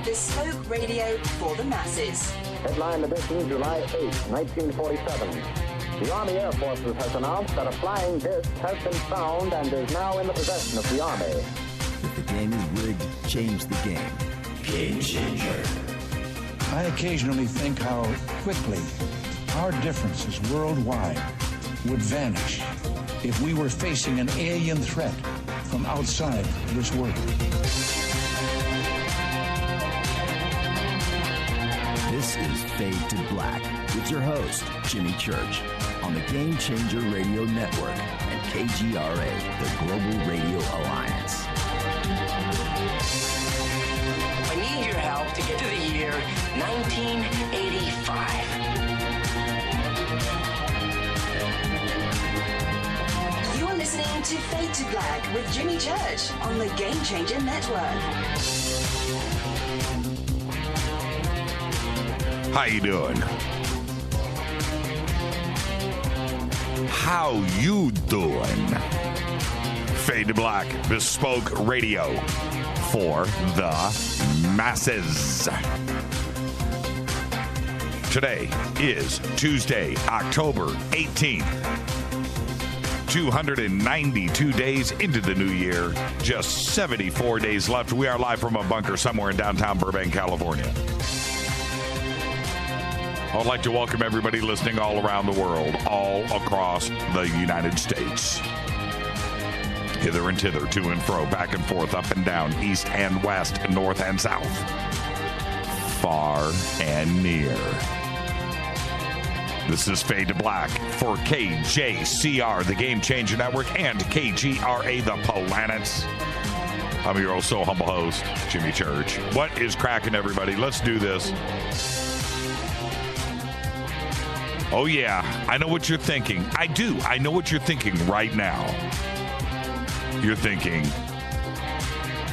Bespoke radio for the masses. Headline edition, July 8, 1947. The Army Air Forces has announced that a flying disc has been found and is now in the possession of the Army. If the game is rigged, change the game. Game changer. I occasionally think how quickly our differences worldwide would vanish if we were facing an alien threat from outside this world. This is Fade to Black with your host, Jimmy Church, on the Game Changer Radio Network and KGRA, the Global Radio Alliance. I need your help to get to the year 1985. You're listening to Fade to Black with Jimmy Church on the Game Changer Network. How you doing? How you doing? Fade to Black, bespoke radio for the masses. Today is Tuesday, October 18th. 292 days into the new year, just 74 days left. We are live from a bunker somewhere in downtown Burbank, California. I would like to welcome everybody listening all around the world, all across the United States. Hither and thither, to and fro, back and forth, up and down, east and west, north and south, far and near. This is Fade to Black for KJCR, the Game Changer Network, and KGRA, the Planets. I'm your old so humble host, Jimmy Church. What is cracking, everybody? Let's do this. Oh, yeah, I know what you're thinking. I do. I know what you're thinking right now. You're thinking,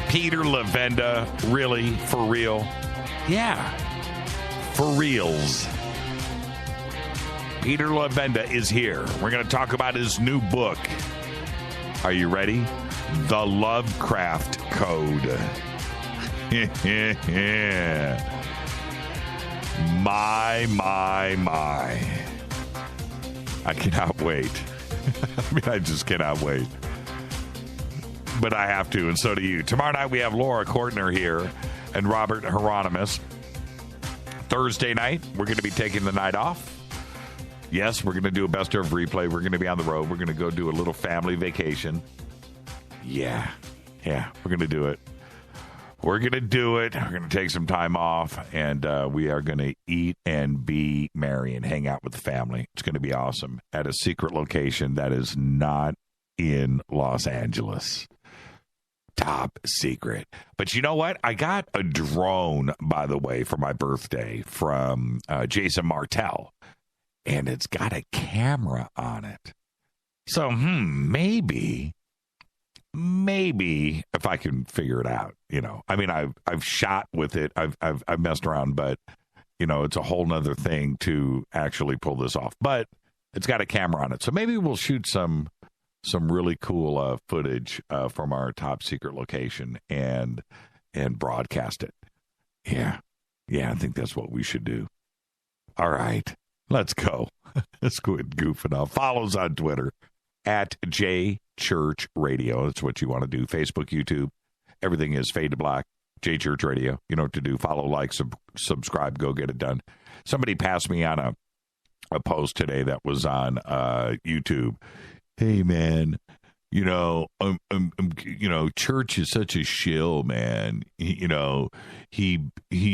Peter Levenda, really? For real? Yeah, for reals. Peter Levenda is here. We're going to talk about his new book. Are you ready? The Lovecraft Code. My. I cannot wait. I mean, I just cannot wait. But I have to, and so do you. Tomorrow night, we have Laura Kortner here and Robert Hieronymus. Thursday night, we're going to be taking the night off. Yes, we're going to do a best of replay. We're going to be on the road. We're going to go do a little family vacation. Yeah, we're going to do it. We're going to do it. We're going to take some time off, and we are going to eat and be merry and hang out with the family. It's going to be awesome at a secret location that is not in Los Angeles. Top secret. But you know what? I got a drone, by the way, for my birthday from Jason Martell, and it's got a camera on it. So, maybe if I can figure it out, you know. I mean, I've shot with it. I've messed around, but you know, it's a whole nother thing to actually pull this off. But it's got a camera on it, so maybe we'll shoot some really cool footage from our top secret location and broadcast it. Yeah, I think that's what we should do. All right, let's go. Let's quit goofing off. Follow us on Twitter at JChurch Radio. That's what you want to do. Facebook, YouTube, everything is Fade to Black, JChurch Radio. You know what to do. Follow, like, subscribe, go get it done. Somebody passed me on a post today that was on YouTube. Hey, man, you know, Church is such a shill, man. He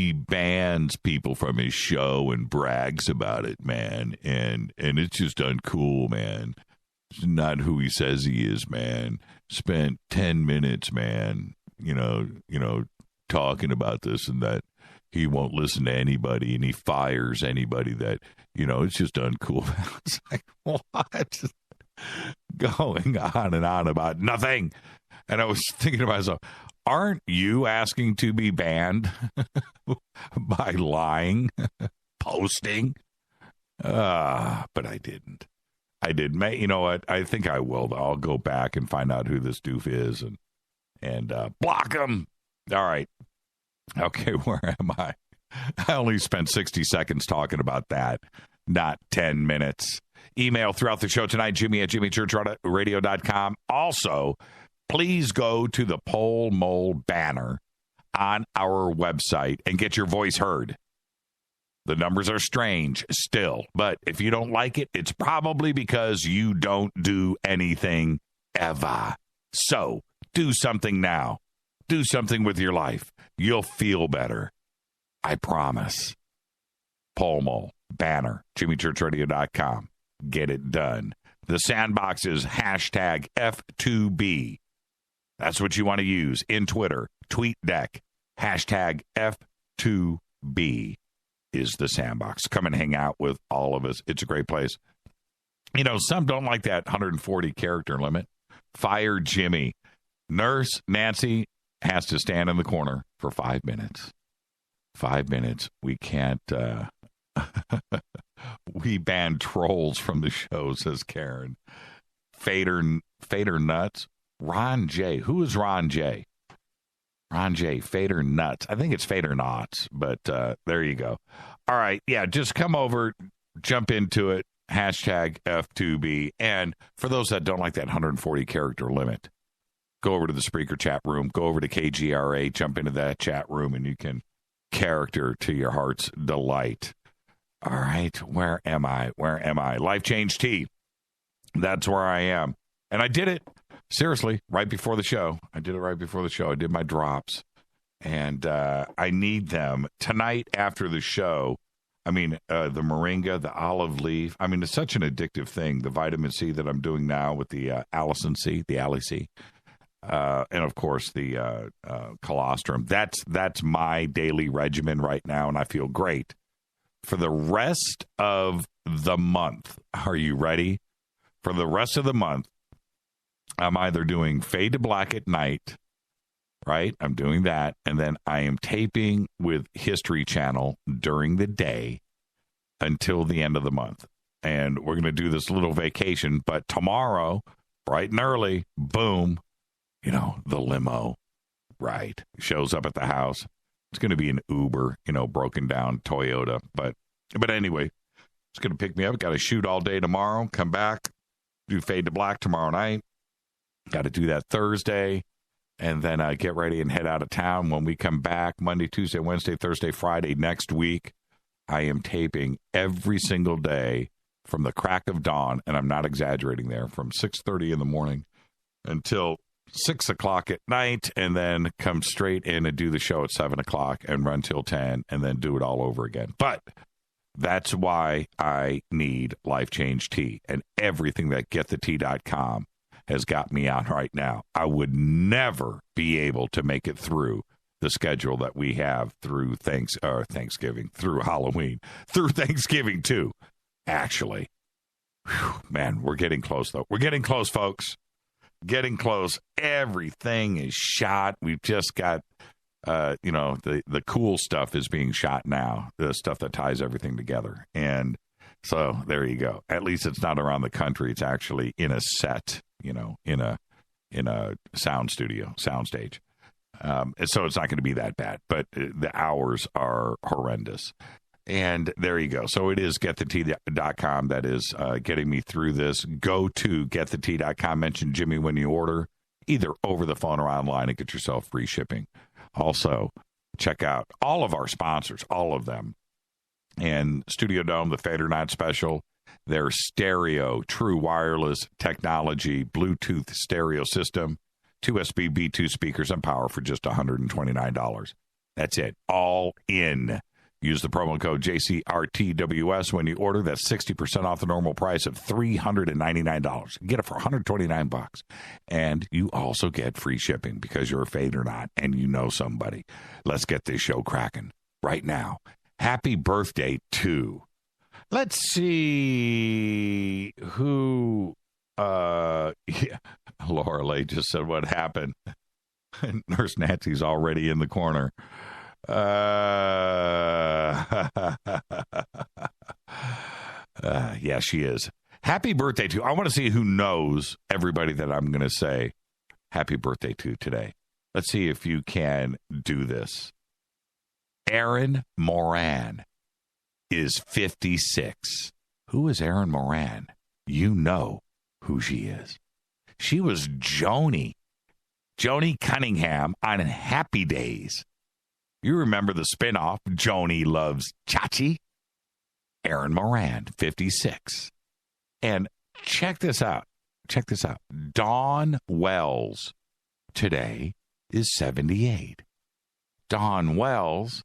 bans people from his show and brags about it, man. And it's just uncool, man. It's not who he says he is, man. Spent 10 minutes, man, you know, talking about this and that. He won't listen to anybody, and he fires anybody that, you know, it's just uncool. It's like, what? Going on and on about nothing. And I was thinking to myself, aren't you asking to be banned by lying, posting? But I didn't. You know what? I think I will. I'll go back and find out who this doof is and block him. All right. Okay, where am I? I only spent 60 seconds talking about that, not 10 minutes. Email throughout the show tonight, Jimmy at jimmychurchradio.com. Also, please go to the Pole Mole banner on our website and get your voice heard. The numbers are strange still, but if you don't like it, it's probably because you don't do anything ever. So, do something now. Do something with your life. You'll feel better. I promise. Pole Mole banner, jimmychurchradio.com. Get it done. The sandbox is hashtag F2B. That's what you want to use in Twitter. TweetDeck. Hashtag F2B is the sandbox. Come and hang out with all of us. It's a great place. You know, some don't like that 140 character limit. Fire Jimmy. Nurse Nancy has to stand in the corner for 5 minutes. 5 minutes. We can't, we ban trolls from the show, says Karen. Fader Nuts. Ron J. Who is Ron J? Ron J. Fader Nuts. I think it's Fader Knots, but there you go. All right. Yeah, just come over, jump into it. Hashtag F2B. And for those that don't like that 140 character limit, go over to the Spreaker chat room, go over to KGRA, jump into that chat room, and you can character to your heart's delight. All right, where am I? Life Change Tea. That's where I am. And I did it, seriously, right before the show. I did my drops. And I need them tonight after the show. I mean, the moringa, the olive leaf. I mean, it's such an addictive thing. The vitamin C that I'm doing now with the allicin C, the Ali-C. And, of course, the colostrum. That's my daily regimen right now, and I feel great. For the rest of the month, are you ready? For the rest of the month, I'm either doing Fade to Black at night, right? I'm doing that, and then I am taping with History Channel during the day until the end of the month. And we're going to do this little vacation, but tomorrow, bright and early, boom, you know, the limo, right, shows up at the house. It's going to be an Uber, you know, broken down Toyota. But anyway, it's going to pick me up. Got to shoot all day tomorrow, come back, do Fade to Black tomorrow night. Got to do that Thursday, and then get ready and head out of town. When we come back, Monday, Tuesday, Wednesday, Thursday, Friday next week, I am taping every single day from the crack of dawn, and I'm not exaggerating there, from 6:30 in the morning until 6 o'clock at night, and then come straight in and do the show at 7 o'clock and run till 10 and then do it all over again. But that's why I need Life Change Tea, and everything that getthetea.com has got me on right now. I would never be able to make it through the schedule that we have through Thanksgiving, through Halloween, through Thanksgiving too, actually. Whew, man, we're getting close, though. We're getting close, folks. Getting close. Everything is shot. We've just got, the cool stuff is being shot now, the stuff that ties everything together. And so there you go. At least it's not around the country. It's actually in a set, in a sound studio, sound stage. So it's not going to be that bad, but the hours are horrendous. And there you go. So it is getthetea.com that is getting me through this. Go to getthetea.com, mention Jimmy when you order, either over the phone or online, and get yourself free shipping. Also, check out all of our sponsors, all of them. And Studio Dome, the Fader Night Special, their stereo, true wireless technology, Bluetooth stereo system, 2 SB-B2 speakers and power for just $129. That's it. All in. Use the promo code JCRTWS when you order. That's 60% off the normal price of $399. Get it for $129. And you also get free shipping because you're a Fader Not and you know somebody. Let's get this show cracking right now. Happy birthday to, let's see who, Laura Lay just said what happened. Nurse Nancy's already in the corner. Yeah, she is. Happy birthday to, I want to see who knows everybody that I'm going to say happy birthday to today. Let's see if you can do this. Erin Moran is 56. Who is Erin Moran? You know who she is. She was Joni Cunningham on Happy Days. You remember the spinoff, Joni Loves Chachi? Erin Moran, 56. And check this out. Dawn Wells today is 78. Dawn Wells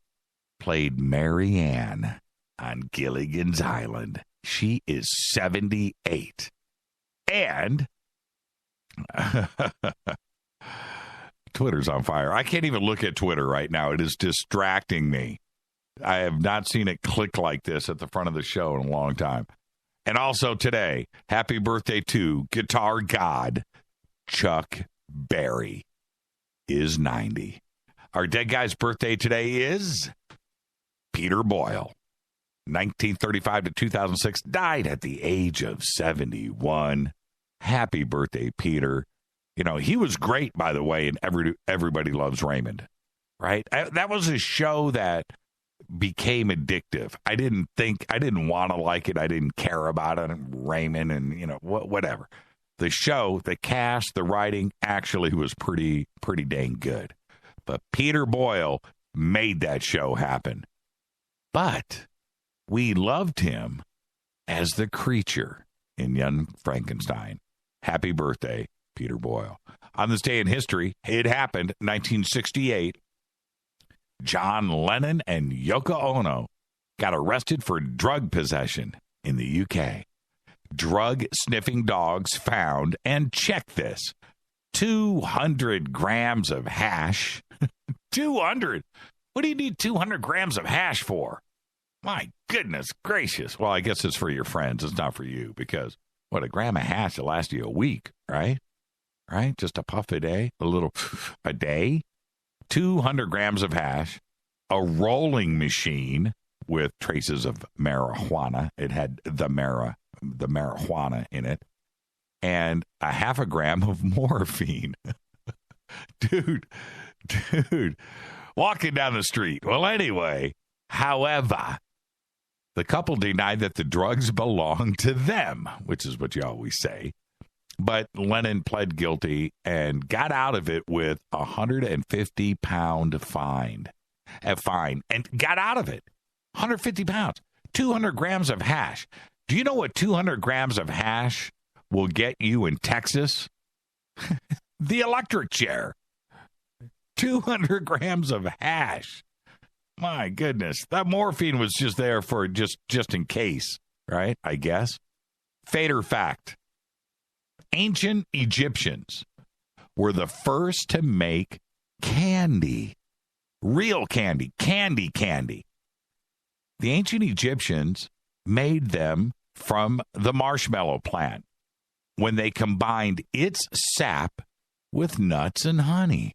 played Mary Ann on Gilligan's Island. She is 78. And Twitter's on fire. I can't even look at Twitter right now. It is distracting me. I have not seen it click like this at the front of the show in a long time. And also today, happy birthday to guitar god Chuck Berry is 90. Our dead guy's birthday today is Peter Boyle. 1935 to 2006, died at the age of 71. Happy birthday, Peter. You know, he was great, by the way, in Everybody Loves Raymond, right? That was a show that became addictive. I didn't want to like it. I didn't care about it. Raymond and, you know, whatever. The show, the cast, the writing actually was pretty dang good. But Peter Boyle made that show happen. But we loved him as the creature in Young Frankenstein. Happy birthday, Peter Boyle. On this day in history, it happened, 1968. John Lennon and Yoko Ono got arrested for drug possession in the UK. Drug-sniffing dogs found, and check this, 200 grams of hash. 200? What do you need 200 grams of hash for? My goodness gracious. Well, I guess it's for your friends. It's not for you because, what, a gram of hash will last you a week, right? Right? Just a puff a day, a day. 200 grams of hash, a rolling machine with traces of marijuana. It had the marijuana in it, and a half a gram of morphine. Dude, walking down the street. Well, anyway, however, the couple denied that the drugs belonged to them, which is what you always say. But Lennon pled guilty and got out of it with a 150-pound fine, and got out of it. 150 pounds, 200 grams of hash. Do you know what 200 grams of hash will get you in Texas? The electric chair. 200 grams of hash. My goodness. That morphine was just there for just in case, right? I guess. Fader fact. Ancient Egyptians were the first to make candy. Real candy. Candy. The ancient Egyptians made them from the marshmallow plant when they combined its sap with nuts and honey.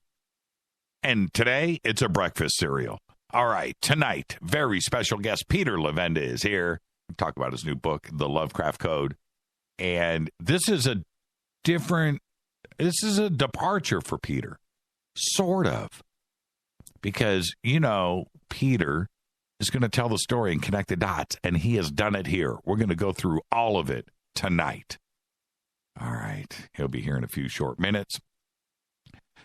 And today, it's a breakfast cereal. All right, tonight, very special guest Peter Levenda is here. We'll talk about his new book, The Lovecraft Code. And this is a departure for Peter, sort of. Because, you know, Peter is going to tell the story and connect the dots, and he has done it here. We're going to go through all of it tonight. All right, he'll be here in a few short minutes.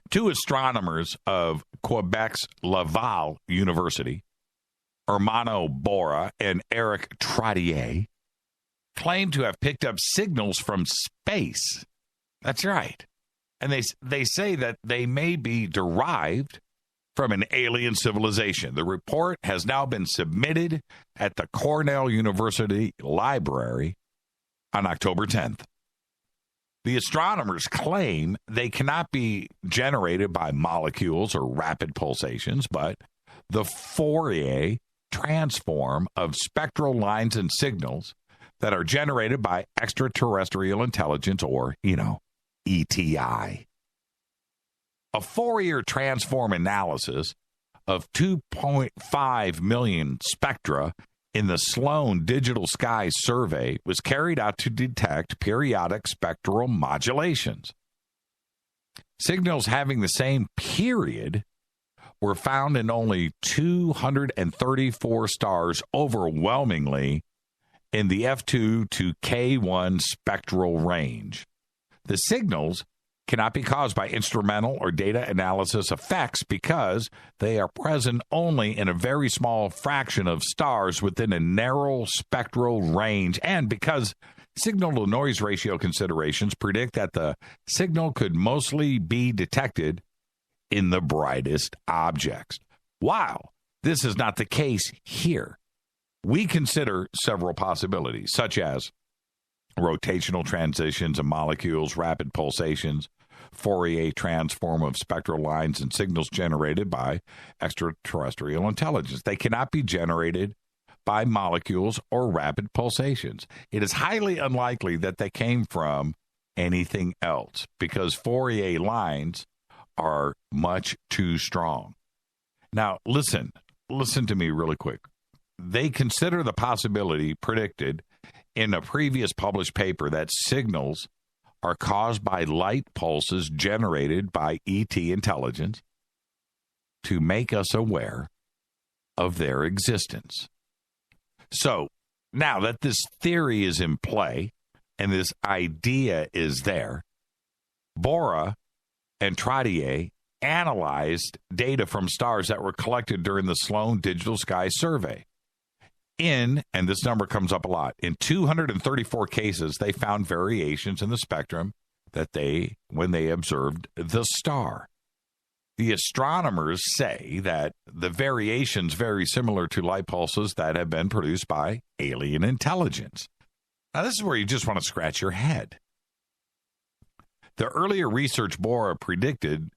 Two astronomers of Quebec's Laval University, Hermano Bora and Eric Trottier, claim to have picked up signals from space. That's right. And they say that they may be derived from an alien civilization. The report has now been submitted at the Cornell University Library on October 10th. The astronomers claim they cannot be generated by molecules or rapid pulsations, but the Fourier transform of spectral lines and signals that are generated by extraterrestrial intelligence, or, ETI. A Fourier transform analysis of 2.5 million spectra in the Sloan Digital Sky Survey was carried out to detect periodic spectral modulations. Signals having the same period were found in only 234 stars, overwhelmingly in the F2 to K1 spectral range. The signals cannot be caused by instrumental or data analysis effects because they are present only in a very small fraction of stars within a narrow spectral range, and because signal-to-noise ratio considerations predict that the signal could mostly be detected in the brightest objects. While this is not the case here, we consider several possibilities, such as rotational transitions of molecules, rapid pulsations, Fourier transform of spectral lines, and signals generated by extraterrestrial intelligence. They cannot be generated by molecules or rapid pulsations. It is highly unlikely that they came from anything else because Fourier lines are much too strong. Now, listen to me really quick. They consider the possibility predicted in a previous published paper that signals are caused by light pulses generated by ET intelligence to make us aware of their existence. So, now that this theory is in play and this idea is there, Bora and Trottier analyzed data from stars that were collected during the Sloan Digital Sky Survey. And this number comes up a lot, in 234 cases, they found variations in the spectrum when they observed the star. The astronomers say that the variations very similar to light pulses that have been produced by alien intelligence. Now, this is where you just want to scratch your head. The earlier research Bora predicted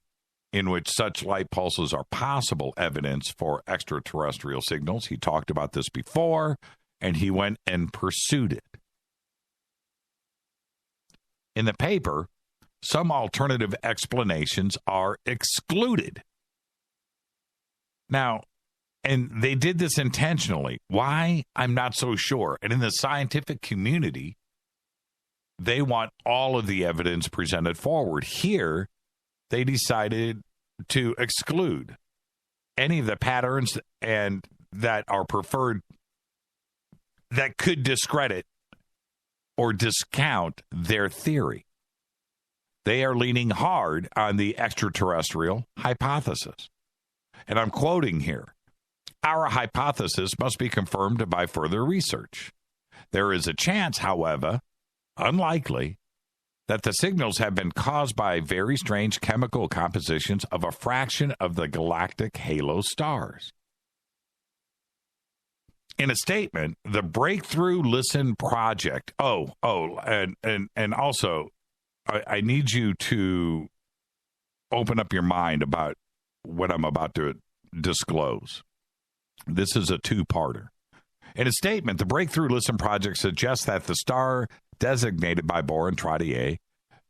in which such light pulses are possible evidence for extraterrestrial signals. He talked about this before, and he went and pursued it. In the paper, some alternative explanations are excluded. Now, and they did this intentionally. Why? I'm not so sure. And in the scientific community, they want all of the evidence presented forward. Here, they decided to exclude any of the patterns and that are preferred that could discredit or discount their theory. They are leaning hard on the extraterrestrial hypothesis. And I'm quoting here, "Our hypothesis must be confirmed by further research. There is a chance, however, unlikely, that the signals have been caused by very strange chemical compositions of a fraction of the galactic halo stars." In a statement, the Breakthrough Listen Project, and also, I need you to open up your mind about what I'm about to disclose. This is a two-parter. In a statement, the Breakthrough Listen Project suggests that the star designated by Bora and Trottier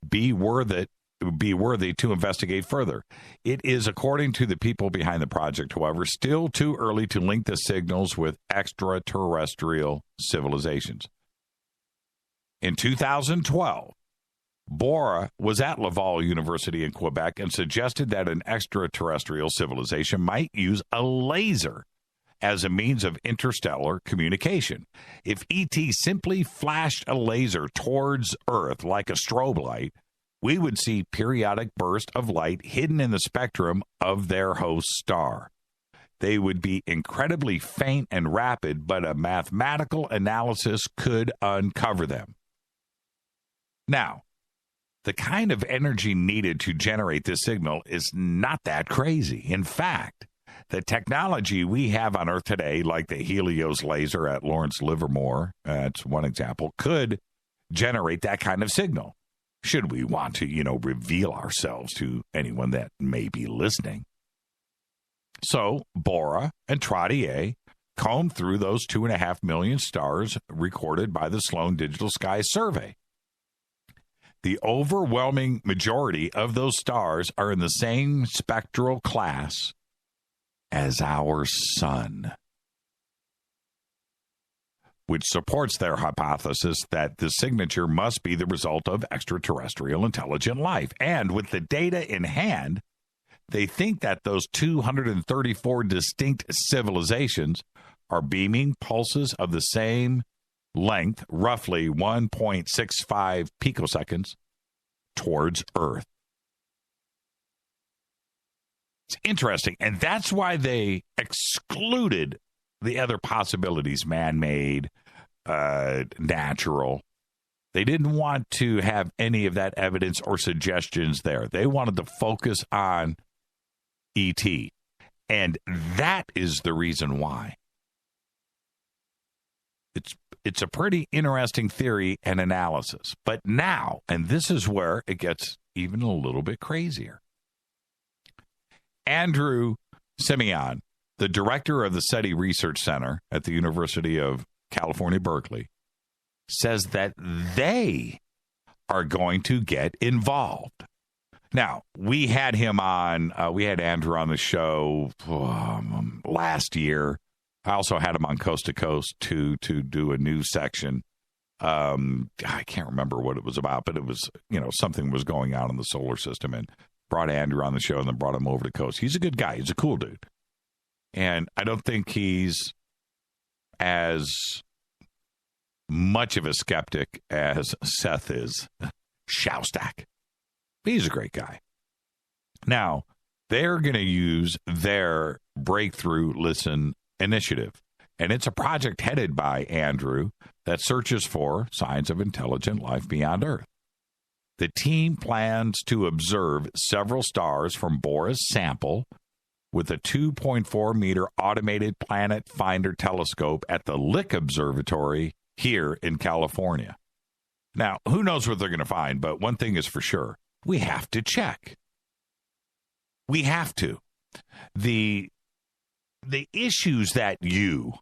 be worthy to investigate further. It is, according to the people behind the project, however, still too early to link the signals with extraterrestrial civilizations. In 2012, Bora was at Laval University in Quebec and suggested that an extraterrestrial civilization might use a laser as a means of interstellar communication. If ET simply flashed a laser towards Earth like a strobe light, we would see periodic bursts of light hidden in the spectrum of their host star. They would be incredibly faint and rapid, but a mathematical analysis could uncover them. Now, the kind of energy needed to generate this signal is not that crazy. In fact, the technology we have on Earth today, like the Helios laser at Lawrence Livermore, that's one example, could generate that kind of signal, should we want to, reveal ourselves to anyone that may be listening. So, Bora and Trottier combed through those 2.5 million stars recorded by the Sloan Digital Sky Survey. The overwhelming majority of those stars are in the same spectral class as our sun, which supports their hypothesis that the signature must be the result of extraterrestrial intelligent life. And with the data in hand, They think that those 234 distinct civilizations are beaming pulses of the same length, roughly 1.65 picoseconds, towards Earth. It's interesting, and that's why they excluded the other possibilities, man-made, natural. They didn't want to have any of that evidence or suggestions there. They wanted to focus on ET, and that is the reason why. It's a pretty interesting theory and analysis. But now, and this is where it gets even a little bit crazier. Andrew Simeon, the director of the SETI Research Center at the University of California, Berkeley, says that they are going to get involved. Now, we had him on, we had Andrew on the show last year. I also had him on Coast to Coast to do a news section. I can't remember what it was about, but it was, something was going on in the solar system, and brought Andrew on the show and then brought him over to Coast. He's a good guy. He's a cool dude. And I don't think he's as much of a skeptic as Seth is. Showstack. He's a great guy. Now, they're going to use their Breakthrough Listen initiative, and it's a project headed by Andrew that searches for signs of intelligent life beyond Earth. The team plans to observe several stars from Boris sample with a 2.4-meter automated planet finder telescope at the Lick Observatory here in California. Now, who knows what they're going to find, but one thing is for sure. We have to check. We have to. The issues that you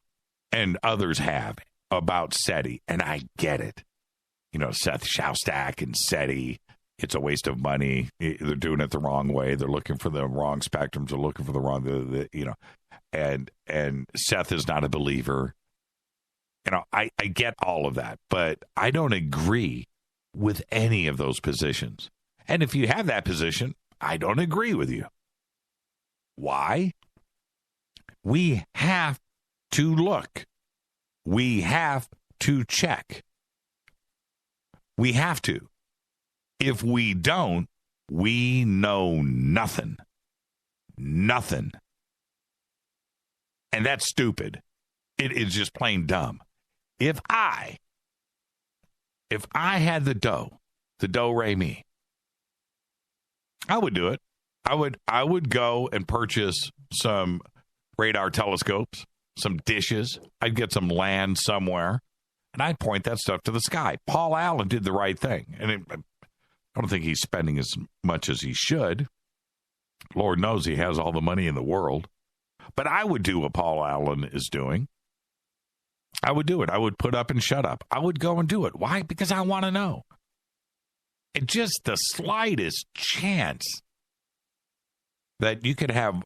and others have about SETI, and I get it. Seth Showstack and SETI, it's a waste of money. They're doing it the wrong way. They're looking for the wrong spectrums. They're looking for the wrong, and Seth is not a believer. I get all of that, but I don't agree with any of those positions. And if you have that position, I don't agree with you. Why? We have to look. We have to check. We have to. If we don't, we know nothing. Nothing. And that's stupid. It is just plain dumb. If I had the do-re mi, I would do it. I would go and purchase some radar telescopes, some dishes. I'd get some land somewhere, and I'd point that stuff to the sky. Paul Allen did the right thing, and I don't think he's spending as much as he should. Lord knows he has all the money in the world. But I would do what Paul Allen is doing. I would do it. I would put up and shut up. I would go and do it. Why? Because I want to know. And just the slightest chance that you could have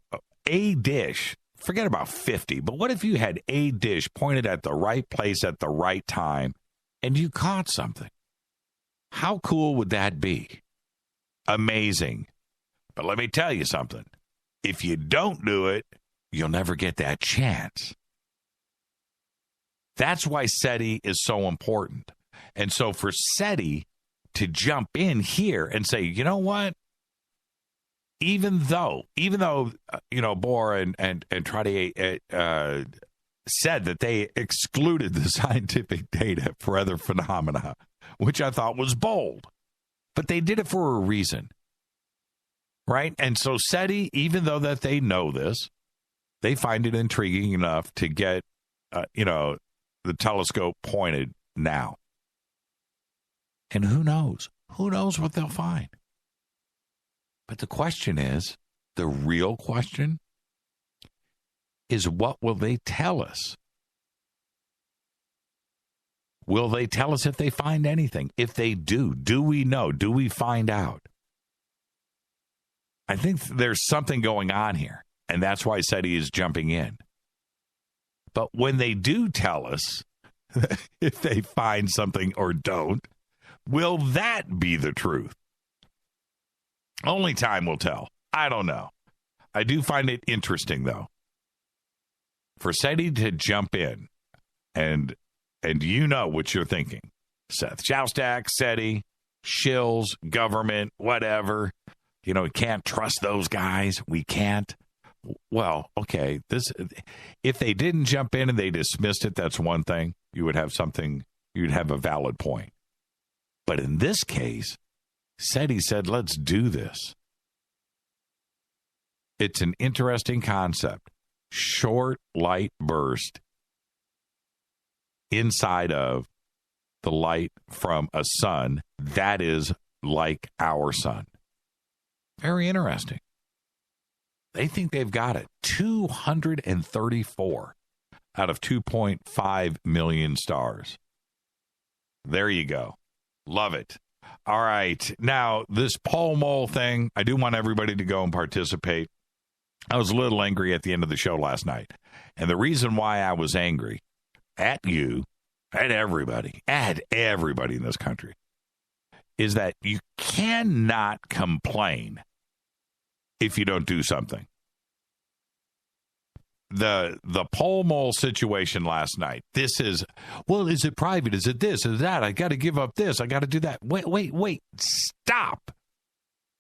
a dish, forget about 50, but what if you had a dish pointed at the right place at the right time and you caught something? How cool would that be? Amazing. But let me tell you something. If you don't do it, you'll never get that chance. That's why SETI is so important. And so for SETI to jump in here and say, you know what? Even though Bohr and Trottier said that they excluded the scientific data for other phenomena, which I thought was bold, but they did it for a reason, right? And so SETI, even though that they know this, they find it intriguing enough to get, the telescope pointed now. And who knows? Who knows what they'll find? But the question is, the real question is, what will they tell us? Will they tell us if they find anything? If they do we know? Do we find out? I think there's something going on here, and that's why SETI is jumping in. But when they do tell us if they find something or don't, will that be the truth? Only time will tell. I don't know. I do find it interesting, though, for SETI to jump in, and you know what you're thinking. Seth Joustak, SETI, shills, government, whatever. You know, we can't trust those guys. We can't. Well, okay, if they didn't jump in and they dismissed it, that's one thing. You'd have a valid point. But in this case, SETI said, let's do this. It's an interesting concept. Short light burst inside of the light from a sun that is like our sun. Very interesting. They think they've got it. 234 out of 2.5 million stars. There you go. Love it. All right. Now, this pole mole thing, I do want everybody to go and participate. I was a little angry at the end of the show last night. And the reason why I was angry at you, at everybody in this country, is that you cannot complain if you don't do something. The pole mole situation last night. This is, well, is it private? Is it this? Is that? I got to give up this. I got to do that. Wait. Stop.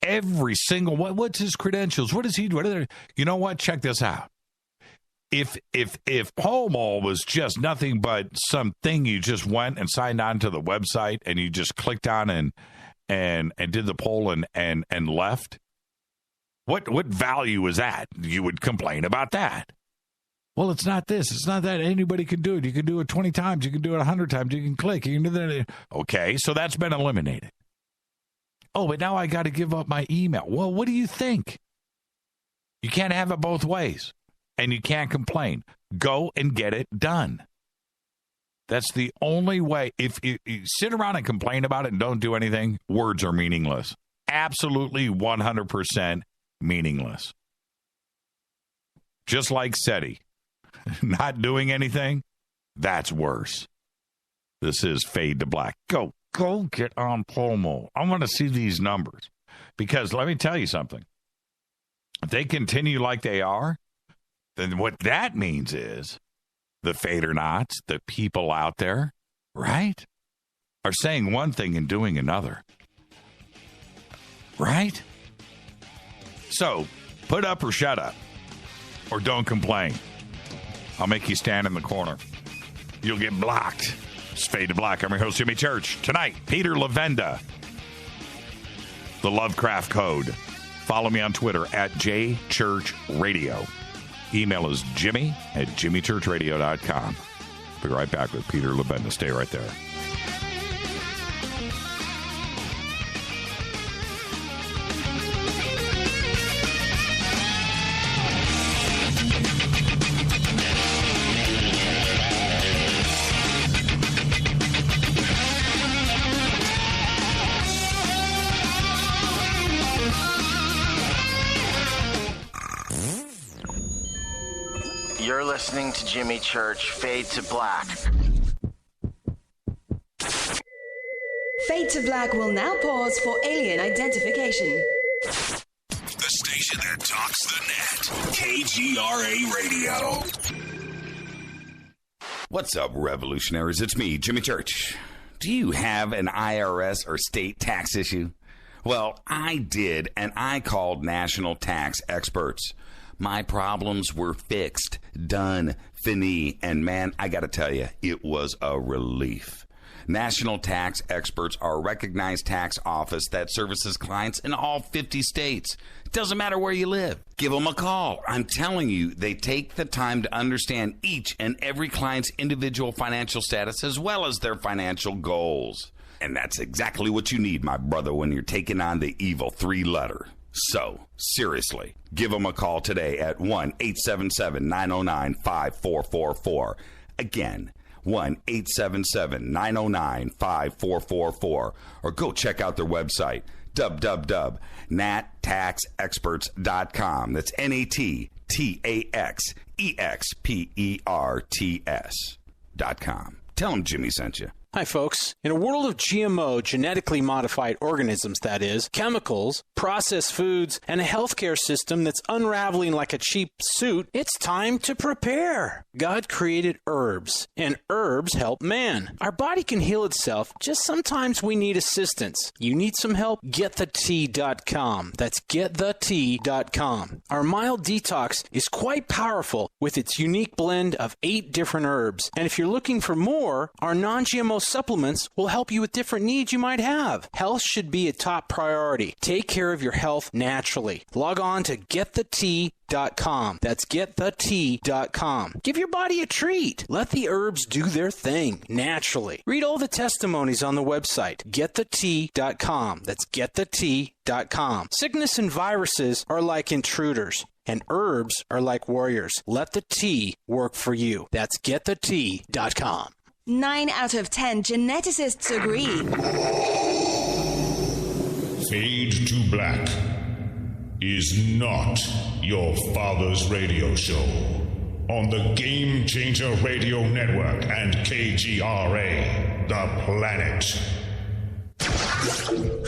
Every single one. What's his credentials? What is he? You know what? Check this out. If pole mole was just nothing but something you just went and signed on to the website and you just clicked on and did the poll and left, what value is that? You would complain about that. Well, it's not this. It's not that. Anybody can do it. You can do it 20 times. You can do it 100 times. You can click. You can do that. Okay, so that's been eliminated. Oh, but now I got to give up my email. Well, what do you think? You can't have it both ways, and you can't complain. Go and get it done. That's the only way. If you sit around and complain about it and don't do anything, words are meaningless. Absolutely 100% meaningless. Just like SETI. Not doing anything, that's worse. This is Fade to Black. Go get on Pomo. I want to see these numbers. Because let me tell you something. If they continue like they are, then what that means is the Fader-Knots, the people out there, right, are saying one thing and doing another. Right? So, put up or shut up. Or don't complain. I'll make you stand in the corner. You'll get blocked. It's Fade to Black. I'm your host, Jimmy Church. Tonight, Peter Levenda. The Lovecraft Code. Follow me on Twitter at JChurchRadio. Email is jimmy@jimmychurchradio.com. Be right back with Peter Levenda. Stay right there. You're listening to Jimmy Church, Fade to Black. Fade to Black will now pause for alien identification. The station that talks the net. KGRA Radio. What's up, revolutionaries? It's me, Jimmy Church. Do you have an IRS or state tax issue? Well, I did, and I called national tax experts. My problems were fixed, done, fini, and man, I gotta tell you, it was a relief. National Tax Experts are a recognized tax office that services clients in all 50 states. It doesn't matter where you live. Give them a call. I'm telling you, they take the time to understand each and every client's individual financial status as well as their financial goals. And that's exactly what you need, my brother, when you're taking on the evil three-letter. So, seriously, give them a call today at 1-877-909-5444. Again, 1-877-909-5444. Or go check out their website, www.nattaxexperts.com. That's NATTAXEXPERTS.com. Tell them Jimmy sent you. Hi, folks. In a world of GMO, genetically modified organisms, that is, chemicals, processed foods, and a healthcare system that's unraveling like a cheap suit, it's time to prepare. God created herbs, and herbs help man. Our body can heal itself, just sometimes we need assistance. You need some help? GetTheTea.com. That's GetTheTea.com. Our mild detox is quite powerful with its unique blend of 8 different herbs. And if you're looking for more, our non-GMO supplements will help you with different needs you might have. Health should be a top priority. Take care of your health naturally. Log on to GetTheTea.com. That's GetTheTea.com. Give your body a treat. Let the herbs do their thing naturally. Read all the testimonies on the website, GetTheTea.com. That's GetTheTea.com. Sickness and viruses are like intruders, and herbs are like warriors. Let the tea work for you. That's GetTheTea.com. 9 out of 10 geneticists agree. Fade to Black is not your father's radio show on the Game Changer Radio Network and KGRA, The Planet.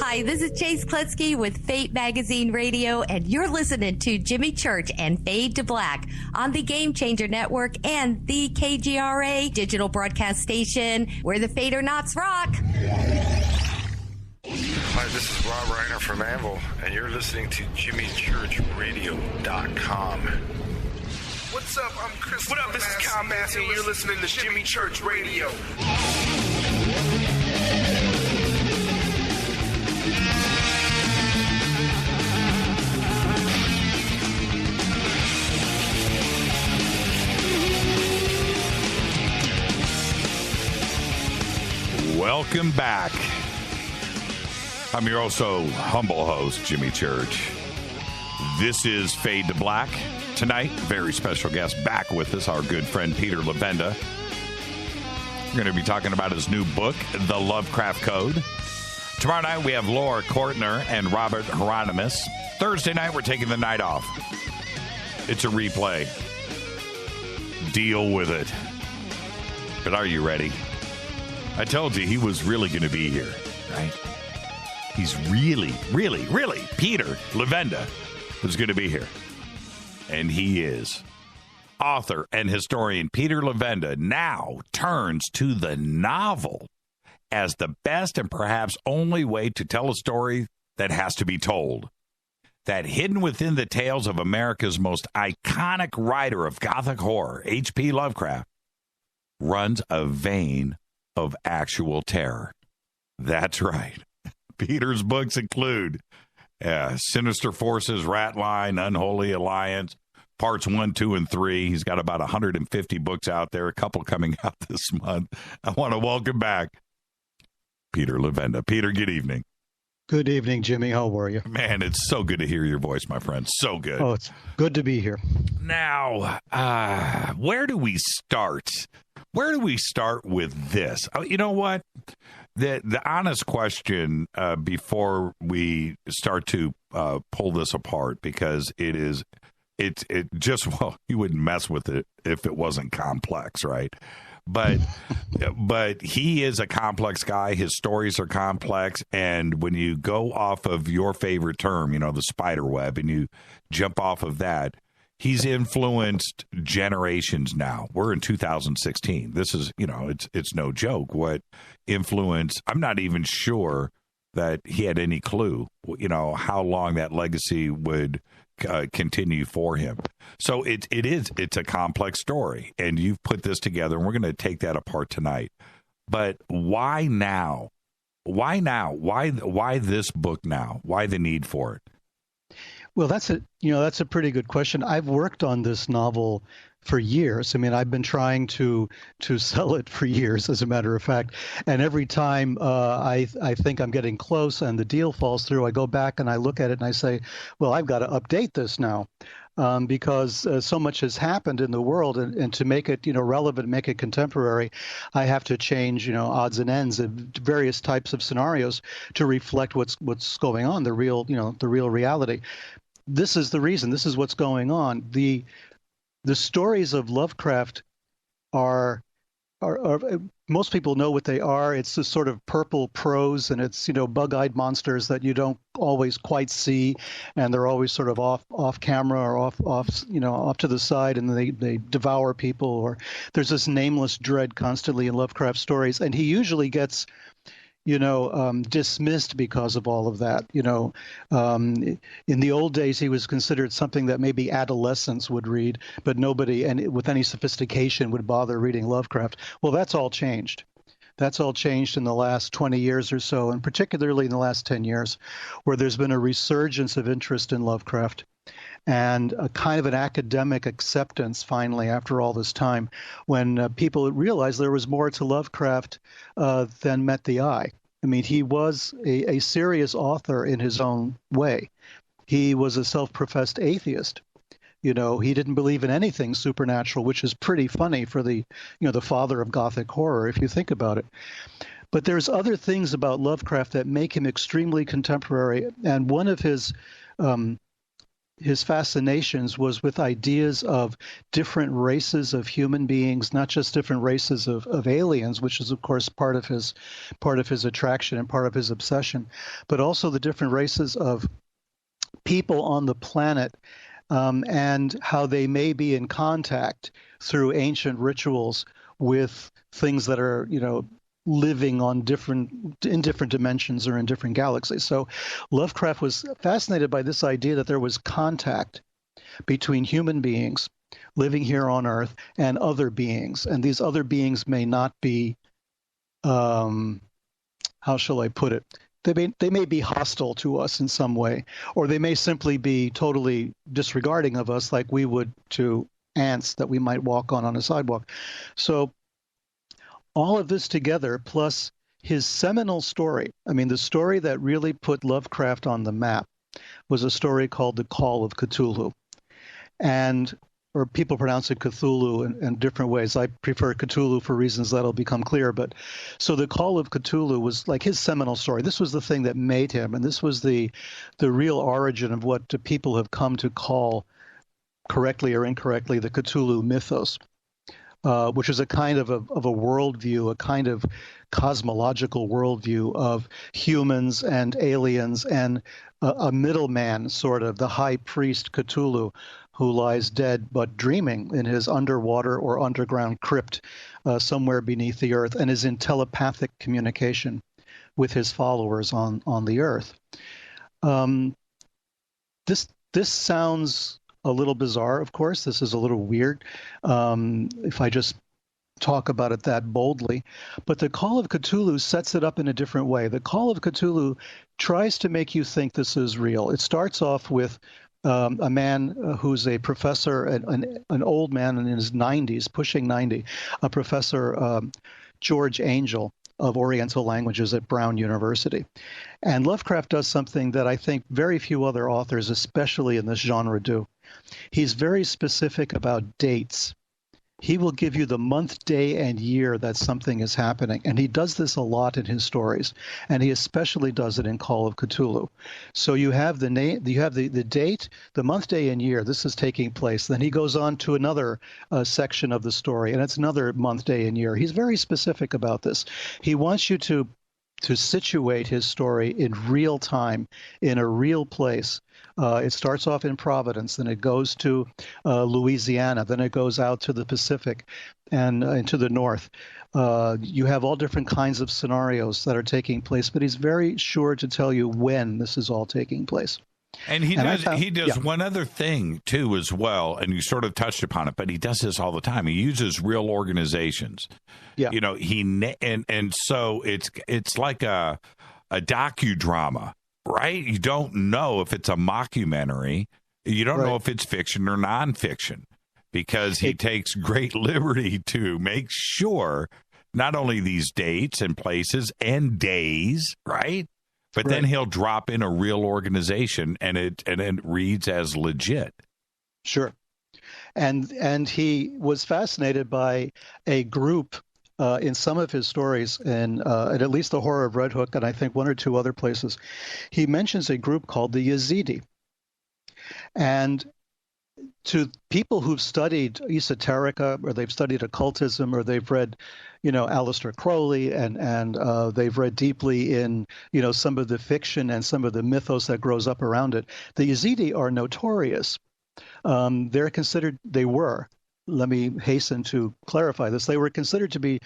Hi, this is Chase Kletsky with Fate Magazine Radio, and you're listening to Jimmy Church and Fade to Black on the Game Changer Network and the KGRA digital broadcast station, where the Fade or Nots rock. Hi, this is Rob Reiner from Anvil, and you're listening to JimmyChurchRadio.com. What's up? I'm Chris. What up? This is Kyle Massey, and you're listening to Jimmy Church Radio. Welcome back. I'm your also humble host, Jimmy Church. This is Fade to Black. Tonight, very special guest back with us, our good friend Peter Levenda. We're going to be talking about his new book, The Lovecraft Code. Tomorrow night, we have Laura Kortner and Robert Hieronymus. Thursday night, we're taking the night off. It's a replay. Deal with it. But are you ready? I told you he was really going to be here, right? He's really, Peter Levenda was going to be here. And he is. Author and historian Peter Levenda now turns to the novel as the best and perhaps only way to tell a story that has to be told. That hidden within the tales of America's most iconic writer of Gothic horror, HP Lovecraft, runs a vein of actual terror. That's right. Peter's books include Sinister Forces, Ratline, Unholy Alliance, parts 1, 2, and 3. He's got about 150 books out there, a couple coming out this month. I want to welcome back Peter Levenda. Peter, good evening. Good evening, Jimmy. How are you? Man, it's so good to hear your voice, my friend. So good. Oh, it's good to be here. Now, where do we start? Where do we start with this? Oh, you know what? The honest question before we start to pull this apart, because it just, well, you wouldn't mess with it if it wasn't complex, right? But he is a complex guy. His stories are complex. And when you go off of your favorite term, you know, the spider web, and you jump off of that, he's influenced generations now. We're in 2016. This is, you know, it's no joke what influence. I'm not even sure that he had any clue, you know, how long that legacy would continue for him. So it's a complex story, and you've put this together, and we're going to take that apart tonight. But why now? Why now? Why this book now? Why the need for it? Well, that's a pretty good question. I've worked on this novel for years. I mean, I've been trying to sell it for years, as a matter of fact. And every time I think I'm getting close and the deal falls through, I go back and I look at it and I say, well, I've got to update this now. Because so much has happened in the world, and to make it, relevant, make it contemporary, I have to change, odds and ends of various types of scenarios to reflect what's going on, the real reality. This is the reason. This is what's going on. The stories of Lovecraft are are most people know what they are. It's this sort of purple prose, and it's, bug-eyed monsters that you don't always quite see, and they're always sort of off camera or off to the side, and they devour people. Or there's this nameless dread constantly in Lovecraft stories, and he usually gets dismissed because of all of that. In the old days, he was considered something that maybe adolescents would read, but nobody, and with any sophistication, would bother reading Lovecraft. Well, that's all changed. That's all changed in the last 20 years or so, and particularly in the last 10 years, where there's been a resurgence of interest in Lovecraft and a kind of an academic acceptance, finally, after all this time, when people realized there was more to Lovecraft than met the eye. I mean, he was a serious author in his own way. He was a self-professed atheist. He didn't believe in anything supernatural, which is pretty funny for the father of Gothic horror, if you think about it. But there's other things about Lovecraft that make him extremely contemporary, and one of his fascinations was with ideas of different races of human beings, not just different races of aliens, which is of course part of his attraction and part of his obsession, but also the different races of people on the planet, and how they may be in contact through ancient rituals with things that are, living in different dimensions or in different galaxies. So Lovecraft was fascinated by this idea that there was contact between human beings living here on Earth and other beings. And these other beings may not be, how shall I put it? They may be hostile to us in some way, or they may simply be totally disregarding of us like we would to ants that we might walk on a sidewalk. So all of this together, plus his seminal story, I mean, the story that really put Lovecraft on the map, was a story called The Call of Cthulhu. Or people pronounce it Cthulhu in different ways. I prefer Cthulhu for reasons that'll become clear. But so The Call of Cthulhu was like his seminal story. This was the thing that made him, and this was the real origin of what people have come to call, correctly or incorrectly, the Cthulhu mythos. Which is a kind of a worldview, a kind of cosmological worldview of humans and aliens and a middleman, sort of, the high priest Cthulhu, who lies dead but dreaming in his underwater or underground crypt somewhere beneath the earth, and is in telepathic communication with his followers on the earth. This sounds a little bizarre, of course. This is a little weird if I just talk about it that boldly. But the Call of Cthulhu sets it up in a different way. The Call of Cthulhu tries to make you think this is real. It starts off with a man who's a professor, an old man in his 90s, pushing 90, a professor, George Angel, of Oriental languages at Brown University. And Lovecraft does something that I think very few other authors, especially in this genre, do. He's very specific about dates. He will give you the month, day, and year that something is happening. And he does this a lot in his stories. And he especially does it in Call of Cthulhu. So you have the name, you have the date, the month, day, and year. This is taking place. Then he goes on to another section of the story, and it's another month, day, and year. He's very specific about this. He wants you to situate his story in real time, in a real place. It starts off in Providence, then it goes to Louisiana, then it goes out to the Pacific and into the north. You have all different kinds of scenarios that are taking place, but he's very sure to tell you when this is all taking place. And he does one other thing too as well, and you sort of touched upon it, but he does this all the time. He uses real organizations. Yeah. And so it's like a docudrama, right? You don't know if it's a mockumentary. You don't know if it's fiction or nonfiction, because he takes great liberty to make sure not only these dates and places and days, right? But then he'll drop in a real organization, and it reads as legit. Sure. And he was fascinated by a group in some of his stories, and at least The Horror of Red Hook, and I think one or two other places. He mentions a group called the Yazidi. And to people who've studied esoterica, or they've studied occultism, or they've read, Aleister Crowley, and they've read deeply in, some of the fiction and some of the mythos that grows up around it, the Yazidi are notorious. They were, let me hasten to clarify this, they were considered to be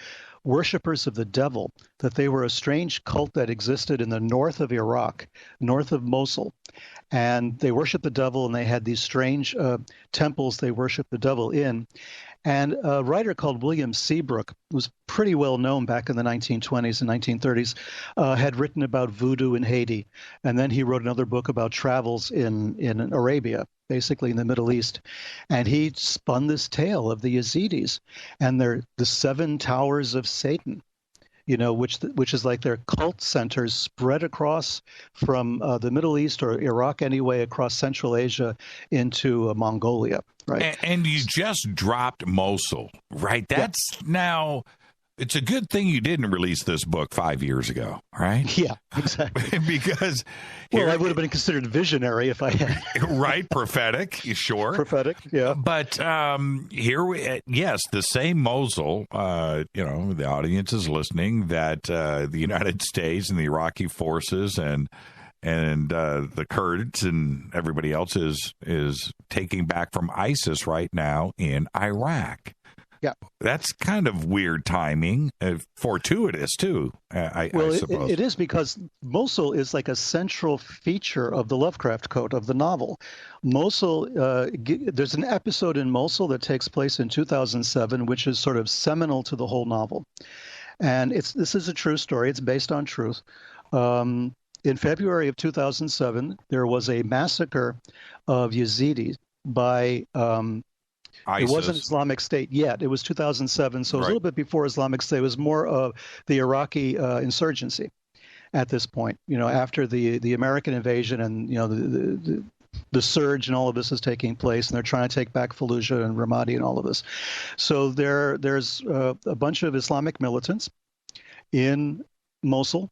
worshippers of the devil, that they were a strange cult that existed in the north of Iraq, north of Mosul. And they worshiped the devil, and they had these strange temples they worshiped the devil in. And a writer called William Seabrook, who was pretty well known back in the 1920s and 1930s, had written about voodoo in Haiti. And then he wrote another book about travels in Arabia, basically in the Middle East. And he spun this tale of the Yazidis, and they're the 7 towers of Satan, which is like their cult centers spread across from the Middle East, or Iraq anyway, across Central Asia into Mongolia, right? And you just dropped Mosul, right? That's now... It's a good thing you didn't release this book 5 years ago, right? Yeah, exactly. Because I would have been considered visionary if I had. Right, prophetic, sure. Prophetic, yeah. But yes, the same Mosul, the audience is listening, that the United States and the Iraqi forces and the Kurds and everybody else is taking back from ISIS right now in Iraq. Yeah, that's kind of weird timing, fortuitous too. I suppose it is, because Mosul is like a central feature of the Lovecraft Code, of the novel. Mosul, there's an episode in Mosul that takes place in 2007, which is sort of seminal to the whole novel, and this is a true story. It's based on truth. In February of 2007, there was a massacre of Yazidis by ISIS. It wasn't Islamic State yet. It was 2007, so it was a little bit before Islamic State. It was more of the Iraqi insurgency at this point, after the American invasion, and, the surge and all of this is taking place, and they're trying to take back Fallujah and Ramadi and all of this. So there's a bunch of Islamic militants in Mosul.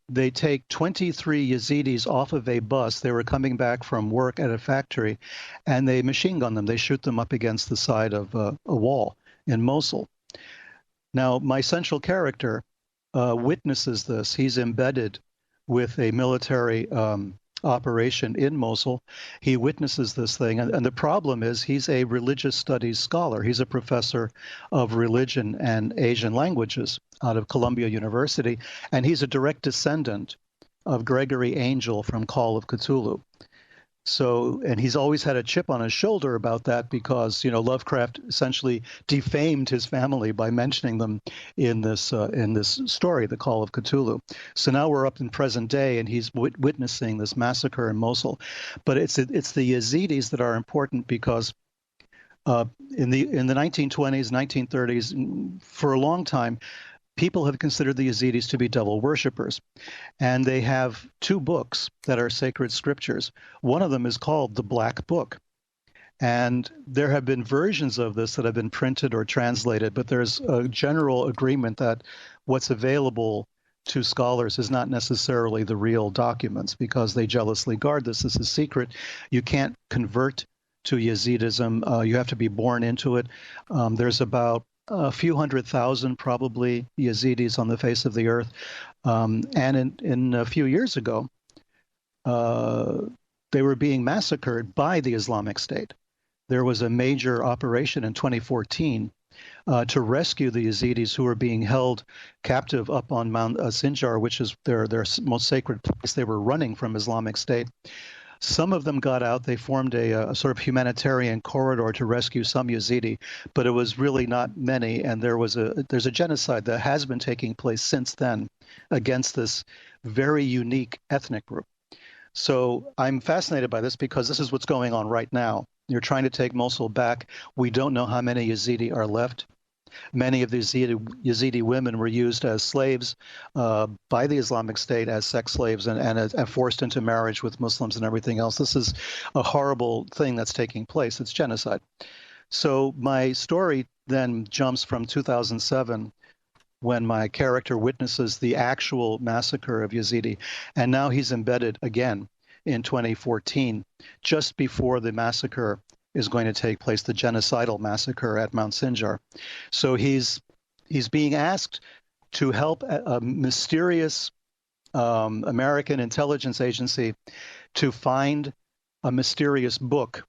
They take 23 Yazidis off of a bus. They were coming back from work at a factory, and they machine gun them. They shoot them up against the side of a wall in Mosul. Now, my central character witnesses this. He's embedded with a military operation in Mosul. He witnesses this thing, and the problem is he's a religious studies scholar. He's a professor of religion and Asian languages out of Columbia University, and he's a direct descendant of Gregory Angel from Call of Cthulhu. So, and he's always had a chip on his shoulder about that, because Lovecraft essentially defamed his family by mentioning them in this story, The Call of Cthulhu. So now we're up in present day, and he's witnessing this massacre in Mosul. But it's the Yazidis that are important, because in the 1920s, 1930s, for a long time, people have considered the Yazidis to be devil worshippers, and they have 2 books that are sacred scriptures. One of them is called the Black Book, and there have been versions of this that have been printed or translated, but there's a general agreement that what's available to scholars is not necessarily the real documents, because they jealously guard this. This is secret. You can't convert to Yazidism. You have to be born into it. There's about a few 100,000 probably Yazidis on the face of the earth. And in a few years ago, they were being massacred by the Islamic State. There was a major operation in 2014 to rescue the Yazidis who were being held captive up on Mount Sinjar, which is their most sacred place. They were running from Islamic State. Some of them got out. They formed a sort of humanitarian corridor to rescue some Yazidi, but it was really not many. And there's a genocide that has been taking place since then against this very unique ethnic group. So I'm fascinated by this, because this is what's going on right now. You're trying to take Mosul back. We don't know how many Yazidi are left. Many of these Yazidi women were used as slaves by the Islamic State, as sex slaves, and forced into marriage with Muslims and everything else. This is a horrible thing that's taking place. It's genocide. So my story then jumps from 2007, when my character witnesses the actual massacre of Yazidi, and now he's embedded again in 2014, just before the massacre is going to take place, the genocidal massacre at Mount Sinjar. So he's being asked to help a mysterious American intelligence agency to find a mysterious book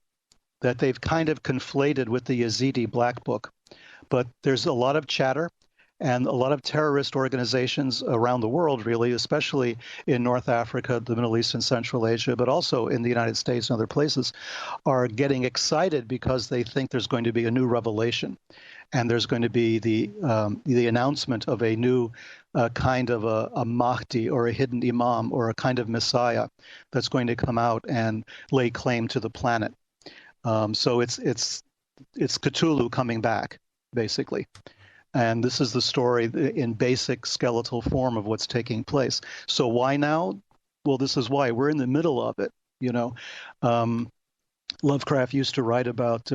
that they've kind of conflated with the Yazidi Black Book. But there's a lot of chatter, and a lot of terrorist organizations around the world, really, especially in North Africa, the Middle East, and Central Asia, but also in the United States and other places, are getting excited because they think there's going to be a new revelation. And there's going to be the announcement of a new kind of a Mahdi or a hidden Imam or a kind of Messiah that's going to come out and lay claim to the planet. So it's Cthulhu coming back, basically. And this is the story in basic skeletal form of what's taking place. So why now? Well, this is why. We're in the middle of it, you know. Lovecraft used to write about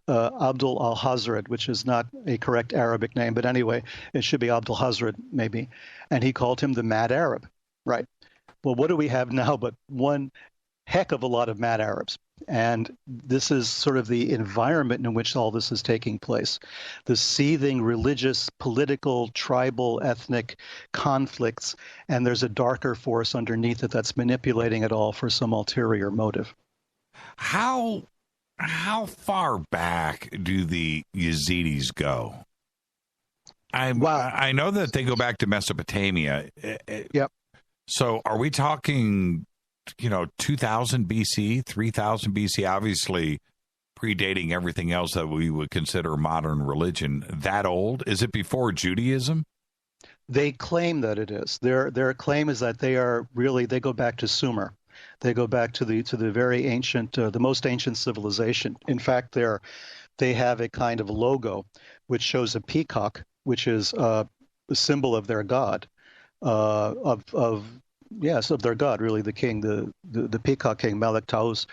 Abdul al-Hazred, which is not a correct Arabic name, but anyway, it should be Abdul Hazred, maybe. And he called him the Mad Arab, right? Well, what do we have now but one heck of a lot of mad Arabs? And this is sort of the environment in which all this is taking place. The seething religious, political, tribal, ethnic conflicts, and there's a darker force underneath it that's manipulating it all for some ulterior motive. How far back do the Yazidis go? I know that they go back to Mesopotamia. Yep. So are we talking, 2000 BC, 3000 BC, obviously predating everything else that we would consider modern religion? That old? Is it before Judaism? They claim that it is. Their claim is that they go back to Sumer. They go back to the very ancient, the most ancient civilization. In fact, they have a kind of logo which shows a peacock, which is a symbol of their god, of their god, really, the king, the peacock king, Melek Taus.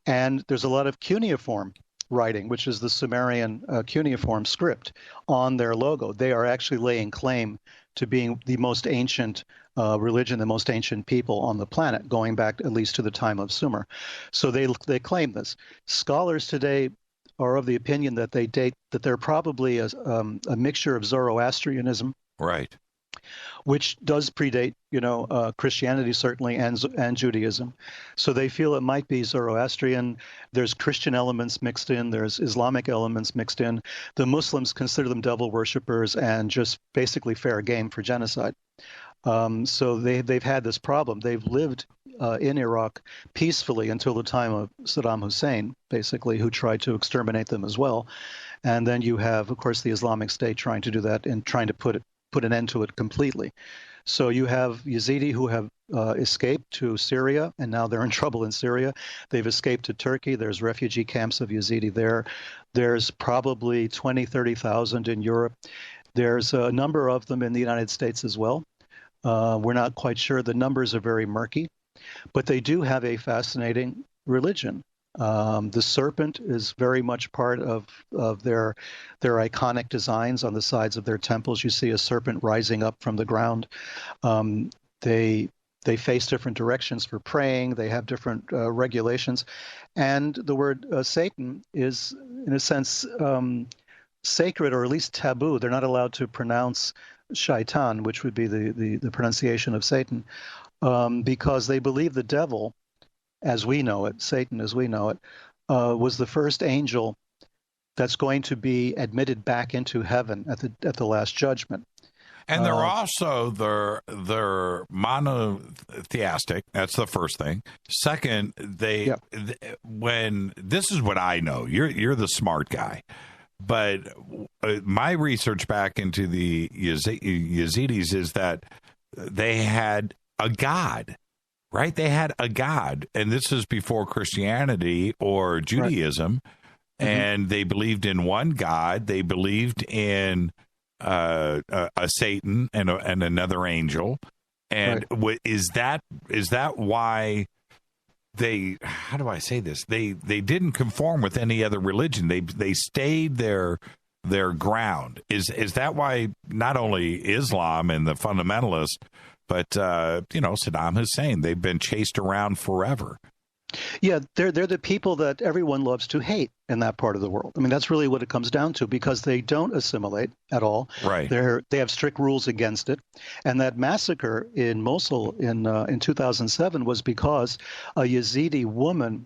And there's a lot of cuneiform writing, which is the Sumerian cuneiform script, on their logo. They are actually laying claim to being the most ancient religion, the most ancient people on the planet, going back at least to the time of Sumer. So they claim this. Scholars today are of the opinion that they're probably a mixture of Zoroastrianism, right, which does predate, Christianity certainly, and Judaism. So they feel it might be Zoroastrian. There's Christian elements mixed in. There's Islamic elements mixed in. The Muslims consider them devil worshippers and just basically fair game for genocide. So they've had this problem. They've lived in Iraq peacefully until the time of Saddam Hussein, basically, who tried to exterminate them as well. And then you have, of course, the Islamic State trying to do that and trying to put an end to it completely. So you have Yazidi who have escaped to Syria, and now they're in trouble in Syria. They've escaped to Turkey. There's refugee camps of Yazidi there. There's probably 20, 30,000 in Europe. There's a number of them in the United States as well. We're not quite sure. The numbers are very murky, but they do have a fascinating religion. The serpent is very much part of their iconic designs on the sides of their temples. You see a serpent rising up from the ground. They face different directions for praying. They have different regulations. And the word Satan is, in a sense, sacred, or at least taboo. They're not allowed to pronounce shaitan, which would be the pronunciation of Satan, because they believe the devil, as we know it, Satan as we know it, was the first angel that's going to be admitted back into heaven at the last judgment. And they're also they're monotheistic. That's the first thing. Second, when this is what I know. You're the smart guy. But my research back into the Yazidis is that they had a god, right? They had a god, and this is before Christianity or Judaism, right. And they believed in one god. They believed in a Satan and another angel. And right. Is that why they, how do I say this? They didn't conform with any other religion. They stayed their ground. Is that why not only Islam and the fundamentalists, but Saddam Hussein, they've been chased around forever? Yeah, they're the people that everyone loves to hate in that part of the world. I mean, that's really what it comes down to, because they don't assimilate at all. Right. They have strict rules against it, and that massacre in Mosul in 2007 was because a Yazidi woman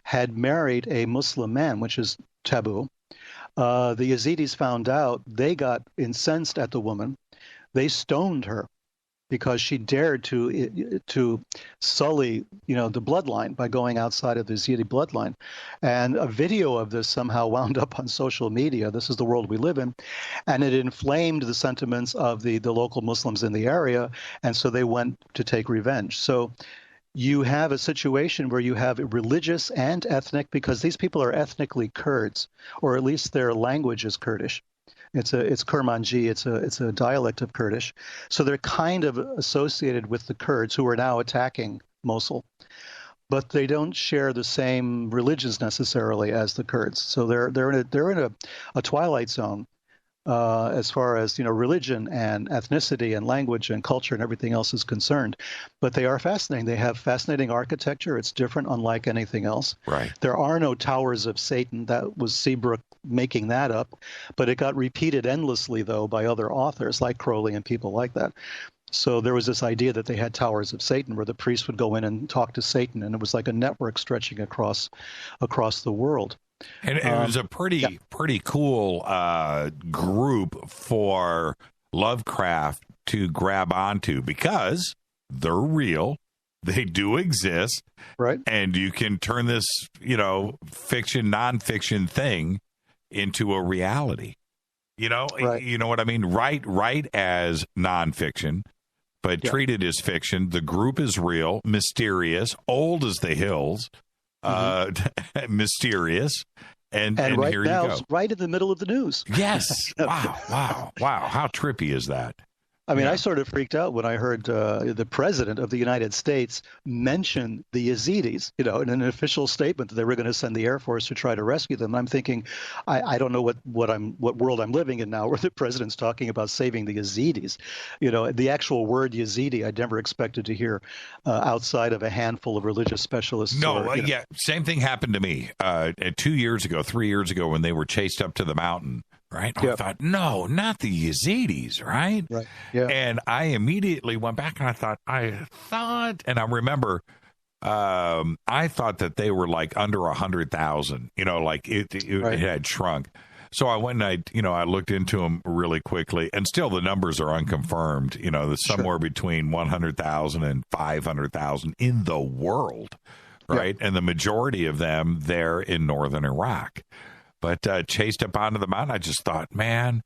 had married a Muslim man, which is taboo. The Yazidis found out. They got incensed at the woman. They stoned her because she dared to sully, the bloodline by going outside of the Yazidi bloodline. And a video of this somehow wound up on social media. This is the world we live in. And it inflamed the sentiments of the local Muslims in the area. And so they went to take revenge. So you have a situation where you have religious and ethnic, because these people are ethnically Kurds, or at least their language is Kurdish. It's Kurmanji. It's a dialect of Kurdish. So they're kind of associated with the Kurds, who are now attacking Mosul, but they don't share the same religions necessarily as the Kurds. So they're in a twilight zone as far as religion and ethnicity and language and culture and everything else is concerned. But they are fascinating. They have fascinating architecture. It's different, unlike anything else. Right. There are no towers of Satan. That was Seabrook making that up, but it got repeated endlessly, though, by other authors like Crowley and people like that. So there was this idea that they had towers of Satan, where the priest would go in and talk to Satan, and it was like a network stretching across the world. And it was a pretty cool group for Lovecraft to grab onto, because they're real. They do exist. Right. And you can turn this, fiction, nonfiction thing into a reality. Right. You know what I mean? Right as nonfiction, but treated as fiction. The group is real, mysterious, old as the hills, mysterious. And right here now, you go. Right in the middle of the news. Yes. Wow. How trippy is that? I mean, I sort of freaked out when I heard the president of the United States mention the Yazidis, in an official statement that they were going to send the Air Force to try to rescue them. And I'm thinking, I don't know what world I'm living in now, where the president's talking about saving the Yazidis. The actual word Yazidi, I'd never expected to hear outside of a handful of religious specialists. No, same thing happened to me 3 years ago, when they were chased up to the mountain. Right. I thought, no, not the Yazidis. Right. Right. Yeah. And I immediately went back and I thought, and I remember, I thought that they were like under 100,000, like it had shrunk. So I went and I looked into them really quickly, and still the numbers are unconfirmed. There's somewhere between 100,000 and 500,000 in the world. Right. Yeah. And the majority of them there in northern Iraq. But chased up onto the mountain, I just thought, man,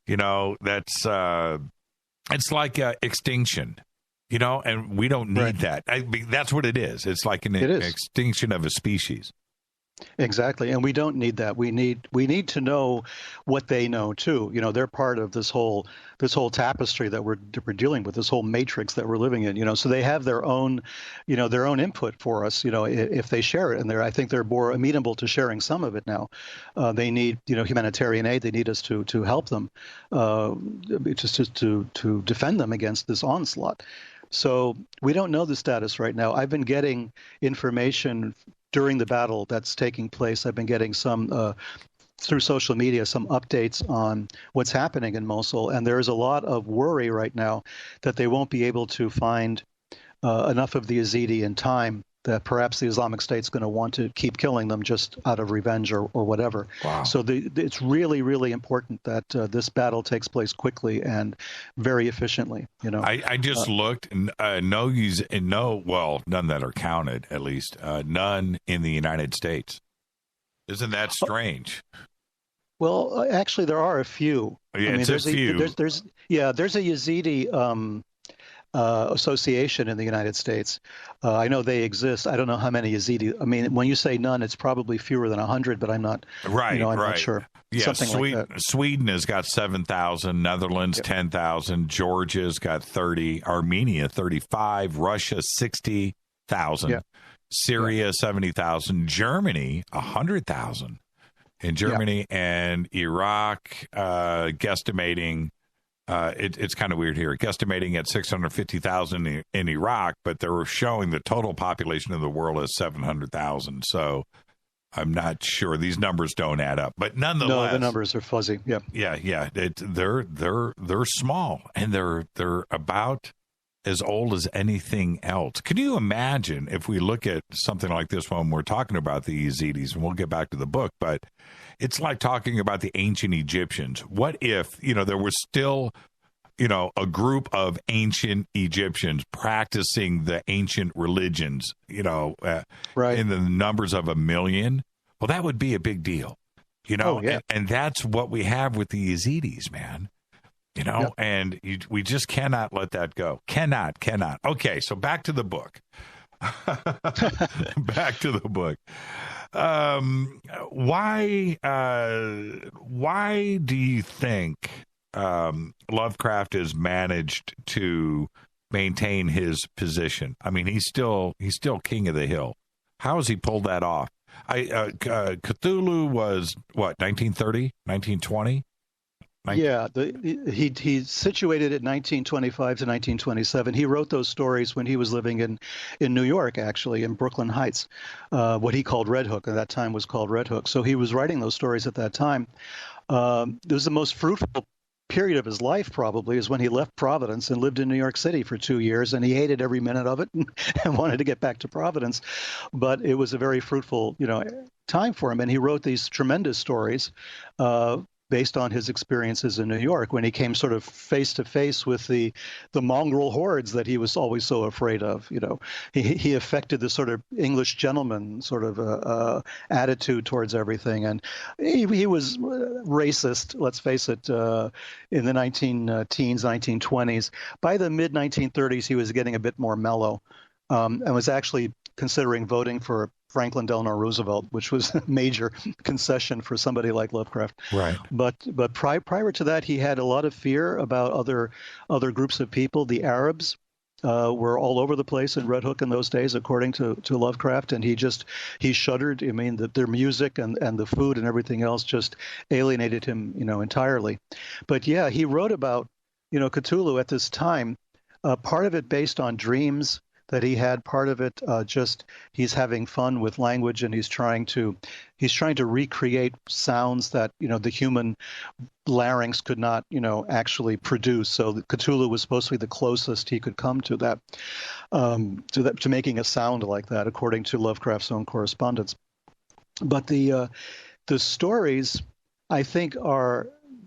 that's it's like extinction, and we don't need that. That's what it is. It's like an extinction of a species. Exactly, and we don't need that. We need to know what they know too. They're part of this whole tapestry that we're dealing with, this whole matrix that we're living in. So they have their own, their own input for us. If they share it, and I think they're more amenable to sharing some of it now. They need humanitarian aid. They need us to help them, just to defend them against this onslaught. So we don't know the status right now. I've been getting information during the battle that's taking place. I've been getting some through social media, some updates on what's happening in Mosul, and there is a lot of worry right now that they won't be able to find enough of the Yazidi in time, that perhaps the Islamic State's going to want to keep killing them just out of revenge or whatever. Wow. So it's really, really important that this battle takes place quickly and very efficiently. I just looked, and none that are counted, at least none in the United States. Isn't that strange? Well, actually, there are a few. Yeah, there's a few. There's a Yazidi association in the United States. I know they exist. I don't know how many Yazidi. I mean, when you say none, it's probably fewer than 100, but I'm not. Right. I'm right. not sure. Yeah, Something like that. Sweden has got 7,000, Netherlands 10,000, Georgia's got 30, Armenia 35, Russia 60,000, Syria 70,000, Germany 100,000 in Germany, and Iraq guesstimating It's kind of weird here. Estimating at 650,000 in Iraq, but they were showing the total population of the world as 700,000. So I'm not sure. These numbers don't add up, but nonetheless, no, the numbers are fuzzy. Yeah, yeah. They're small, and they're about as old as anything else. Can you imagine if we look at something like this when we're talking about the Yazidis, and we'll get back to the book, but it's like talking about the ancient Egyptians. What if, there was still, a group of ancient Egyptians practicing the ancient religions, right, in the numbers of 1 million? Well, that would be a big deal, Oh, yeah. and that's what we have with the Yazidis, man. Yep. And we just cannot let that go. Cannot. Okay, so back to the book. Back to the book. Why do you think Lovecraft has managed to maintain his position? I mean, he's still king of the hill. How has he pulled that off? Cthulhu was what, 1930, 1920? Yeah, he's situated at 1925 to 1927. He wrote those stories when he was living in New York, actually, in Brooklyn Heights, what he called Red Hook, at that time was called Red Hook. So he was writing those stories at that time. It was the most fruitful period of his life, probably, is when he left Providence and lived in New York City for 2 years, and he hated every minute of it and wanted to get back to Providence. But it was a very fruitful, time for him, and he wrote these tremendous stories based on his experiences in New York when he came sort of face to face with the mongrel hordes that he was always so afraid of. He affected the sort of English gentleman sort of attitude towards everything, and he was racist. Let's face it. In the 1920s, by the mid 1930s, he was getting a bit more mellow, and was actually considering voting for Franklin Delano Roosevelt, which was a major concession for somebody like Lovecraft. Right. But prior to that, he had a lot of fear about other groups of people. The Arabs were all over the place in Red Hook in those days, according to Lovecraft, and he shuddered. I mean, their music and the food and everything else just alienated him, entirely. But yeah, he wrote about, Cthulhu at this time, part of it based on dreams that he had, part of it just he's having fun with language, and he's trying to recreate sounds that the human larynx could not actually produce. So Cthulhu was supposed to be the closest he could come to that, to making a sound like that, according to Lovecraft's own correspondence. But the stories, I think,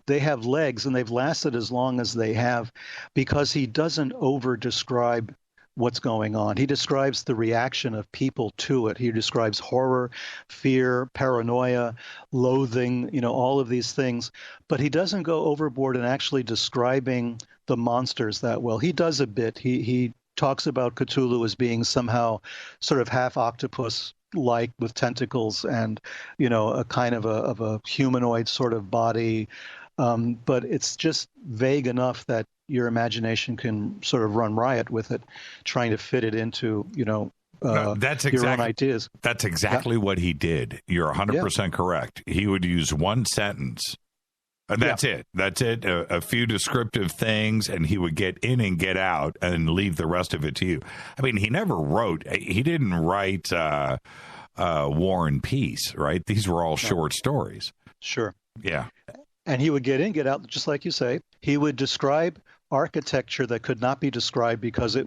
they have legs, and they've lasted as long as they have because he doesn't over describe what's going on. He describes the reaction of people to it. He describes horror, fear, paranoia, loathing, all of these things. But he doesn't go overboard in actually describing the monsters that well. He does a bit. He talks about Cthulhu as being somehow sort of half octopus-like with tentacles and, a kind of a humanoid sort of body. But it's just vague enough that your imagination can sort of run riot with it, trying to fit it into, that's your own ideas. That's exactly what he did. You're 100% correct. He would use one sentence. That's it. That's it. A few descriptive things, and he would get in and get out and leave the rest of it to you. I mean, he didn't write War and Peace, right? These were all short stories. Sure. Yeah. And he would get in, get out, just like you say. He would describe architecture that could not be described because it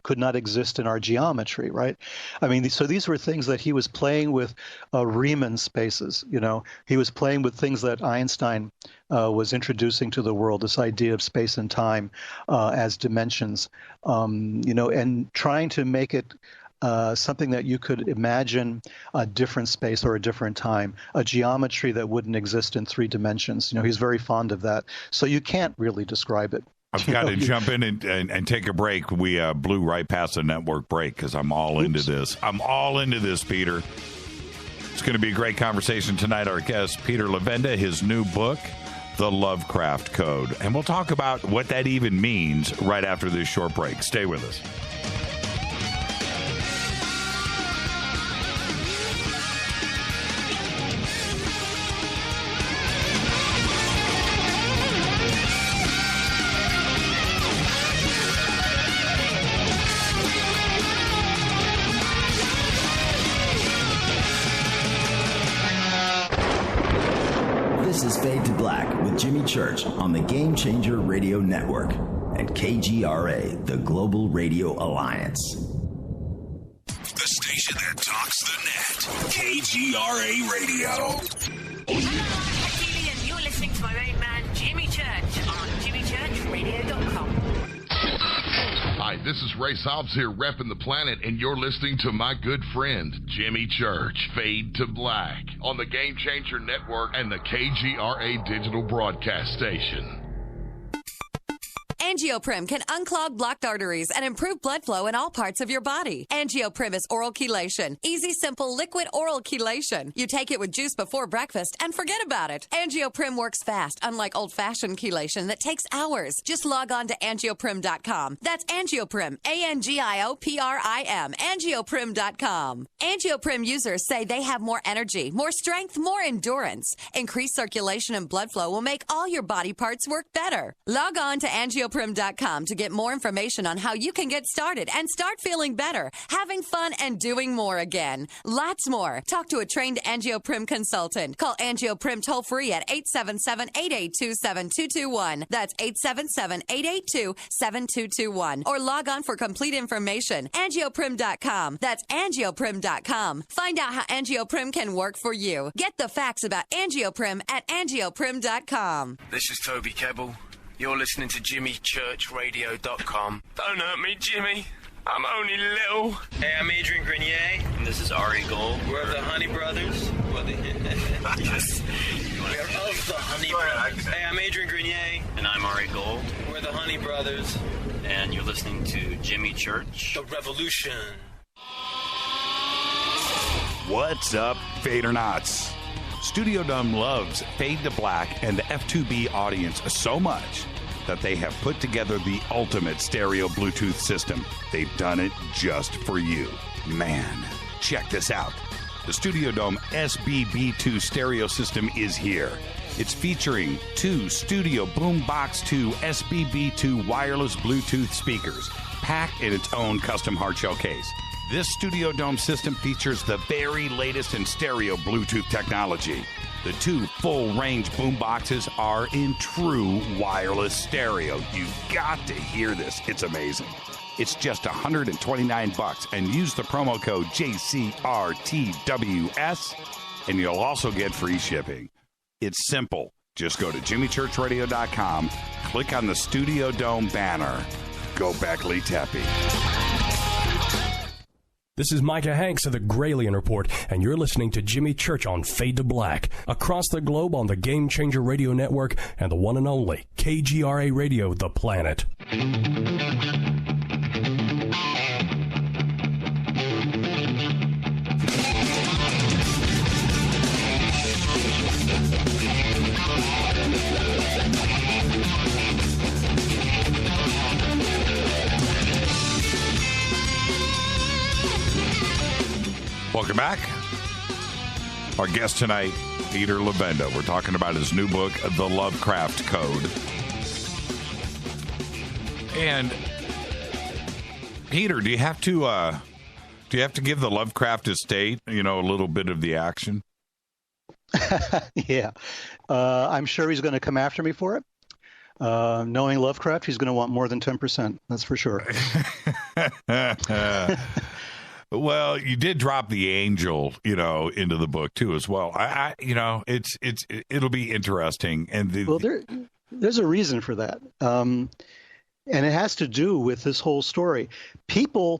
could not exist in our geometry, right? I mean, so these were things that he was playing with Riemann spaces, He was playing with things that Einstein was introducing to the world, this idea of space and time as dimensions, and trying to make it something that you could imagine a different space or a different time, a geometry that wouldn't exist in 3 dimensions. He's very fond of that. So you can't really describe it. I've got to jump in and take a break. We blew right past the network break because I'm all into this. I'm all into this, Peter. It's going to be a great conversation tonight. Our guest, Peter Levenda, his new book, The Lovecraft Code. And we'll talk about what that even means right after this short break. Stay with us. Black with Jimmy Church on the Game Changer Radio Network and KGRA, the Global Radio Alliance. The station that talks the net. KGRA Radio. And you're listening to my main man, Jimmy Church, on jimmychurchradio.com. Hi, this is Ray Hobbs here, repping the planet, and you're listening to my good friend, Jimmy Church, Fade to Black, on the Game Changer Network and the KGRA digital broadcast station. Angioprim can unclog blocked arteries and improve blood flow in all parts of your body. Angioprim is oral chelation. Easy, simple, liquid oral chelation. You take it with juice before breakfast and forget about it. Angioprim works fast, unlike old-fashioned chelation that takes hours. Just log on to angioprim.com. That's Angioprim, A-N-G-I-O-P-R-I-M, angioprim.com. Angioprim users say they have more energy, more strength, more endurance. Increased circulation and blood flow will make all your body parts work better. Log on to angioprim.com to get more information on how you can get started and start feeling better, having fun, and doing more again. Lots more. Talk to a trained Angioprim consultant. Call Angioprim toll-free at 877-882-7221. That's 877-882-7221. Or log on for complete information. Angioprim.com. That's Angioprim.com. Find out how Angioprim can work for you. Get the facts about Angioprim at Angioprim.com. This is Toby Kebbell. You're listening to JimmyChurchRadio.com. Don't hurt me, Jimmy. I'm only little. Hey, I'm Adrian Grenier. And this is Ari Gold. We're of the Honey Brothers. Yes. We're of the Honey Brothers. Hey, I'm Adrian Grenier. And I'm Ari Gold. We're the Honey Brothers. And you're listening to Jimmy Church. The Revolution. What's up, Fadernauts? Studio Dome loves Fade to Black and the F2B audience so much that they have put together the ultimate stereo Bluetooth system. They've done it just for you. Man, check this out. The Studio Dome SBB2 stereo system is here. It's featuring two Studio Boombox 2 SBB2 wireless Bluetooth speakers, packed in its own custom hardshell case. This Studio Dome system features the very latest in stereo Bluetooth technology. The two full-range boomboxes are in true wireless stereo. You've got to hear this. It's amazing. It's just $129 and use the promo code JCRTWS and you'll also get free shipping. It's simple. Just go to jimmychurchradio.com, click on the Studio Dome banner. Go Beckley Tepe. This is Micah Hanks of the Gralien Report, and you're listening to Jimmy Church on Fade to Black, across the globe on the Game Changer Radio Network and the one and only KGRA Radio, The Planet. Welcome back. Our guest tonight, Peter Levenda. We're talking about his new book, The Lovecraft Code. And Peter, do you have to give the Lovecraft estate, a little bit of the action? Yeah. I'm sure he's going to come after me for it. Knowing Lovecraft, he's going to want more than 10%. That's for sure. Well, you did drop the angel, into the book too, as well. It'll be interesting. And there's a reason for that, and it has to do with this whole story. The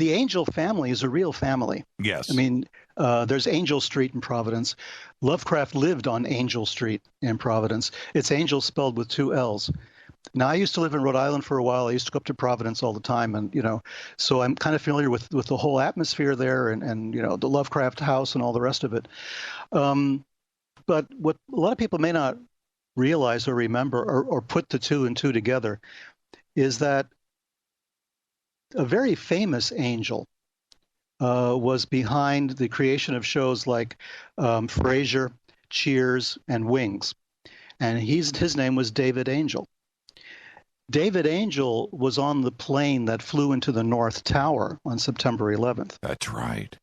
Angel family is a real family. Yes. There's Angel Street in Providence. Lovecraft lived on Angel Street in Providence. It's Angel spelled with two L's. Now, I used to live in Rhode Island for a while. I used to go up to Providence all the time, and so I'm kind of familiar with the whole atmosphere there, and the Lovecraft house and all the rest of it. But what a lot of people may not realize or remember or put the two and two together is that a very famous angel was behind the creation of shows like Frasier, Cheers, and Wings, and his name was David Angel. David Angel was on the plane that flew into the North Tower on September 11th. That's right.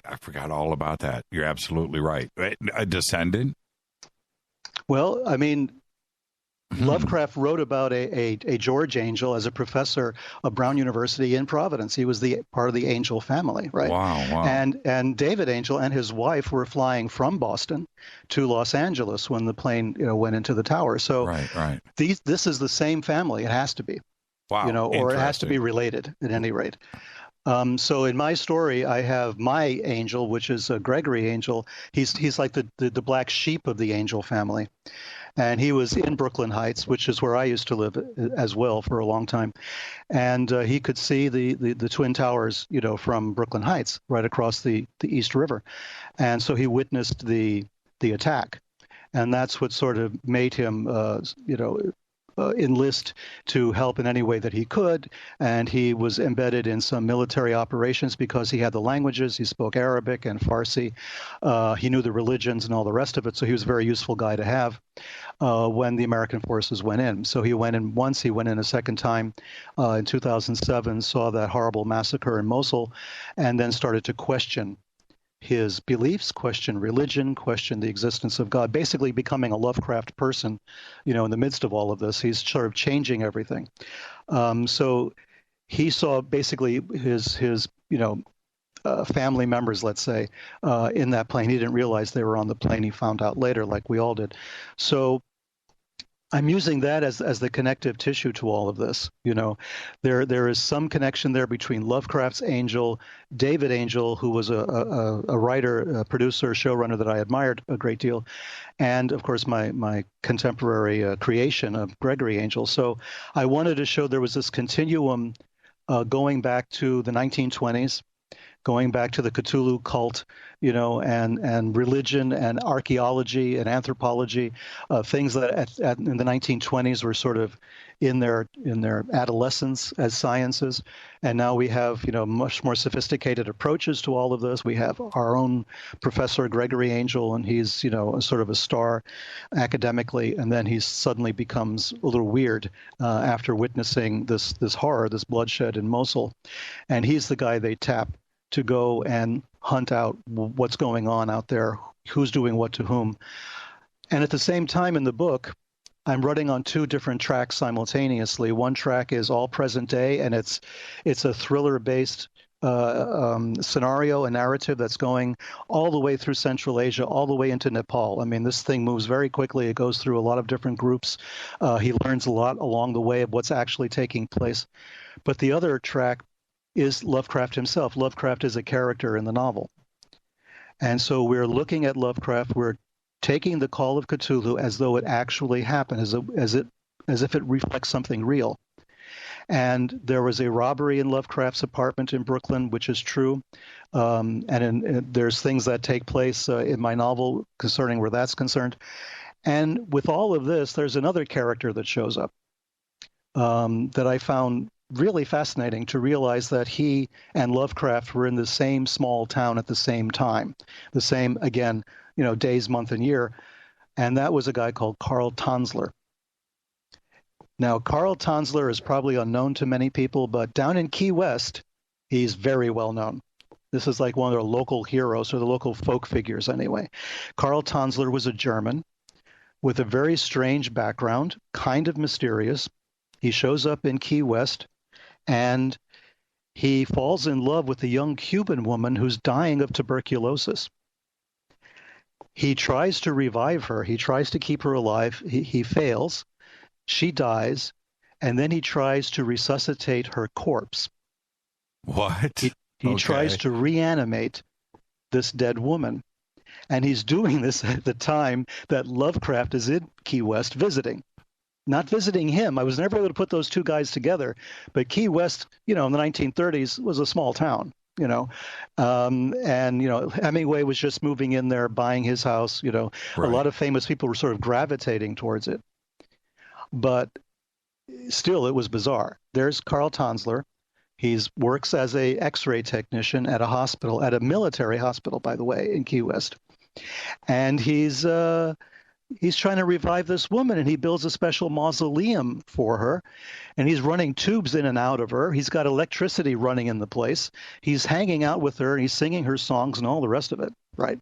I forgot all about that. You're absolutely right. A descendant? Well, I mean, Lovecraft wrote about a George Angel as a professor of Brown University in Providence. He was the part of the Angel family, right? Wow. And David Angel and his wife were flying from Boston to Los Angeles when the plane, went into the tower. So right. This is the same family. It has to be. Wow. Or it has to be related at any rate. So in my story, I have my angel, which is Gregory Angel. He's like the black sheep of the Angel family. And he was in Brooklyn Heights, which is where I used to live as well for a long time. And he could see the Twin Towers, from Brooklyn Heights right across the East River. And so he witnessed the attack. And that's what sort of made him, enlist to help in any way that he could. And he was embedded in some military operations because he had the languages. He spoke Arabic and Farsi. He knew the religions and all the rest of it. So he was a very useful guy to have when the American forces went in. So he went in once, he went in a second time in 2007, saw that horrible massacre in Mosul, and then started to question his beliefs, question religion, question the existence of God, basically becoming a Lovecraft person, in the midst of all of this. He's sort of changing everything. So he saw basically his family members, let's say, in that plane. He didn't realize they were on the plane. He found out later, like we all did. So I'm using that as the connective tissue to all of this. There is some connection there between Lovecraft's Angel, David Angel, who was a writer, a producer, showrunner that I admired a great deal, and of course my contemporary creation of Gregory Angel. So I wanted to show there was this continuum going back to the 1920s, going back to the Cthulhu cult, and religion and archaeology and anthropology, things that in the 1920s were sort of in their adolescence as sciences. And now we have, much more sophisticated approaches to all of this. We have our own Professor Gregory Angel, and he's, sort of a star academically, and then he suddenly becomes a little weird after witnessing this horror, this bloodshed in Mosul. And he's the guy they tap to go and hunt out what's going on out there, who's doing what to whom. And at the same time in the book, I'm running on two different tracks simultaneously. One track is all present day, and it's a thriller-based scenario, a narrative that's going all the way through Central Asia, all the way into Nepal. I mean, this thing moves very quickly. It goes through a lot of different groups. He learns a lot along the way of what's actually taking place. But the other track is Lovecraft himself. Lovecraft is a character in the novel. And so we're looking at Lovecraft, we're taking the Call of Cthulhu as though it actually happened, as if it reflects something real. And there was a robbery in Lovecraft's apartment in Brooklyn, which is true. And there's things that take place in my novel concerning where that's concerned. And with all of this, there's another character that shows up that I found really fascinating, to realize that he and Lovecraft were in the same small town at the same time, the same, again, days, month, and year. And that was a guy called Carl Tanzler. Now, Carl Tanzler is probably unknown to many people, but down in Key West, he's very well known. This is like one of their local heroes, or the local folk figures anyway. Carl Tanzler was a German with a very strange background, kind of mysterious. He shows up in Key West, and he falls in love with a young Cuban woman who's dying of tuberculosis. He tries to revive her. He tries to keep her alive. He fails. She dies, and then he tries to resuscitate her corpse. What? He tries to reanimate this dead woman. And he's doing this at the time that Lovecraft is in Key West visiting. Not visiting him. I was never able to put those two guys together. But Key West, in the 1930s, was a small town, and, Hemingway was just moving in there, buying his house, Right. A lot of famous people were sort of gravitating towards it. But still, it was bizarre. There's Carl Tanzler. He works as a X-ray technician at a hospital, at a military hospital, by the way, in Key West. And he's trying to revive this woman, and he builds a special mausoleum for her, and he's running tubes in and out of her. He's got electricity running in the place. He's hanging out with her, and he's singing her songs and all the rest of it, right?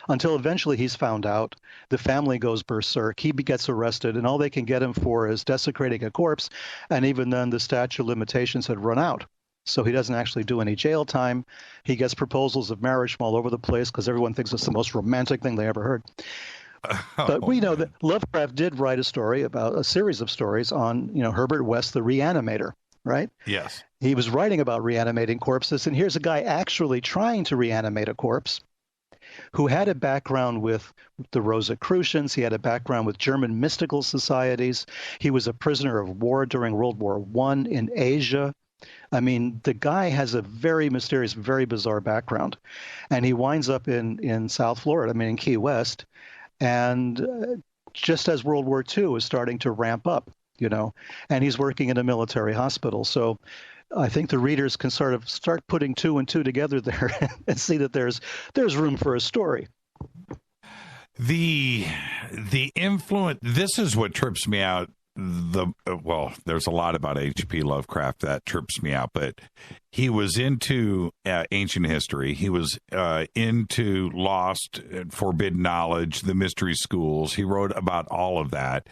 until eventually he's found out. The family goes berserk. He gets arrested, and all they can get him for is desecrating a corpse. And even then, the statute of limitations had run out. So he doesn't actually do any jail time. He gets proposals of marriage from all over the place because everyone thinks it's the most romantic thing they ever heard. But we know that Lovecraft did write a series of stories on, Herbert West, the Reanimator, right? Yes. He was writing about reanimating corpses, and here's a guy actually trying to reanimate a corpse who had a background with the Rosicrucians. He had a background with German mystical societies. He was a prisoner of war during World War I in Asia. I mean, the guy has a very mysterious, very bizarre background. And he winds up in South Florida, in Key West. And just as World War II was starting to ramp up, and he's working in a military hospital. So I think the readers can sort of start putting two and two together there and see that there's room for a story. The influence, this is what trips me out. There's a lot about HP Lovecraft that trips me out, but he was into ancient history. He was into lost and forbidden knowledge, the mystery schools. He wrote about all of that.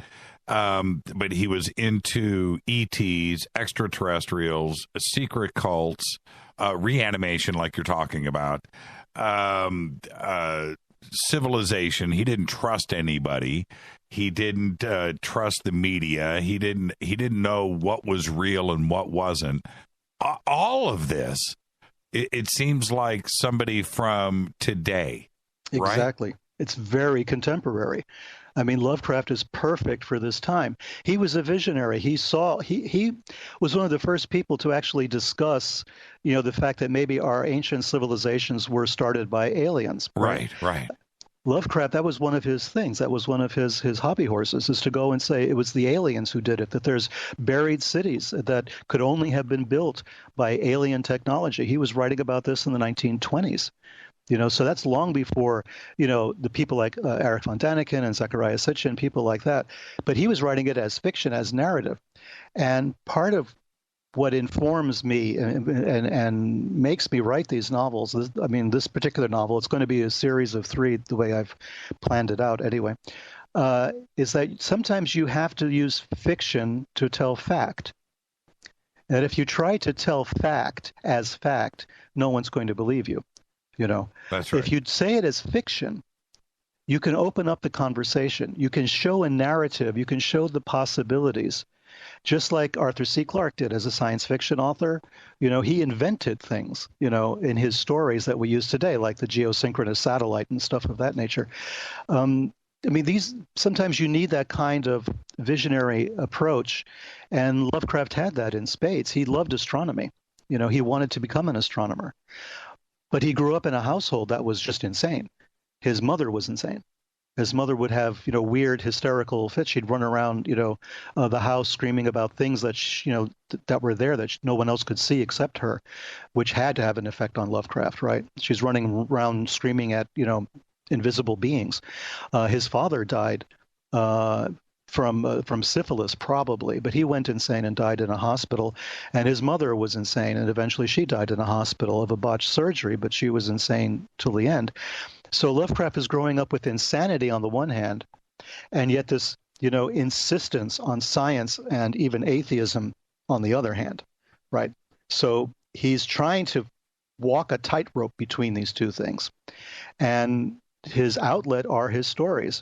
But he was into ETs, extraterrestrials, secret cults, reanimation, like you're talking about, civilization. He didn't trust anybody. He didn't trust the media. He didn't know what was real and what wasn't. All of this, it seems like somebody from today, right? Exactly. It's very contemporary. Lovecraft is perfect for this time. He was a visionary. He was one of the first people to actually discuss, the fact that maybe our ancient civilizations were started by aliens. Right. Lovecraft, that was one of his things. That was one of his hobby horses, is to go and say it was the aliens who did it, that there's buried cities that could only have been built by alien technology. He was writing about this in the 1920s. So that's long before, the people like Erich von Däniken and Zecharia Sitchin, people like that. But he was writing it as fiction, as narrative. And part of what informs me and makes me write these novels, this particular novel, it's going to be a series of 3, the way I've planned it out anyway, is that sometimes you have to use fiction to tell fact. And if you try to tell fact as fact, no one's going to believe you. That's right. If you say it as fiction, you can open up the conversation. You can show a narrative. You can show the possibilities, just like Arthur C. Clarke did as a science fiction author. He invented things, in his stories that we use today, like the geosynchronous satellite and stuff of that nature. Sometimes you need that kind of visionary approach, and Lovecraft had that in spades. He loved astronomy. He wanted to become an astronomer. But he grew up in a household that was just insane. His mother was insane. His mother would have, weird hysterical fits. She'd run around, the house screaming about things that, that were there that no one else could see except her, which had to have an effect on Lovecraft, right? She's running around screaming at, invisible beings. His father died from syphilis, probably, but he went insane and died in a hospital. And his mother was insane, and eventually she died in a hospital of a botched surgery, but she was insane till the end. So Lovecraft is growing up with insanity on the one hand, and yet this, insistence on science and even atheism on the other hand, right? So he's trying to walk a tightrope between these two things. And his outlet are his stories.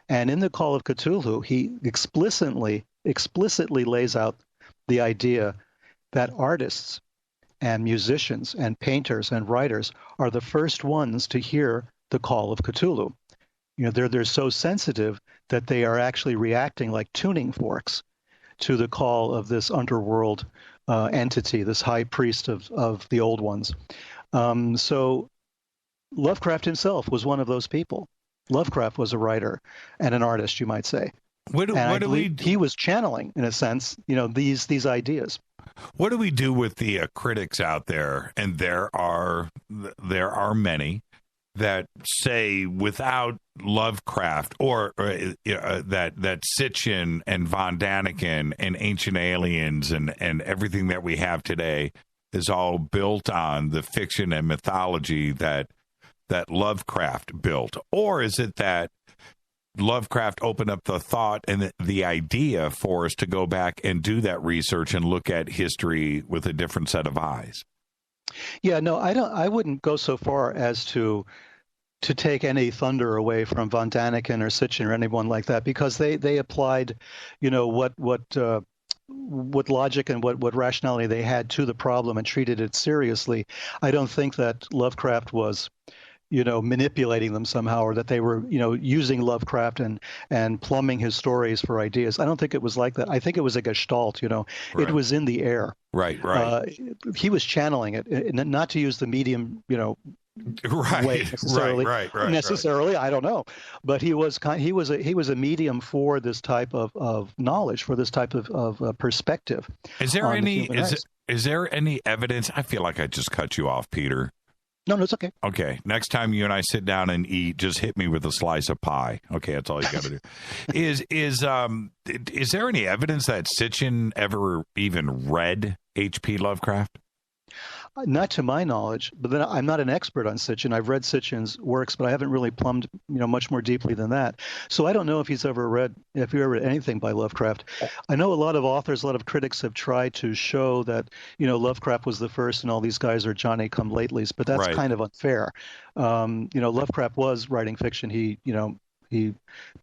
And in the Call of Cthulhu, he explicitly lays out the idea that artists and musicians and painters and writers are the first ones to hear the Call of Cthulhu. They're so sensitive that they are actually reacting like tuning forks to the call of this underworld entity, this high priest of the old ones. So Lovecraft himself was one of those people. Lovecraft was a writer and an artist, you might say. He was channeling, in a sense, these ideas. What do we do with the critics out there? And there are many that say without Lovecraft or that Sitchin and Von Däniken and Ancient Aliens and everything that we have today is all built on the fiction and mythology that that Lovecraft built? Or is it that Lovecraft opened up the thought and the idea for us to go back and do that research and look at history with a different set of eyes? Yeah, no, I wouldn't go so far as to take any thunder away from von Daniken or Sitchin or anyone like that, because they applied, what logic and what rationality they had to the problem and treated it seriously. I don't think that Lovecraft was, manipulating them somehow, or that they were, using Lovecraft and plumbing his stories for ideas. I don't think it was like that. I think it was a gestalt, Right. It was in the air. Right. He was channeling it, not to use the medium, way necessarily. Right. Necessarily, I don't know, but he was a medium for this type of knowledge, for this type of perspective. Is there any evidence? I feel like I just cut you off, Peter. No, it's okay. Okay, next time you and I sit down and eat, just hit me with a slice of pie. Okay, that's all you got to do. Is there any evidence that Sitchin ever even read H.P. Lovecraft? Not to my knowledge, but then I'm not an expert on Sitchin. I've read Sitchin's works, but I haven't really plumbed, much more deeply than that. So I don't know if he ever read anything by Lovecraft. I know a lot of authors, a lot of critics have tried to show that, Lovecraft was the first and all these guys are Johnny-come-latelys, but that's kind of unfair. Lovecraft was writing fiction. He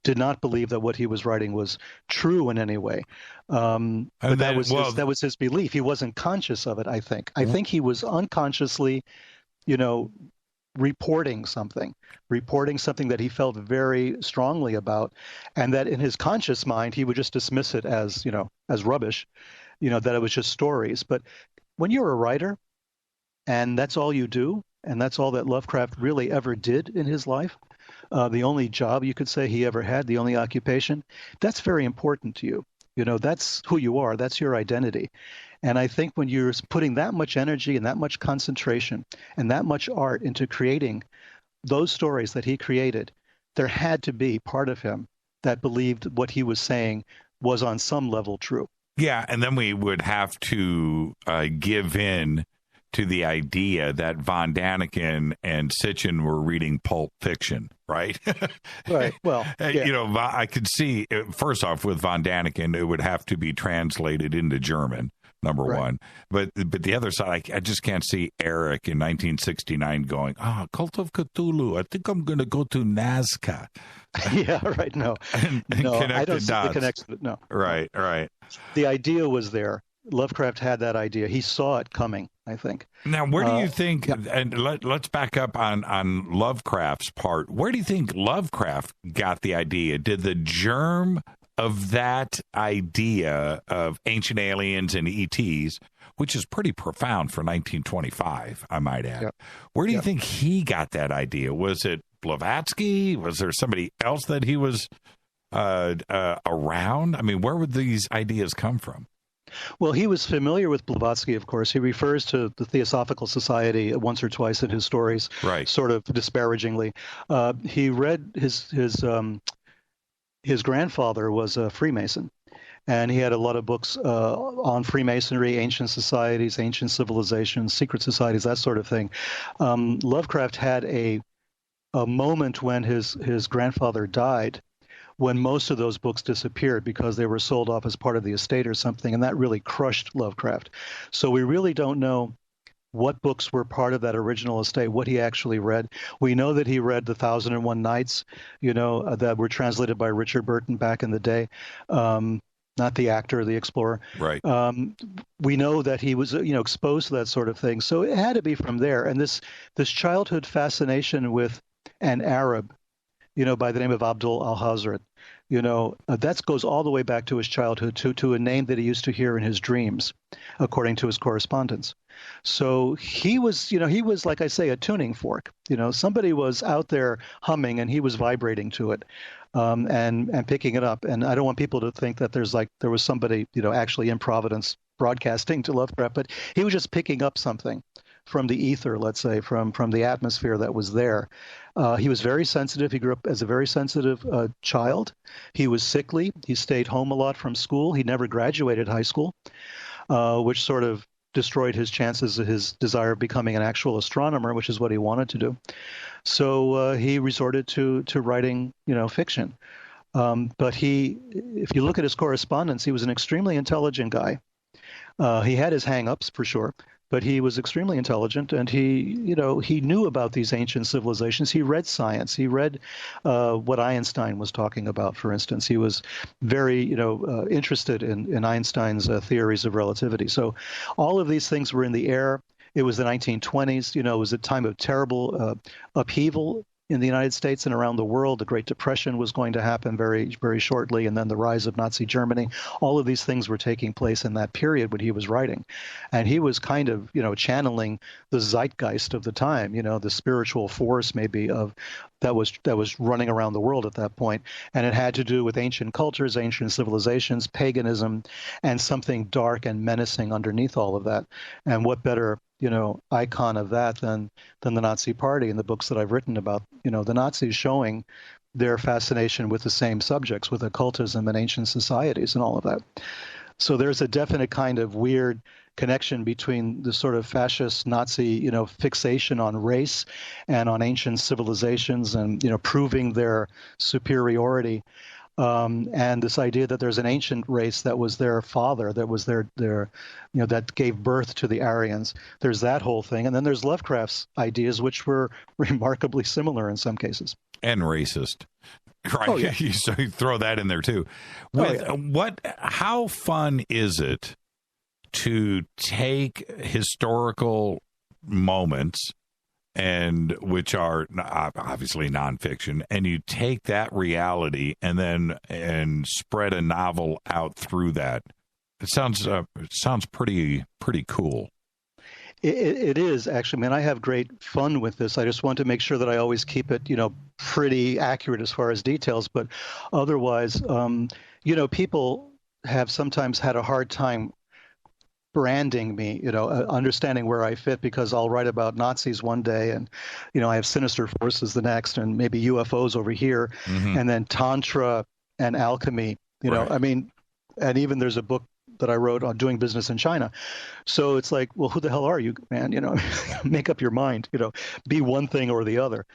did not believe that what he was writing was true in any way. But that was his belief. He wasn't conscious of it, I think. I think he was unconsciously, reporting something that he felt very strongly about, and that in his conscious mind, he would just dismiss it as rubbish, that it was just stories. But when you're a writer and that's all you do, and that's all that Lovecraft really ever did in his life, the only job you could say he ever had, the only occupation, that's very important to you. That's who you are. That's your identity. And I think when you're putting that much energy and that much concentration and that much art into creating those stories that he created, there had to be part of him that believed what he was saying was on some level true. Yeah, and then we would have to give in to the idea that von Daniken and Sitchin were reading Pulp Fiction, right? Right. Well, yeah. I could see, first off, with von Daniken, it would have to be translated into German, number one. But the other side, I just can't see Eric in 1969 going, Cult of Cthulhu, I think I'm going to go to Nazca. Yeah, right. No, no, I don't see the connection. No. Right. The idea was there. Lovecraft had that idea. He saw it coming, I think. Now, where do you think, and let's back up on Lovecraft's part, where do you think Lovecraft got the idea? Did the germ of that idea of ancient aliens and ETs, which is pretty profound for 1925, I might add, where do you think he got that idea? Was it Blavatsky? Was there somebody else that he was around? I mean, where would these ideas come from? Well, he was familiar with Blavatsky, of course. He refers to the Theosophical Society once or twice in his stories, sort of disparagingly. He read his grandfather was a Freemason, and he had a lot of books on Freemasonry, ancient societies, ancient civilizations, secret societies, that sort of thing. Lovecraft had a moment when his grandfather died, when most of those books disappeared because they were sold off as part of the estate or something, and that really crushed Lovecraft. So we really don't know what books were part of that original estate, what he actually read. We know that he read The 1001 Nights, that were translated by Richard Burton back in the day, not the actor, the explorer. Right. We know that he was, exposed to that sort of thing. So it had to be from there. And this childhood fascination with an Arab, by the name of Abdul al-Hazred, that goes all the way back to his childhood, to a name that he used to hear in his dreams, according to his correspondence. So he was, like I say, a tuning fork. Somebody was out there humming and he was vibrating to it, and picking it up. And I don't want people to think that there was somebody, actually in Providence broadcasting to Lovecraft, but he was just picking up something from the ether, let's say, from the atmosphere that was there. He was very sensitive. He grew up as a very sensitive child. He was sickly. He stayed home a lot from school. He never graduated high school, which sort of destroyed his chances of his desire of becoming an actual astronomer, which is what he wanted to do. So he resorted to writing, fiction. But if you look at his correspondence, he was an extremely intelligent guy. He had his hang-ups for sure, but he was extremely intelligent, and he knew about these ancient civilizations. He read science. He read what Einstein was talking about, for instance. He was very, interested in Einstein's theories of relativity. So all of these things were in the air. It was the 1920s. It was a time of terrible upheaval in the United States and around the world. The Great Depression was going to happen very, very shortly, and then the rise of Nazi Germany. All of these things were taking place in that period when he was writing. And he was kind of, channeling the zeitgeist of the time, the spiritual force maybe that was running around the world at that point. And it had to do with ancient cultures, ancient civilizations, paganism, and something dark and menacing underneath all of that. And what better icon of that than the Nazi Party in the books that I've written about, the Nazis showing their fascination with the same subjects, with occultism and ancient societies and all of that. So there's a definite kind of weird connection between the sort of fascist Nazi, fixation on race and on ancient civilizations and, proving their superiority. And this idea that there's an ancient race that was their father, that was their that gave birth to the Aryans. There's that whole thing. And then there's Lovecraft's ideas, which were remarkably similar in some cases. And racist. Right. Oh, yeah. So you throw that in there too. How fun is it to take historical moments, and which are obviously nonfiction, and you take that reality and spread a novel out through that? It sounds pretty cool. It is, actually. I have great fun with this. I just want to make sure that I always keep it, pretty accurate as far as details. But otherwise, people have sometimes had a hard time branding me, understanding where I fit, because I'll write about Nazis one day and, I have sinister forces the next, and maybe UFOs over here, and then Tantra and alchemy, right. And even there's a book that I wrote on doing business in China. So it's like, well, who the hell are you, man? Make up your mind, be one thing or the other.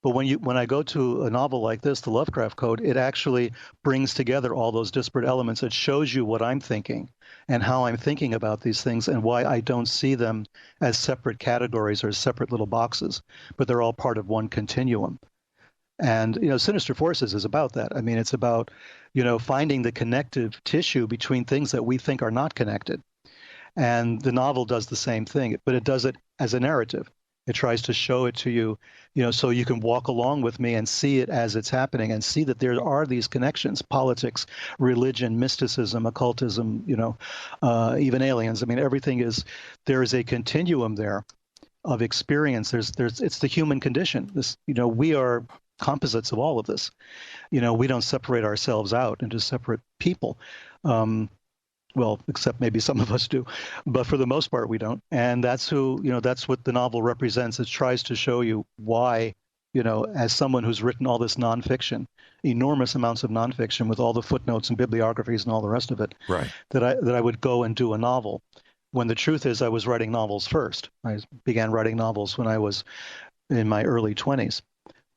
But when I go to a novel like this, The Lovecraft Code, it actually brings together all those disparate elements. It shows you what I'm thinking and how I'm thinking about these things and why I don't see them as separate categories or separate little boxes, but they're all part of one continuum. And, Sinister Forces is about that. It's about, finding the connective tissue between things that we think are not connected. And the novel does the same thing, but it does it as a narrative. It tries to show it to you, so you can walk along with me and see it as it's happening and see that there are these connections: politics, religion, mysticism, occultism, even aliens. Everything there is a continuum there of experience. It's the human condition. We are composites of all of this. We don't separate ourselves out into separate people. Well, except maybe some of us do, but for the most part, we don't. And that's that's what the novel represents. It tries to show you why, as someone who's written all this nonfiction, enormous amounts of nonfiction with all the footnotes and bibliographies and all the rest of it, right, that I would go and do a novel, when the truth is I was writing novels first. I began writing novels when I was in my early 20s.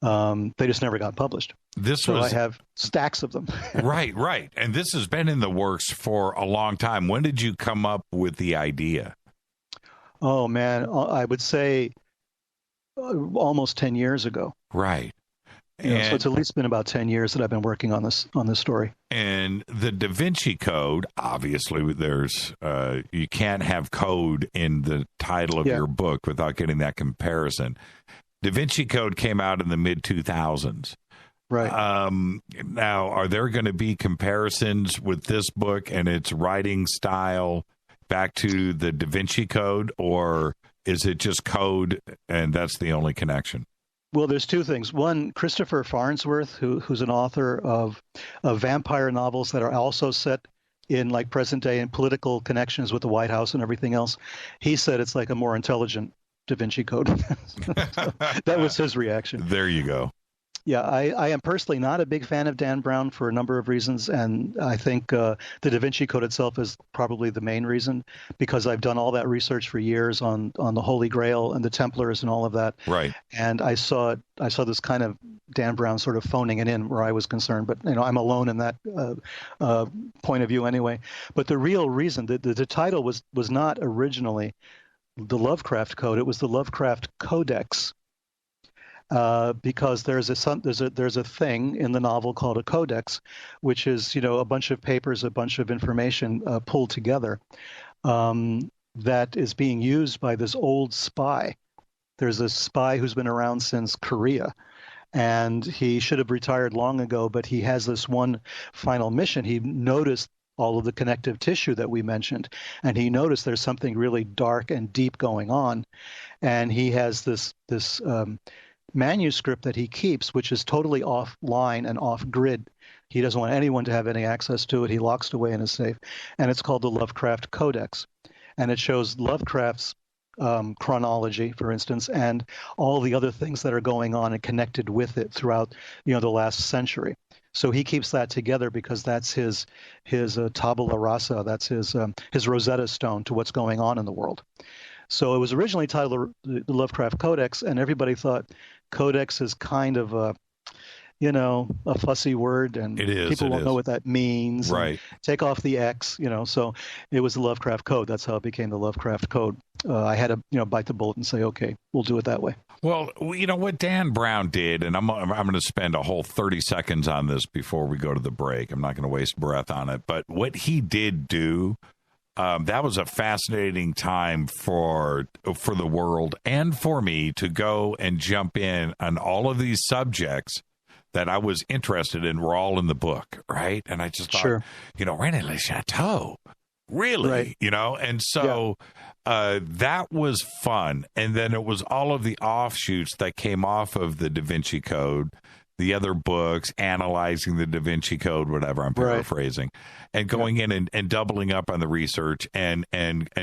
They just never got published. I have stacks of them. Right. And this has been in the works for a long time. When did you come up with the idea? Oh, man, I would say almost 10 years ago. Right. So it's at least been about 10 years that I've been working on this story. And the Da Vinci Code, obviously, there's you can't have code in the title of your book without getting that comparison. Da Vinci Code came out in the mid-2000s. Right. Now, are there going to be comparisons with this book and its writing style back to the Da Vinci Code, or is it just code and that's the only connection? Well, there's two things. One, Christopher Farnsworth, who's an author of vampire novels that are also set in present day and political connections with the White House and everything else, he said it's like a more intelligent Da Vinci Code. That was his reaction. There you go. Yeah, I am personally not a big fan of Dan Brown for a number of reasons, and I think the Da Vinci Code itself is probably the main reason, because I've done all that research for years on the Holy Grail and the Templars and all of that. Right. And I saw this kind of Dan Brown sort of phoning it in where I was concerned, but I'm alone in that point of view anyway. But the real reason, the title was not originally the Lovecraft Code; it was the Lovecraft Codex. Because there's a thing in the novel called a codex, which is a bunch of papers, a bunch of information pulled together that is being used by this old spy. There's a spy who's been around since Korea, and he should have retired long ago, but he has this one final mission. He noticed all of the connective tissue that we mentioned, and he noticed there's something really dark and deep going on, and he has this manuscript that he keeps, which is totally offline and off grid. He doesn't want anyone to have any access to it. He locks it away in a safe, and it's called the Lovecraft Codex, and it shows Lovecraft's chronology, for instance, and all the other things that are going on and connected with it throughout the last century. So he keeps that together because that's his tabula rasa, that's his Rosetta Stone to what's going on in the world. So it was originally titled the Lovecraft Codex, and everybody thought codex is kind of a fussy word, and people won't know what that means. Right. Take off the X, so it was the Lovecraft Code. That's how it became the Lovecraft Code. I had to, bite the bullet and say, okay, we'll do it that way. Well, what Dan Brown did, and I'm going to spend a whole 30 seconds on this before we go to the break. I'm not going to waste breath on it, but what he did do, that was a fascinating time for the world and for me to go and jump in on all of these subjects that I was interested in were all in the book, right? And I just thought, René Le Chateau, really? Right. And so that was fun. And then it was all of the offshoots that came off of the Da Vinci Code, the other books, analyzing the Da Vinci Code, whatever, I'm paraphrasing, and going in and doubling up on the research and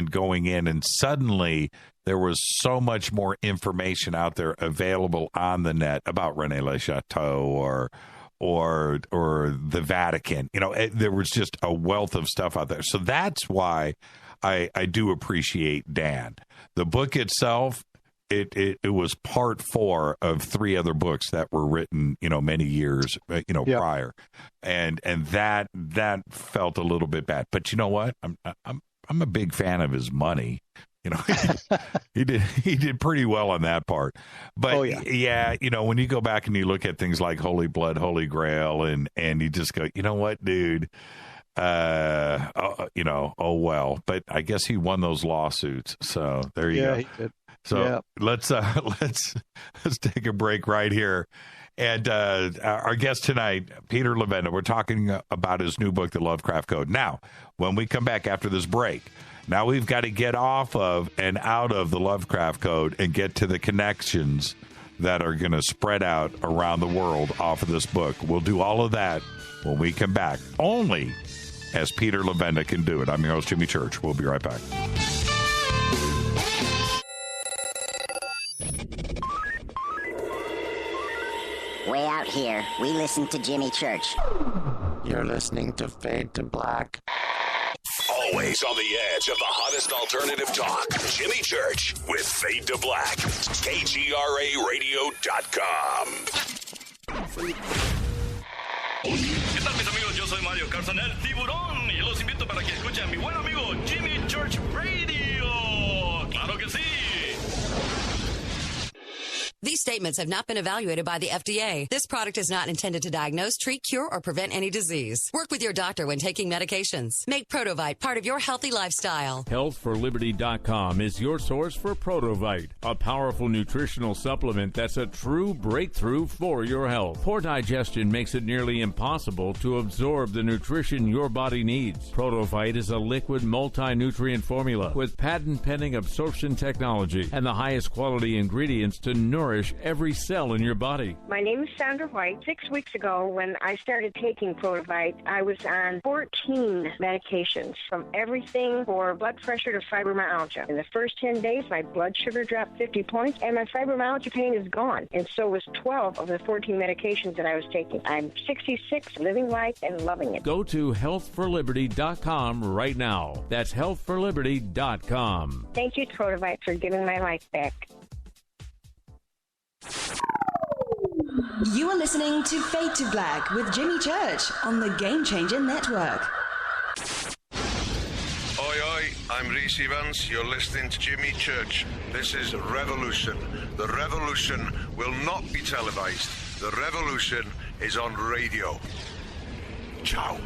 going in, and suddenly there was so much more information out there available on the net about René Le Chateau or the Vatican. There was just a wealth of stuff out there. So that's why I do appreciate Dan. The book itself, it was part 4 of 3 other books that were written, many years, prior, and that felt a little bit bad. But you know what? I'm a big fan of his money. He did pretty well on that part. But when you go back and you look at things like Holy Blood, Holy Grail, and you just go, you know what, dude. Oh well. But I guess he won those lawsuits. So there you go. He did. So let's take a break right here. And our guest tonight, Peter Levenda, we're talking about his new book, The Lovecraft Code. Now, when we come back after this break, now we've got to get off of and out of the Lovecraft Code and get to the connections that are going to spread out around the world off of this book. We'll do all of that when we come back, only as Peter Levenda can do it. I'm your host, Jimmy Church. We'll be right back. Way out here, we listen to Jimmy Church. You're listening to Fade to Black. Always on the edge of the hottest alternative talk. Jimmy Church with Fade to Black. KGRARadio.com. ¿Qué tal, mis amigos? Yo soy Mario Carson, el tiburón, y los invito para que escuchen a mi buen amigo Jimmy Church Radio. ¡Claro que sí! These statements have not been evaluated by the FDA. This product is not intended to diagnose, treat, cure, or prevent any disease. Work with your doctor when taking medications. Make Protovite part of your healthy lifestyle. Healthforliberty.com is your source for Protovite, a powerful nutritional supplement that's a true breakthrough for your health. Poor digestion makes it nearly impossible to absorb the nutrition your body needs. Protovite is a liquid multi-nutrient formula with patent-pending absorption technology and the highest quality ingredients to nourish every cell in your body. My name is Sandra White. 6 weeks ago, when I started taking Protovite, I was on 14 medications, from everything for blood pressure to fibromyalgia. In the first 10 days, my blood sugar dropped 50 points, and my fibromyalgia pain is gone. And so was 12 of the 14 medications that I was taking. I'm 66, living life and loving it. Go to healthforliberty.com right now. That's healthforliberty.com. Thank you, Protovite, for giving my life back. You are listening to Fade to Black with Jimmy Church on the Game Changer Network. Oi, oi, I'm Reese Evans. You're listening to Jimmy Church. This is Revolution. The revolution will not be televised. The revolution is on radio. Ciao.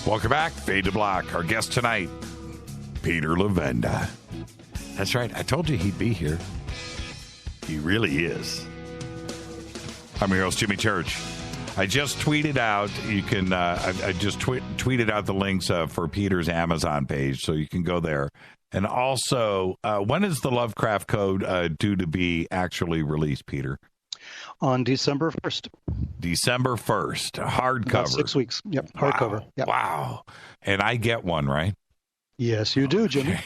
Welcome back, Fade to Black. Our guest tonight, Peter Levenda. That's right. I told you he'd be here. He really is. I'm your host, Jimmy Church. I just tweeted out. You can. I just tweeted out the links for Peter's Amazon page, so you can go there. And also, when is the Lovecraft Code due to be actually released, Peter? On December 1st. December 1st, hardcover. About 6 weeks. Yep, hardcover. Wow. Yep. Wow. And I get one, right? Yes, you do, Jimmy.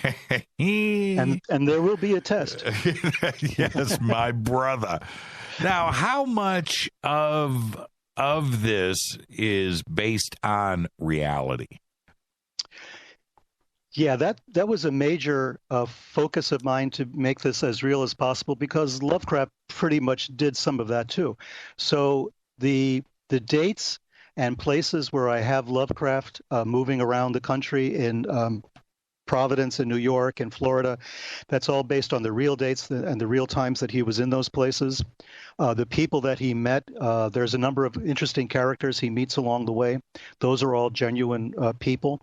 and there will be a test. Yes, my brother. Now, how much of this is based on reality? Yeah, that was a major focus of mine to make this as real as possible, because Lovecraft pretty much did some of that too. So the dates and places where I have Lovecraft moving around the country in Providence and New York and Florida, that's all based on the real dates and the real times that he was in those places. The people that he met, there's a number of interesting characters he meets along the way. Those are all genuine people.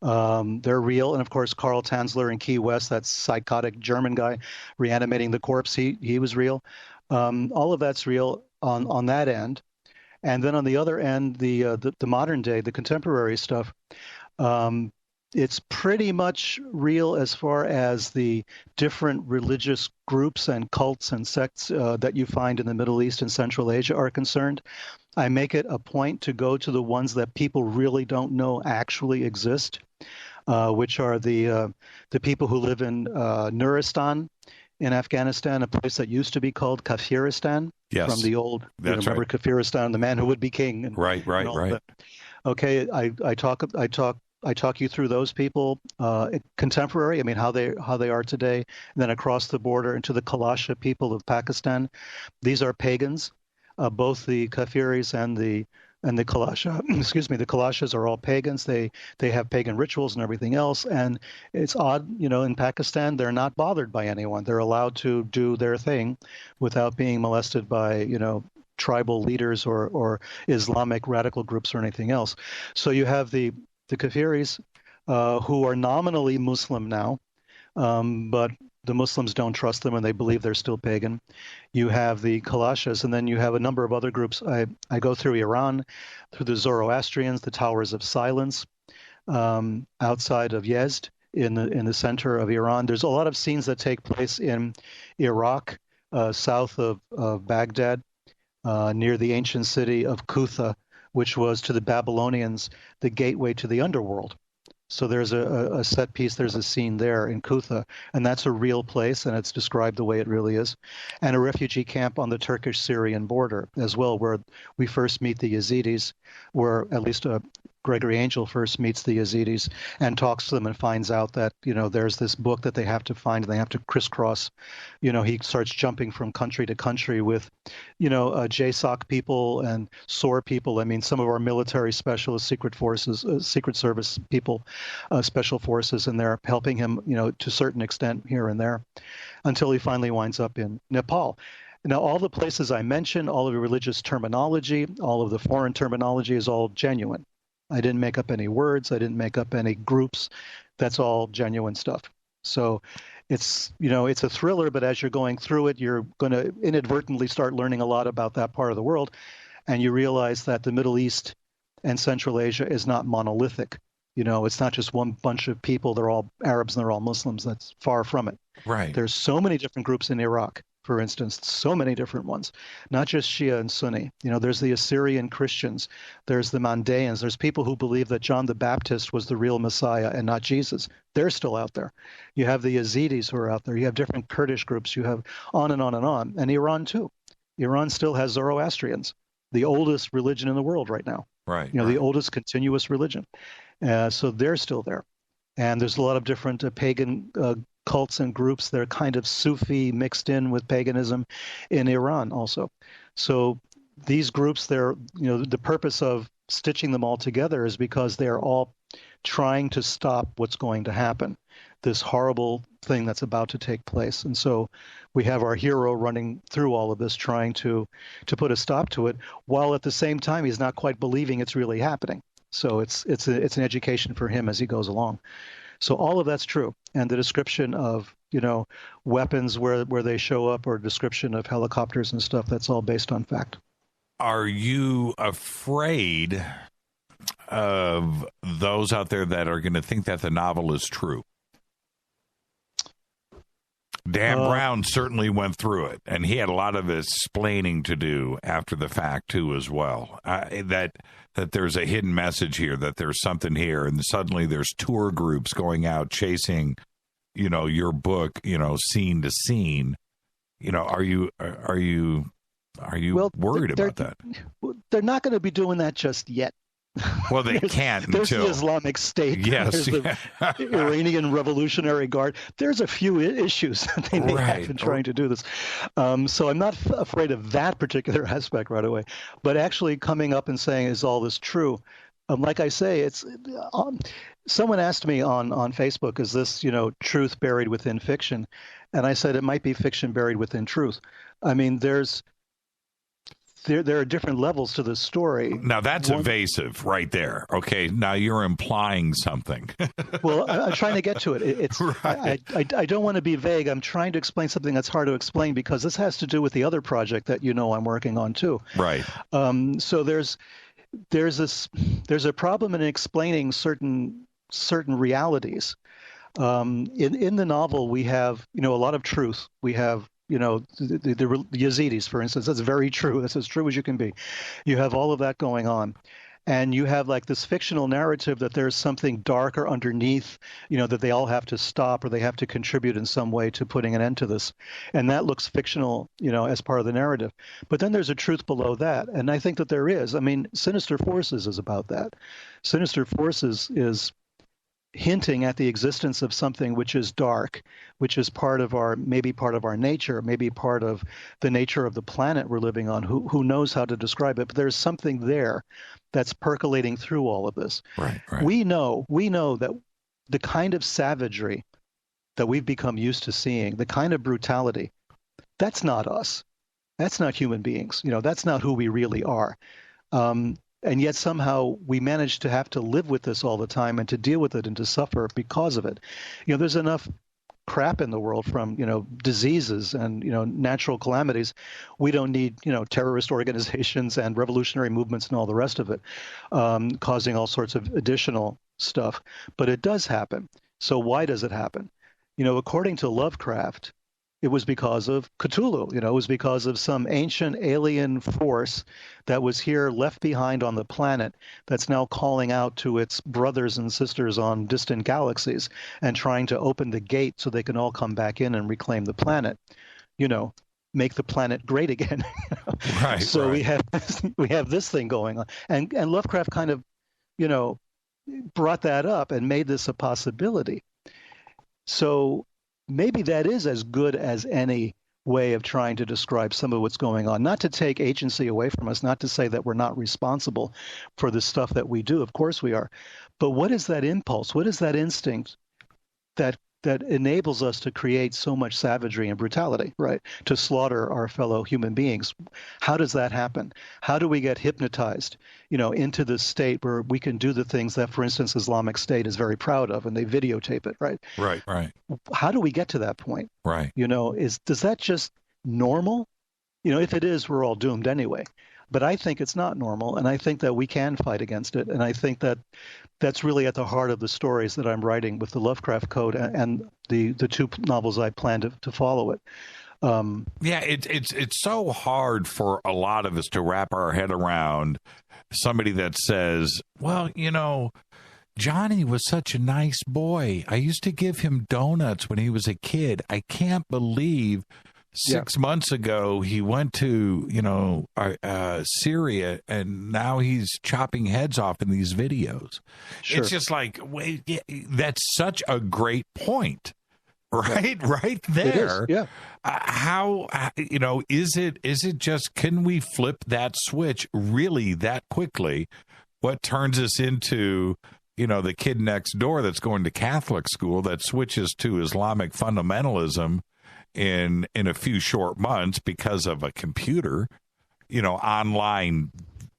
They're real. And of course, Carl Tanzler in Key West, that psychotic German guy reanimating the corpse, he was real. All of that's real on that end. And then on the other end, the modern day, the contemporary stuff, it's pretty much real as far as the different religious groups and cults and sects that you find in the Middle East and Central Asia are concerned. I make it a point to go to the ones that people really don't know actually exist, which are the people who live in Nuristan in Afghanistan, a place that used to be called Kafiristan. Yes. From the old, remember right. Kafiristan, the man who would be king. And, right. Okay, I talk you through those people, contemporary. I mean, how they are today. And then across the border into the Kalasha people of Pakistan. These are pagans, both the Kafiris and the Kalasha. Excuse me, the Kalashas are all pagans. They have pagan rituals and everything else. And it's odd, in Pakistan, they're not bothered by anyone. They're allowed to do their thing without being molested by, tribal leaders or Islamic radical groups or anything else. So you have the Kafiris, who are nominally Muslim now, but the Muslims don't trust them and they believe they're still pagan. You have the Kalashas, and then you have a number of other groups. I go through Iran, through the Zoroastrians, the Towers of Silence, outside of Yazd in the center of Iran. There's a lot of scenes that take place in Iraq, south of Baghdad, near the ancient city of Kutha, which was to the Babylonians the gateway to the underworld. So there's a set piece, there's a scene there in Kutha, and that's a real place, and it's described the way it really is. And a refugee camp on the Turkish-Syrian border as well, where we first meet the Yazidis, where at least Gregory Angel first meets the Yazidis and talks to them and finds out that, there's this book that they have to find and they have to crisscross. He starts jumping from country to country with, JSOC people and SOAR people. I mean, some of our military specialists, secret forces, secret service people, special forces, and they're helping him, to a certain extent here and there until he finally winds up in Nepal. Now, all the places I mentioned, all of the religious terminology, all of the foreign terminology is all genuine. I didn't make up any words. I didn't make up any groups. That's all genuine stuff. So it's, it's a thriller, but as you're going through it, you're going to inadvertently start learning a lot about that part of the world. And you realize that the Middle East and Central Asia is not monolithic. It's not just one bunch of people. They're all Arabs and they're all Muslims. That's far from it. Right. There's so many different groups in Iraq, for instance, so many different ones, not just Shia and Sunni. There's the Assyrian Christians, there's the Mandaeans, there's people who believe that John the Baptist was the real Messiah and not Jesus. They're still out there. You have the Yazidis who are out there. You have different Kurdish groups. You have on and on and on. And Iran, too. Iran still has Zoroastrians, the oldest religion in the world right now. Right. The oldest continuous religion. So they're still there. And there's a lot of different pagan cults and groups that are kind of Sufi mixed in with paganism in Iran also. So these groups, the purpose of stitching them all together is because they're all trying to stop what's going to happen, this horrible thing that's about to take place. And so we have our hero running through all of this, trying to put a stop to it, while at the same time he's not quite believing it's really happening. So it's an education for him as he goes along. So all of that's true. And the description of, weapons where they show up, or description of helicopters and stuff, that's all based on fact. Are you afraid of those out there that are going to think that the novel is true? Dan Brown certainly went through it, and he had a lot of explaining to do after the fact, too, as well. That there's a hidden message here, that there's something here, and suddenly there's tour groups going out chasing, your book, scene to scene. Are you worried about that? They're not going to be doing that just yet. Well, they can't there's until... the Islamic State. Yes. There's the Iranian Revolutionary Guard. There's a few issues that they may have in trying to do this. So I'm not afraid of that particular aspect right away. But actually coming up and saying, is all this true? Like I say, it's someone asked me on Facebook, is this, truth buried within fiction? And I said it might be fiction buried within truth. I mean, there are different levels to this story. Now, that's evasive right there. Okay, now you're implying something. Well, I'm trying to get to it. It's right. I don't want to be vague. I'm trying to explain something that's hard to explain, because this has to do with the other project that I'm working on too. Right. So there's a problem in explaining certain realities. In the novel, we have a lot of truth. We have the Yazidis, for instance. That's very true. That's as true as you can be. You have all of that going on. And you have like this fictional narrative that there's something darker underneath, that they all have to stop, or they have to contribute in some way to putting an end to this. And that looks fictional, as part of the narrative. But then there's a truth below that. And I think that there is. I mean, Sinister Forces is about that. Sinister Forces is hinting at the existence of something which is dark, which is maybe part of our nature, maybe part of the nature of the planet we're living on. Who knows how to describe it? But there's something there that's percolating through all of this. Right. We know that the kind of savagery that we've become used to seeing, the kind of brutality, that's not us. That's not human beings. That's not who we really are. And yet somehow we manage to have to live with this all the time and to deal with it and to suffer because of it. There's enough crap in the world from, diseases and, natural calamities. We don't need, terrorist organizations and revolutionary movements and all the rest of it, causing all sorts of additional stuff. But it does happen. So why does it happen? According to Lovecraft, it was because of Cthulhu. It was because of some ancient alien force that was here left behind on the planet that's now calling out to its brothers and sisters on distant galaxies and trying to open the gate so they can all come back in and reclaim the planet, make the planet great again. Right. So we have this thing going on. And Lovecraft kind of brought that up and made this a possibility. So maybe that is as good as any way of trying to describe some of what's going on, not to take agency away from us, not to say that we're not responsible for the stuff that we do. Of course we are. But what is that impulse? What is that instinct that enables us to create so much savagery and brutality, right? To slaughter our fellow human beings. How does that happen? How do we get hypnotized, into this state where we can do the things that, for instance, Islamic State is very proud of, and they videotape it, right? Right. How do we get to that point? Right. Does that just normal? If it is, we're all doomed anyway. But I think it's not normal, and I think that we can fight against it. And I think that that's really at the heart of the stories that I'm writing with the Lovecraft Code and the two novels I plan to follow it. It's so hard for a lot of us to wrap our head around somebody that says, well, Johnny was such a nice boy. I used to give him donuts when he was a kid. I can't believe 6 months ago he went to Syria, and now he's chopping heads off in these videos. Sure. It's just like, wait, that's such a great point, right? Right there. It is, how is it just, can we flip that switch really that quickly? What turns us into the kid next door that's going to Catholic school that switches to Islamic fundamentalism in a few short months because of a computer, online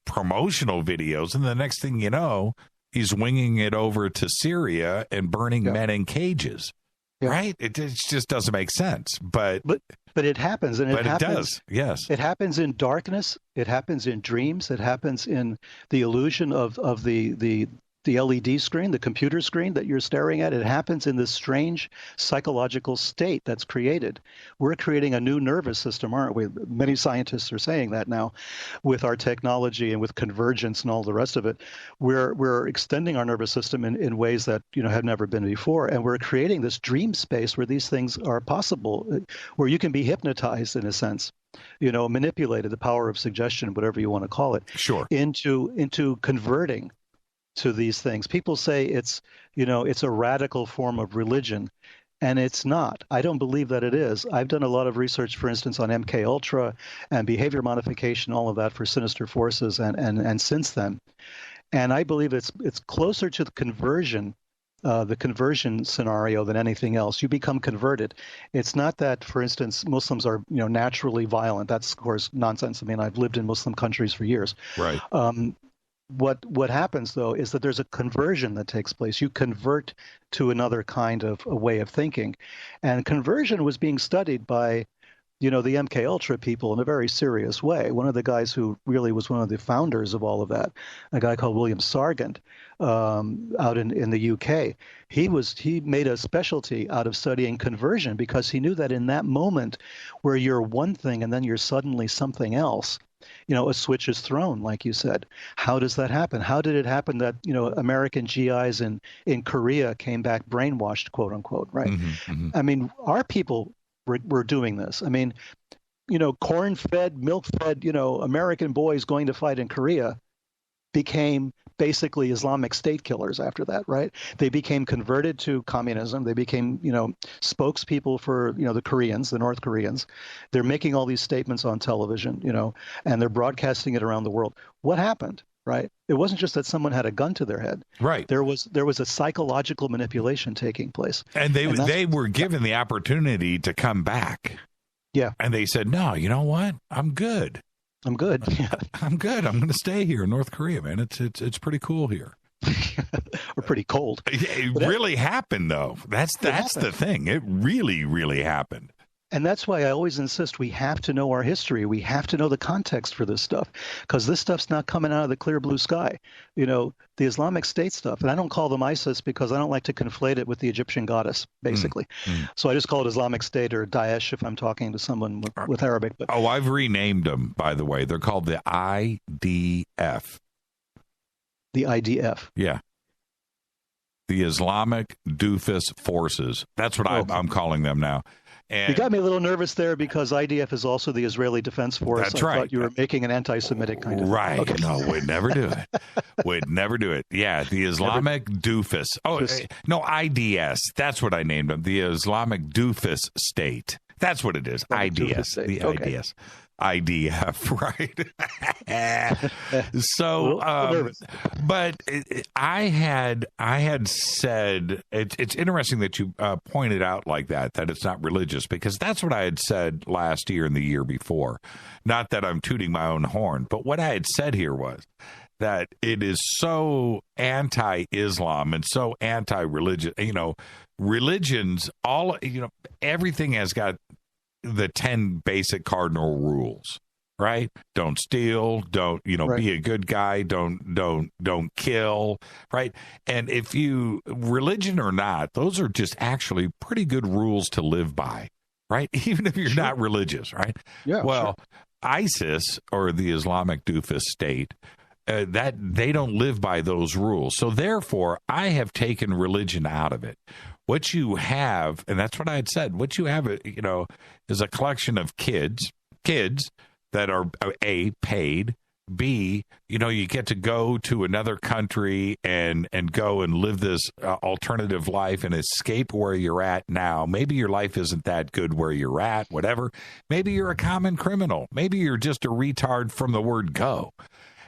promotional videos, and the next thing you know, he's winging it over to Syria and burning men in cages. Right? It just doesn't make sense. But it happens, and it does. Yes, it happens in darkness. It happens in dreams. It happens in the illusion of the LED screen, the computer screen that you're staring at. It happens in this strange psychological state that's created. We're creating a new nervous system, aren't we? Many scientists are saying that now with our technology and with convergence and all the rest of it. We're extending our nervous system in ways that have never been before. And we're creating this dream space where these things are possible, where you can be hypnotized in a sense. Manipulated, the power of suggestion, whatever you want to call it, into converting to these things. People say it's a radical form of religion, and it's not. I don't believe that it is. I've done a lot of research, for instance, on MK Ultra and behavior modification, all of that for sinister forces, and since then, and I believe it's closer to the conversion scenario than anything else. You become converted. It's not that, for instance, Muslims are naturally violent. That's of course nonsense. I mean, I've lived in Muslim countries for years. Right. What happens, though, is that there's a conversion that takes place. You convert to another kind of a way of thinking. And conversion was being studied by, the MK Ultra people in a very serious way. One of the guys who really was one of the founders of all of that, a guy called William Sargent, out in the UK, he made a specialty out of studying conversion because he knew that in that moment where you're one thing and then you're suddenly something else, a switch is thrown, like you said. How does that happen? How did it happen that, American GIs in Korea came back brainwashed, quote unquote, right? Mm-hmm. I mean, our people were doing this. I mean, corn-fed, milk-fed, American boys going to fight in Korea became basically Islamic State killers after that, right? They became converted to communism. They became, spokespeople for, the Koreans, the North Koreans. They're making all these statements on television, and they're broadcasting it around the world. What happened, right? It wasn't just that someone had a gun to their head. Right. There was a psychological manipulation taking place. And they were given the opportunity to come back. Yeah. And they said, no, you know what? I'm good. Yeah. I'm good. I'm going to stay here in North Korea, man. It's pretty cool here. Or pretty cold. It really happened, though. That's the thing. It really, really happened. And that's why I always insist we have to know our history. We have to know the context for this stuff, because this stuff's not coming out of the clear blue sky. The Islamic State stuff, and I don't call them ISIS because I don't like to conflate it with the Egyptian goddess, basically. So I just call it Islamic State or Daesh if I'm talking to someone with Arabic. But I've renamed them, by the way. They're called the IDF. The IDF? Yeah. The Islamic Doofus Forces. That's what I'm calling them now. You got me a little nervous there because IDF is also the Israeli Defense Force. That's I right. thought you were making an anti-Semitic kind of thing. Right. Okay. No, we'd never do it. We'd never do it. Yeah, the Islamic doofus. Oh, no, IDS. That's what I named them. The Islamic doofus state. That's what it is. IDS. The IDS. IDF, right? So, but I had said it's interesting that you pointed out like that it's not religious, because that's what I had said last year and the year before. Not that I'm tooting my own horn, but what I had said here was that it is so anti-Islam and so anti-religion. Religions, everything has got the 10 basic cardinal rules, right? Don't steal, don't, right. Be a good guy, don't kill, right? And if you, religion or not, those are just actually pretty good rules to live by, right? Even if you're not religious, right? Yeah. Well, ISIS, or the Islamic doofus state, that they don't live by those rules. So therefore, I have taken religion out of it. What you have, and that's what I had said, what you have, is a collection of kids that are, A, paid, B, you get to go to another country and go and live this alternative life and escape where you're at now. Maybe your life isn't that good where you're at, whatever. Maybe you're a common criminal. Maybe you're just a retard from the word go.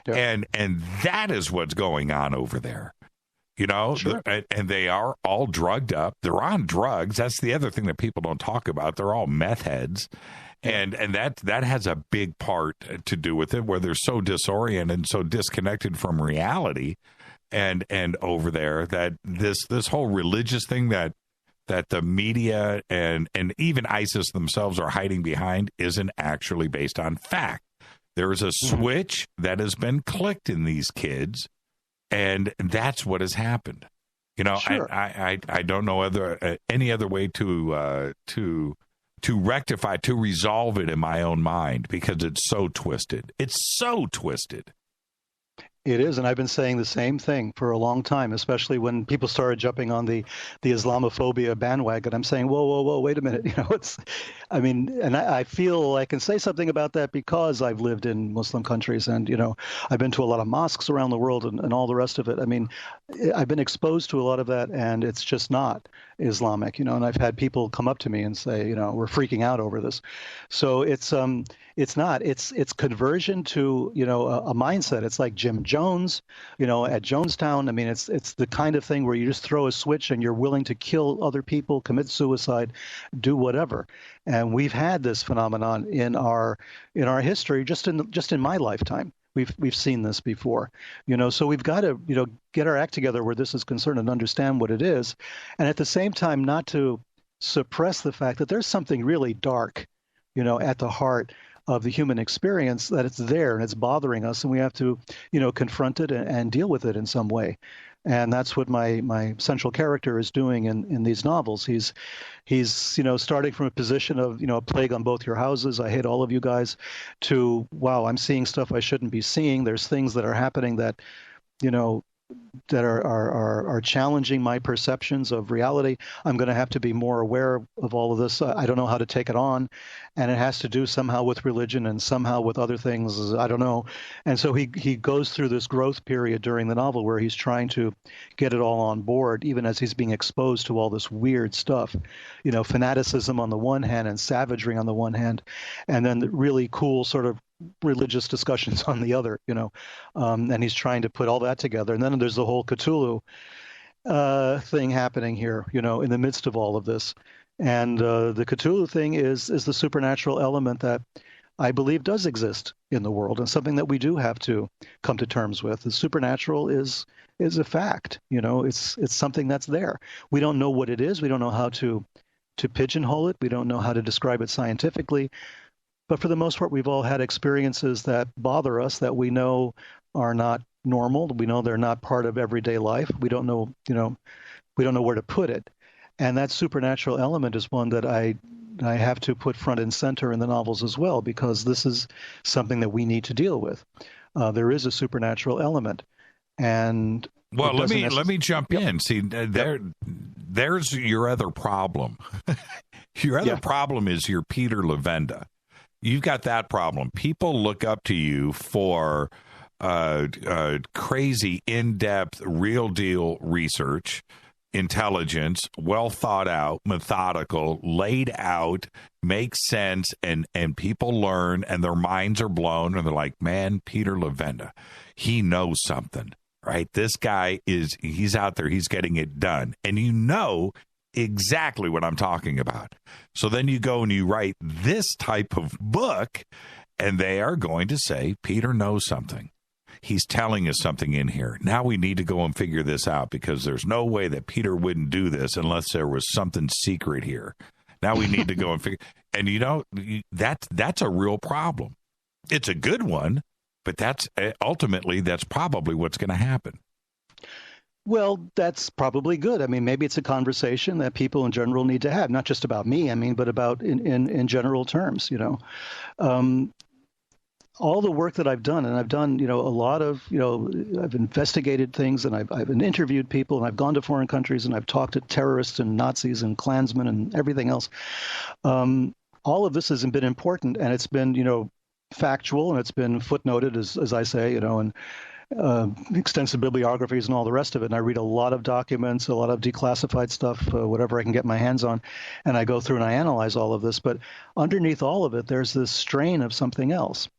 Yeah. And that is what's going on over there. Sure. And they are all drugged up. They're on drugs. That's the other thing that people don't talk about. They're all meth heads. And that has a big part to do with it, where they're so disoriented and so disconnected from reality. And over there, that this whole religious thing that the media and even ISIS themselves are hiding behind isn't actually based on fact. There is a switch that has been clicked in these kids. And that's what has happened. Sure. I don't know any other way to rectify, to resolve it in my own mind, because it's so twisted. It's so twisted. It is, and I've been saying the same thing for a long time, especially when people started jumping on the Islamophobia bandwagon. I'm saying, whoa, wait a minute. And I feel I can say something about that because I've lived in Muslim countries, and, I've been to a lot of mosques around the world and all the rest of it. I mean, I've been exposed to a lot of that, and it's just not Islamic, and I've had people come up to me and say, we're freaking out over this. So it's not. It's conversion to, a mindset. It's like Jim Jones, at Jonestown. I mean, it's the kind of thing where you just throw a switch and you're willing to kill other people, commit suicide, do whatever. And we've had this phenomenon in our history, just in my lifetime. We've seen this before, so we've got to, get our act together where this is concerned and understand what it is. And at the same time, not to suppress the fact that there's something really dark, at the heart of the human experience, that it's there and it's bothering us, and we have to, confront it and deal with it in some way. And that's what my central character is doing in these novels. He's starting from a position of, a plague on both your houses. I hate all of you guys, to, wow, I'm seeing stuff I shouldn't be seeing. There's things that are happening that, that are challenging my perceptions of reality. I'm going to have to be more aware of all of this. I don't know how to take it on, and it has to do somehow with religion and somehow with other things. I don't know. And so he goes through this growth period during the novel where he's trying to get it all on board, even as he's being exposed to all this weird stuff, fanaticism on the one hand and savagery on the one hand, and then the really cool sort of religious discussions on the other, and he's trying to put all that together. And then there's the whole Cthulhu thing happening here, in the midst of all of this. And the Cthulhu thing is the supernatural element that I believe does exist in the world, and something that we do have to come to terms with. The supernatural is a fact, it's something that's there. We don't know what it is. We don't know how to pigeonhole it. We don't know how to describe it scientifically. But for the most part, we've all had experiences that bother us, that we know are not normal. We know they're not part of everyday life. We don't know, we don't know where to put it. And that supernatural element is one that I have to put front and center in the novels as well, because this is something that we need to deal with. There is a supernatural element. And well, let me jump in. See, there's your other problem. Your other problem is you're Peter Levenda. You've got that problem. People look up to you for crazy, in-depth, real-deal research, intelligence, well thought out, methodical, laid out, makes sense, and people learn, and their minds are blown, and they're like, man, Peter Levenda, he knows something, right? This guy he's out there, he's getting it done. And you know exactly what I'm talking about. So then you go and you write this type of book, and they are going to say, Peter knows something. He's telling us something in here. Now we need to go and figure this out, because there's no way that Peter wouldn't do this unless there was something secret here. Now we need to go and figure. And that's a real problem. It's a good one, but that's probably what's going to happen. Well, that's probably good. I mean, maybe it's a conversation that people in general need to have, not just about me, I mean, but about in general terms, all the work that I've done, and I've done, a lot of, I've investigated things, and I've interviewed people, and I've gone to foreign countries, and I've talked to terrorists and Nazis and Klansmen and everything else. All of this has been important, and it's been, factual, and it's been footnoted, as I say, and extensive bibliographies and all the rest of it. And I read a lot of documents, a lot of declassified stuff, whatever I can get my hands on, and I go through and I analyze all of this. But underneath all of it, there's this strain of something else.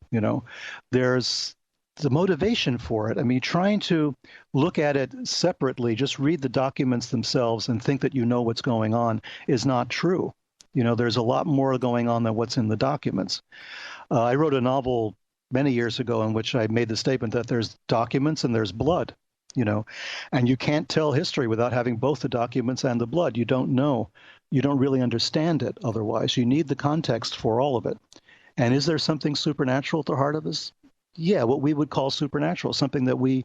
There's the motivation for it. I mean, trying to look at it separately, just read the documents themselves and think that you know what's going on is not true. There's a lot more going on than what's in the documents. I wrote a novel many years ago in which I made the statement that there's documents and there's blood, and you can't tell history without having both the documents and the blood. You don't know. You don't really understand it otherwise. You need the context for all of it. And is there something supernatural at the heart of this? Yeah, what we would call supernatural, something that we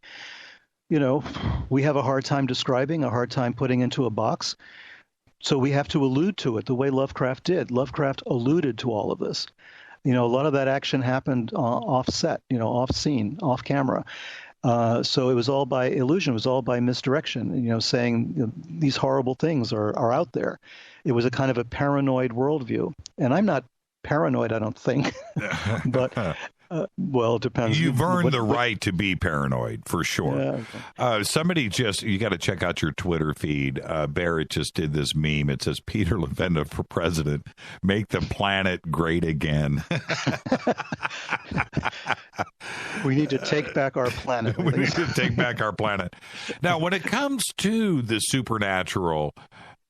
have a hard time describing, a hard time putting into a box. So we have to allude to it the way Lovecraft did. Lovecraft alluded to all of this. A lot of that action happened off set, off scene, off camera. So it was all by illusion. It was all by misdirection, saying these horrible things are out there. It was a kind of a paranoid worldview. And I'm not paranoid, I don't think. But, well, it depends. You've earned the right to be paranoid, for sure. Yeah, okay. You got to check out your Twitter feed. Barrett just did this meme. It says, Peter Levenda for president, make the planet great again. We need to take back our planet. We need to take back our planet. Now, when it comes to the supernatural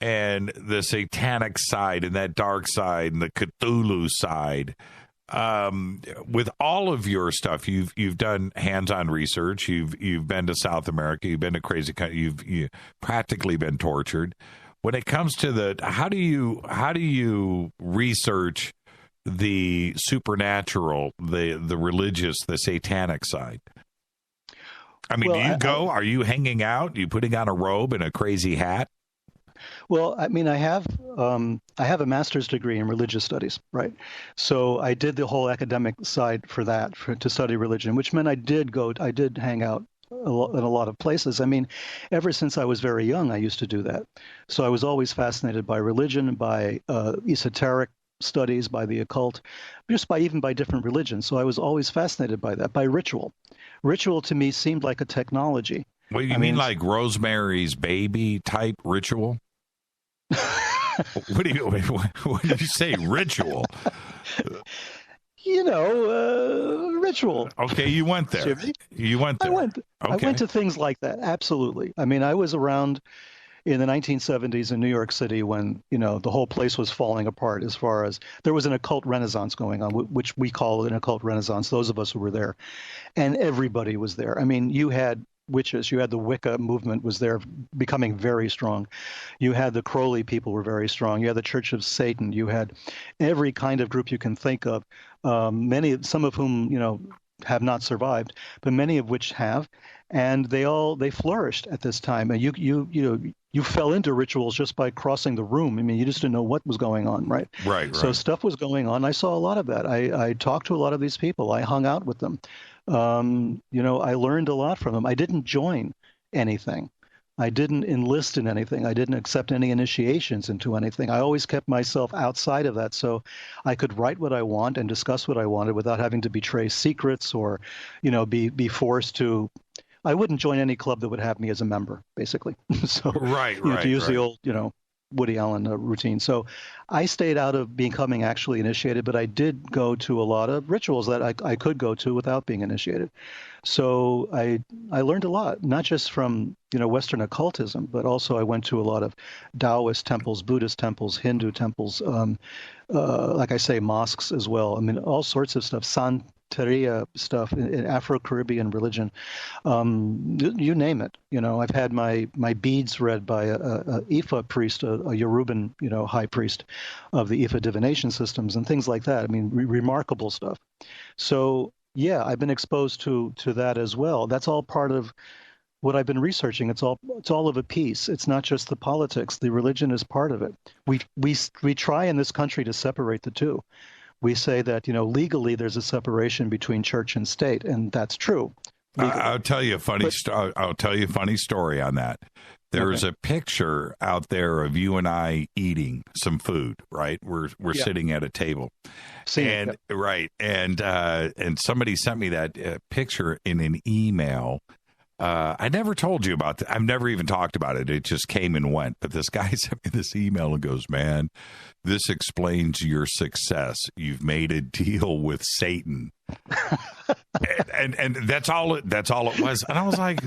and the satanic side and that dark side and the Cthulhu side, with all of your stuff, you've done hands-on research. You've been to South America. You've been to crazy country. You've practically been tortured. When it comes to how do you research the supernatural, the religious, the satanic side? I mean, well, are you hanging out? Are you putting on a robe and a crazy hat? Well, I mean, I have a master's degree in religious studies, right? So I did the whole academic side for that, to study religion, which meant I did hang out in a lot of places. I mean, ever since I was very young, I used to do that. So I was always fascinated by religion, by esoteric studies, by the occult, even by different religions. So I was always fascinated by that, by ritual. Ritual to me seemed like a technology. Well, you mean like Rosemary's Baby type ritual? What do you say, ritual? Ritual. Okay, you went there. Jimmy? You went there. I went to things like that. Absolutely. I mean, I was around in the 1970s in New York City when, the whole place was falling apart as far as there was an occult renaissance going on, which we call an occult renaissance, those of us who were there. And everybody was there. I mean, you had witches, you had the Wicca movement was there becoming very strong. You had the Crowley people were very strong. You had the Church of Satan. You had every kind of group you can think of, some of whom, have not survived, but many of which have. And they flourished at this time. And you fell into rituals just by crossing the room. I mean, you just didn't know what was going on, right? Right. So stuff was going on. I saw a lot of that. I talked to a lot of these people. I hung out with them. I learned a lot from them. I didn't join anything. I didn't enlist in anything. I didn't accept any initiations into anything. I always kept myself outside of that so I could write what I want and discuss what I wanted without having to betray secrets or, be forced to. I wouldn't join any club that would have me as a member, basically. So, to use the old, Woody Allen routine. So I stayed out of becoming actually initiated, but I did go to a lot of rituals that I could go to without being initiated. So I learned a lot, not just from, Western occultism, but also I went to a lot of Taoist temples, Buddhist temples, Hindu temples, like I say, mosques as well. I mean, all sorts of stuff, Santeria stuff in Afro-Caribbean religion, you name it. I've had my beads read by a Ifa priest, a Yoruban, high priest of the Ifa divination systems and things like that. I mean, remarkable stuff. So yeah, I've been exposed to that as well. That's all part of what I've been researching. It's all of a piece. It's not just the politics. The religion is part of it. We try in this country to separate the two. We say that, legally there's a separation between church and state, and that's true. I'll tell you a funny story on that. There's a picture out there of you and I eating some food, right? We're sitting at a table. And somebody sent me that picture in an email. I never told you about that. I've never even talked about it. It just came and went. But this guy sent me this email and goes, "Man, this explains your success. You've made a deal with Satan." and that's all it was. And I was like,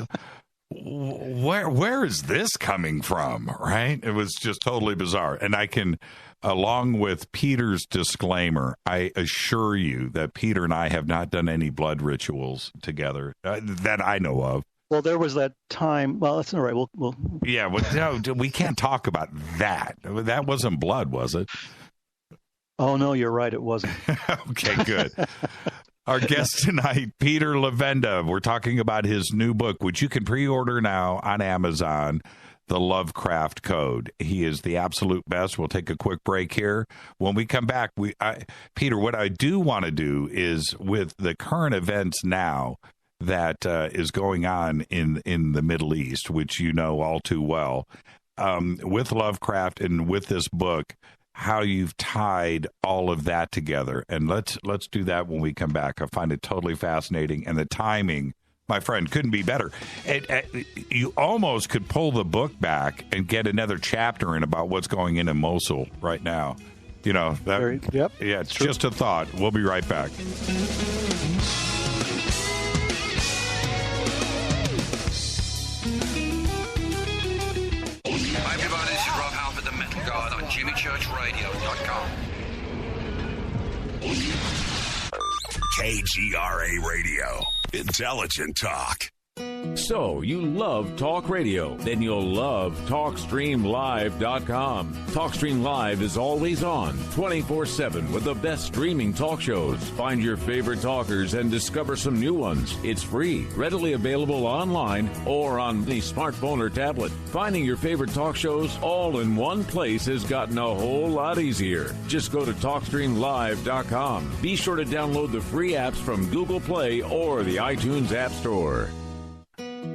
where is this coming from? Right? It was just totally bizarre. And I can, along with Peter's disclaimer, I assure you that Peter and I have not done any blood rituals together that I know of. Well, there was that time. Well, that's all right. We'll. Yeah, well, no, we can't talk about that. That wasn't blood, was it? Oh, no, you're right. It wasn't. Okay, good. Our guest tonight, Peter Levenda. We're talking about his new book, which you can pre-order now on Amazon, The Lovecraft Code. He is the absolute best. We'll take a quick break here. When we come back, Peter, what I do want to do is, with the current events now that is going on in the Middle East, which you know all too well, with Lovecraft and with this book, how you've tied all of that together. And let's do that when we come back. I find it totally fascinating, and the timing, my friend, couldn't be better. You almost could pull the book back and get another chapter in about what's going in Mosul right now. Yeah, it's true. Just a thought. We'll be right back. JimmyChurchRadio.com. KGRA Radio. Intelligent talk. So, you love talk radio? Then you'll love TalkStreamLive.com. TalkStream Live is always on, 24/7, with the best streaming talk shows. Find your favorite talkers and discover some new ones. It's free, readily available online or on the smartphone or tablet. Finding your favorite talk shows all in one place has gotten a whole lot easier. Just go to TalkStreamLive.com. Be sure to download the free apps from Google Play or the iTunes App Store.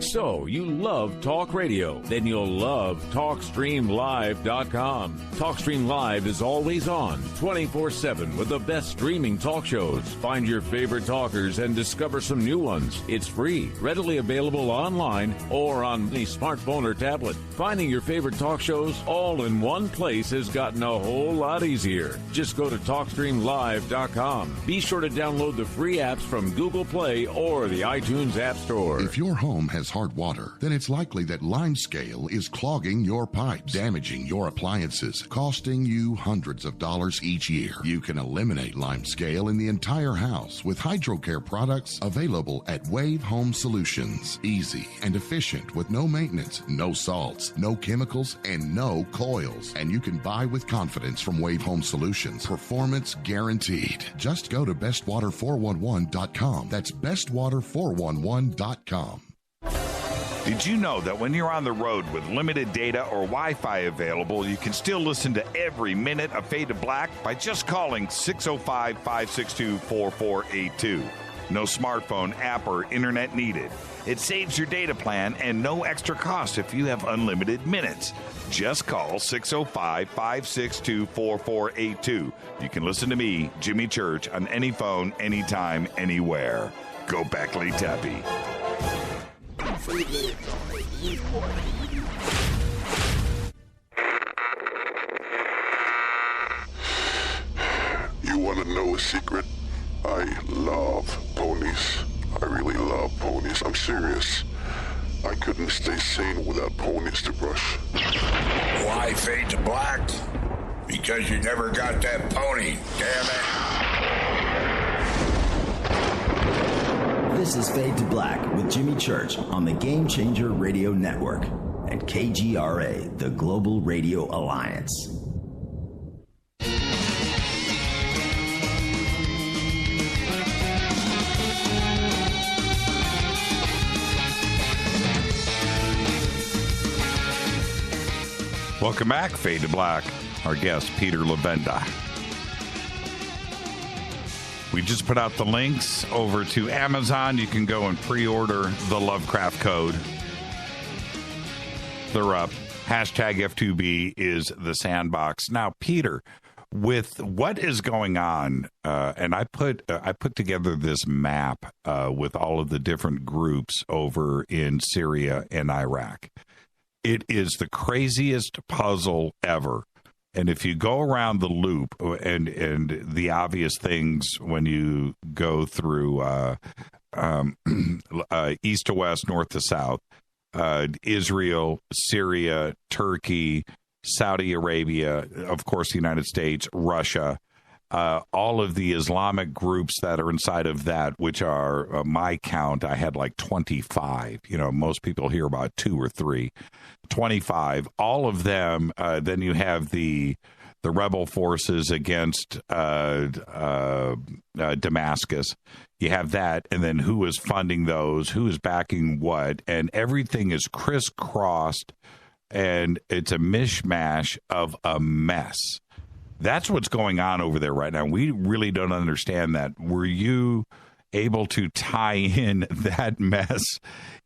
So, you love talk radio? Then you'll love TalkStreamLive.com. TalkStream Live is always on, 24/7, with the best streaming talk shows. Find your favorite talkers and discover some new ones. It's free, readily available online or on the smartphone or tablet. Finding your favorite talk shows all in one place has gotten a whole lot easier. Just go to TalkStreamLive.com. Be sure to download the free apps from Google Play or the iTunes App Store. If your home has hard water, then it's likely that limescale is clogging your pipes, damaging your appliances, costing you hundreds of dollars each year. You can eliminate limescale in the entire house with HydroCare products available at Wave Home Solutions. Easy and efficient with no maintenance, no salts, no chemicals, and no coils. And you can buy with confidence from Wave Home Solutions. Performance guaranteed. Just go to bestwater411.com. That's bestwater411.com. Did you know that when you're on the road with limited data or Wi-Fi available, you can still listen to every minute of Fade to Black by just calling 605-562-4482? No smartphone, app, or internet needed. It saves your data plan and no extra cost if you have unlimited minutes. Just call 605-562-4482. You can listen to me, Jimmy Church, on any phone, anytime, anywhere. Go Beckley Tappy. You want to know a secret? I love ponies. I really love ponies. I'm serious. I couldn't stay sane without ponies to brush. Why fade to black? Because you never got that pony, damn it. This is Fade to Black with Jimmy Church on the Game Changer Radio Network and KGRA, the Global Radio Alliance. Welcome back, Fade to Black. Our guest, Peter Levenda. We just put out the links over to Amazon. You can go and pre-order the Lovecraft Code. They're up. Hashtag F2B is the sandbox. Now, Peter, with what is going on, and I put together this map with all of the different groups over in Syria and Iraq. It is the craziest puzzle ever. And if you go around the loop and the obvious things when you go through east to west, north to south, Israel, Syria, Turkey, Saudi Arabia, of course, the United States, Russia, all of the Islamic groups that are inside of that, which are my count, I had like 25. You know, most people hear about 2 or 3. 25, all of them. Then you have the rebel forces against Damascus. You have that, and then who is funding those, who is backing what, and everything is crisscrossed, and it's a mishmash of a mess. That's what's going on over there right now. We really don't understand that. Were you able to tie in that mess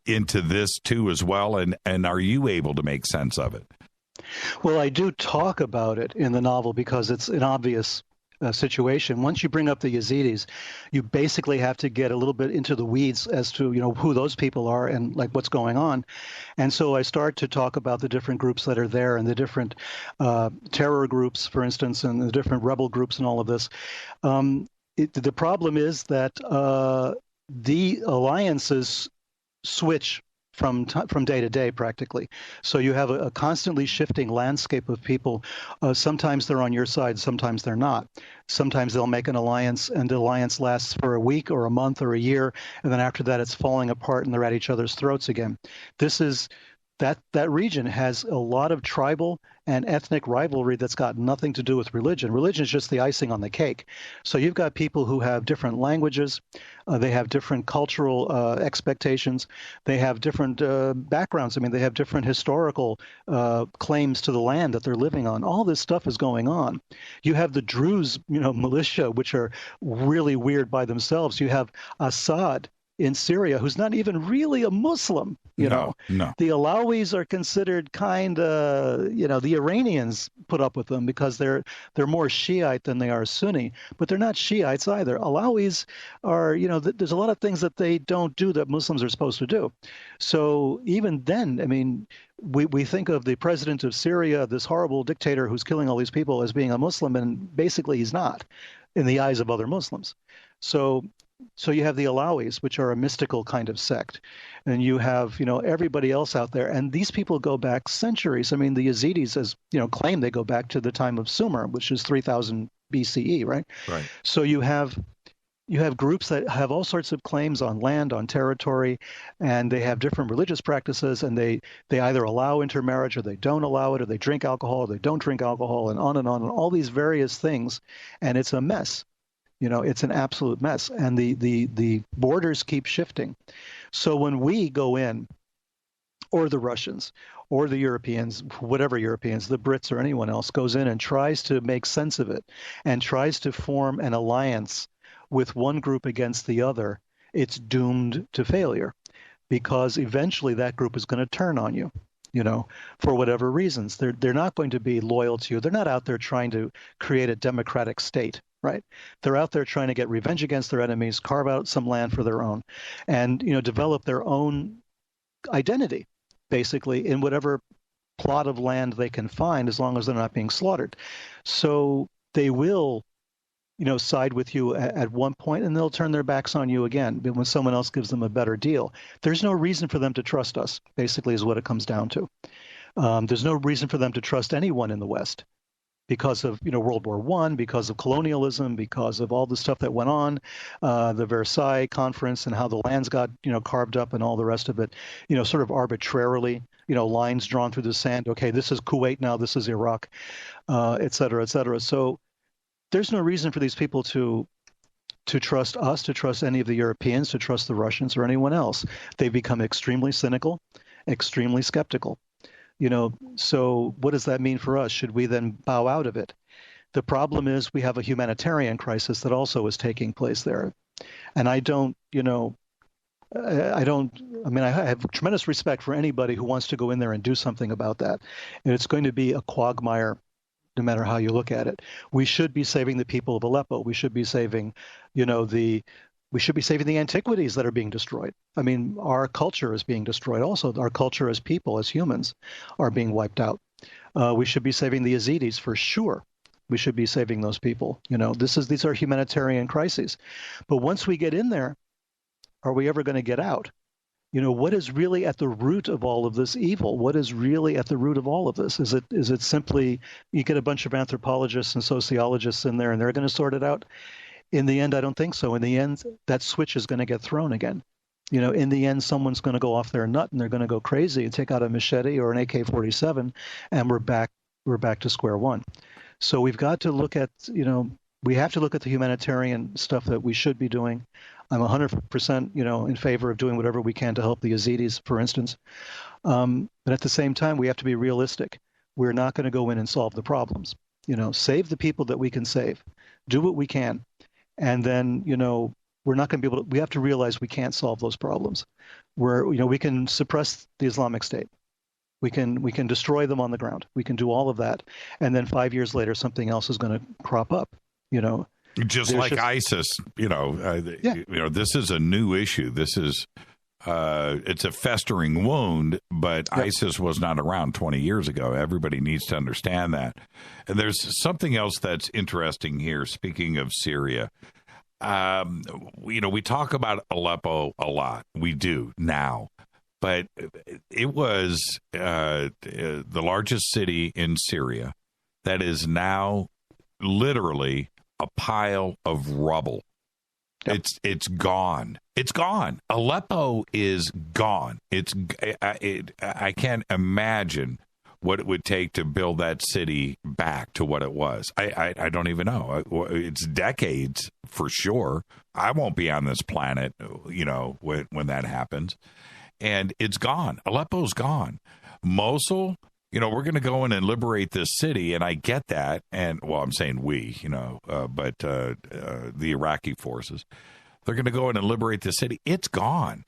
into this too as well, and are you able to make sense of it? Well, I do talk about it in the novel because it's an obvious situation. Once you bring up the Yazidis, you basically have to get a little bit into the weeds as to, you know, who those people are and like what's going on. And so I start to talk about the different groups that are there and the different terror groups, for instance, and the different rebel groups and all of this. The problem is that the alliances switch from day to day practically. So you have a constantly shifting landscape of people. Sometimes they're on your side, sometimes they're not. Sometimes they'll make an alliance and the alliance lasts for a week or a month or a year, and then after that it's falling apart and they're at each other's throats again. This is that region has a lot of tribal and ethnic rivalry that's got nothing to do with religion. Religion is just the icing on the cake. So you've got people who have different languages, they have different cultural expectations, they have different backgrounds. I mean, they have different historical claims to the land that they're living on. All this stuff is going on. You have the Druze, militia, which are really weird by themselves. You have Assad in Syria, who's not even really a Muslim, No. The Alawis are considered the Iranians put up with them because they're more Shiite than they are Sunni, but they're not Shiites either. Alawis are, there's a lot of things that they don't do that Muslims are supposed to do. So even then, I mean, we think of the president of Syria, this horrible dictator who's killing all these people, as being a Muslim, and basically he's not in the eyes of other Muslims. So you have the Alawis, which are a mystical kind of sect, and you have, everybody else out there. And these people go back centuries. I mean, the Yazidis, claim they go back to the time of Sumer, which is 3000 BCE, right? Right. So you have groups that have all sorts of claims on land, on territory, and they have different religious practices, and they either allow intermarriage or they don't allow it, or they drink alcohol or they don't drink alcohol, and on, and all these various things. And it's a mess. It's an absolute mess, and the borders keep shifting. So when we go in, or the Russians, or the Europeans, whatever Europeans, the Brits or anyone else goes in and tries to make sense of it, and tries to form an alliance with one group against the other, it's doomed to failure, because eventually that group is going to turn on you, for whatever reasons. They're not going to be loyal to you. They're not out there trying to create a democratic state, right? They're out there trying to get revenge against their enemies, carve out some land for their own, and develop their own identity, basically, in whatever plot of land they can find, as long as they're not being slaughtered. So they will side with you at one point, and they'll turn their backs on you again when someone else gives them a better deal. There's no reason for them to trust us, basically, is what it comes down to. There's no reason for them to trust anyone in the West because of World War I, because of colonialism, because of all the stuff that went on, the Versailles Conference, and how the lands got carved up and all the rest of it, sort of arbitrarily, lines drawn through the sand. Okay, this is Kuwait now, this is Iraq, et cetera, et cetera. So there's no reason for these people to trust us, to trust any of the Europeans, to trust the Russians or anyone else. They've become extremely cynical, extremely skeptical. So what does that mean for us? Should we then bow out of it? The problem is we have a humanitarian crisis that also is taking place there. And I have tremendous respect for anybody who wants to go in there and do something about that. And it's going to be a quagmire no matter how you look at it. We should be saving the people of Aleppo. We should be saving, the antiquities that are being destroyed. I mean, our culture is being destroyed also. Our culture as people, as humans, are being wiped out. We should be saving the Yazidis for sure. We should be saving those people. These are humanitarian crises. But once we get in there, are we ever going to get out? What is really at the root of all of this evil? What is really at the root of all of this? Is it simply you get a bunch of anthropologists and sociologists in there and they're going to sort it out? In the end, I don't think so. In the end, that switch is going to get thrown again. In the end, someone's going to go off their nut and they're going to go crazy and take out a machete or an AK-47, and we're back to square one. So we've got to look at, we have to look at the humanitarian stuff that we should be doing. I'm 100%, in favor of doing whatever we can to help the Yazidis, for instance. But at the same time, we have to be realistic. We're not going to go in and solve the problems. Save the people that we can save. Do what we can. And then, we're not going to be able to, we have to realize we can't solve those problems. We can suppress the Islamic State. We can destroy them on the ground. We can do all of that. And then 5 years later, something else is going to crop up, Just like ISIS, this is a new issue. This is, it's a festering wound, but ISIS was not around 20 years ago. Everybody needs to understand that. And there's something else that's interesting here. Speaking of Syria, we talk about Aleppo a lot. We do now. But it was the largest city in Syria that is now literally a pile of rubble. Yep. It's gone. It's gone. Aleppo is gone. I can't imagine what it would take to build that city back to what it was. I don't even know. It's decades for sure. I won't be on this planet, when that happens. And it's gone. Aleppo's gone. Mosul, we're going to go in and liberate this city, and I get that. And, well, I'm saying we, but the Iraqi forces, they're going to go in and liberate the city. It's gone.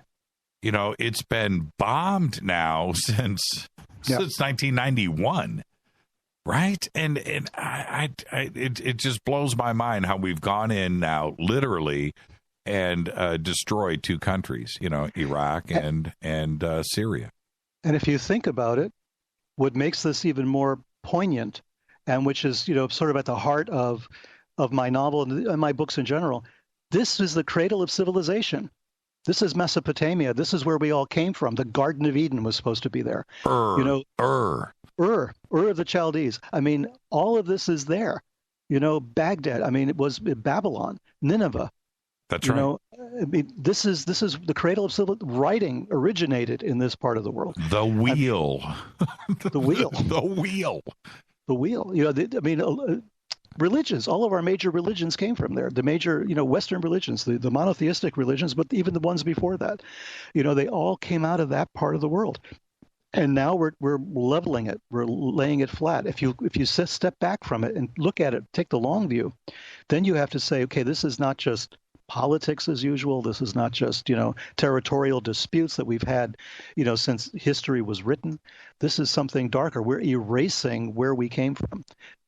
It's been bombed now since 1991, right? And it just blows my mind how we've gone in now, literally, and destroyed two countries, Iraq and Syria. And if you think about it, what makes this even more poignant, and which is, sort of at the heart of my novel and my books in general, this is the cradle of civilization. This is Mesopotamia. This is where we all came from. The Garden of Eden was supposed to be there. Ur of the Chaldees. I mean, all of this is there. Baghdad. I mean, it was Babylon, Nineveh. That's right. This is the cradle of civil writing originated in this part of the world. The wheel. The wheel. The wheel. The wheel. Religions. All of our major religions came from there. The major, Western religions, the monotheistic religions, but even the ones before that, they all came out of that part of the world. And now we're leveling it. We're laying it flat. If you step back from it and look at it, take the long view, then you have to say, okay, this is not just politics as usual. This is not just, territorial disputes that we've had, since history was written. This is something darker. We're erasing where we came from.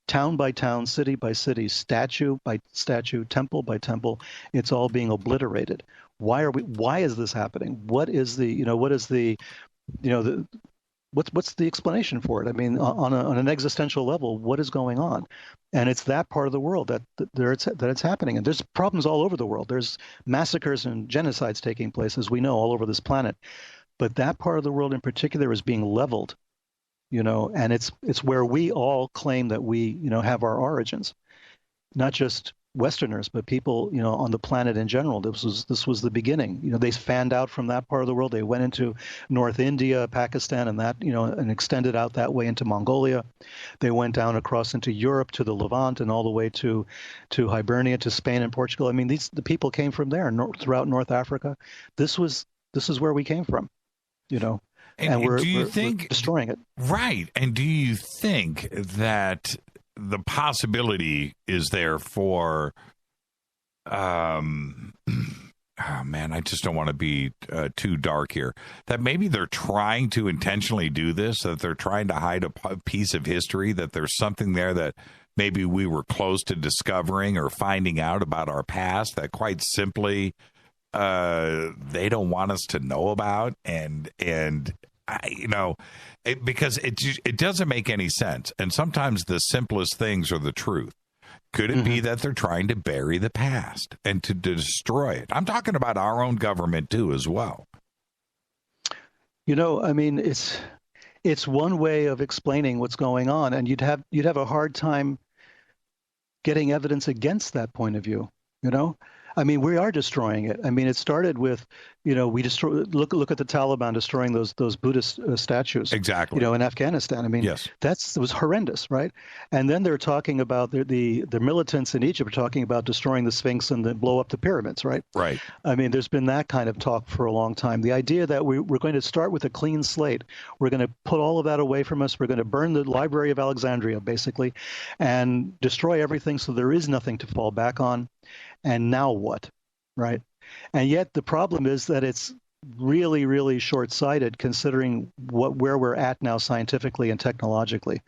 Town by town, city by city, statue by statue, temple by temple, it's all being obliterated. Why is this happening? What's the explanation for it? I mean, on an existential level, what is going on? And it's that part of the world that it's happening. And there's problems all over the world. There's massacres and genocides taking place, as we know, all over this planet. But that part of the world in particular is being leveled, and it's where we all claim that we, have our origins, not just Westerners, but people, on the planet in general. This was the beginning. They fanned out from that part of the world. They went into North India, Pakistan, and that, and extended out that way into Mongolia. They went down across into Europe to the Levant and all the way to Hibernia, to Spain and Portugal. I mean, the people came from there, throughout North Africa. This is where we came from, And we're destroying it. Right. And do you think that the possibility is there for, oh man, I just don't want to be too dark here, that maybe they're trying to intentionally do this, that they're trying to hide a piece of history, that there's something there that maybe we were close to discovering or finding out about our past that quite simply they don't want us to know about, because it doesn't make any sense. And sometimes the simplest things are the truth. Could it be that they're trying to bury the past and to destroy it? I'm talking about our own government too, as well. I mean, it's one way of explaining what's going on, and you'd have a hard time getting evidence against that point of view. I mean, we are destroying it. I mean, it started with, we destroy. Look at the Taliban destroying those Buddhist statues. Exactly. In Afghanistan. I mean, yes. It was horrendous, right? And then they're talking about the militants in Egypt are talking about destroying the Sphinx and then blow up the pyramids, right? Right. I mean, there's been that kind of talk for a long time. The idea that we're going to start with a clean slate, we're going to put all of that away from us. We're going to burn the Library of Alexandria, basically, and destroy everything so there is nothing to fall back on. And now what, right? And yet the problem is that it's really, really short-sighted considering where we're at now scientifically and technologically.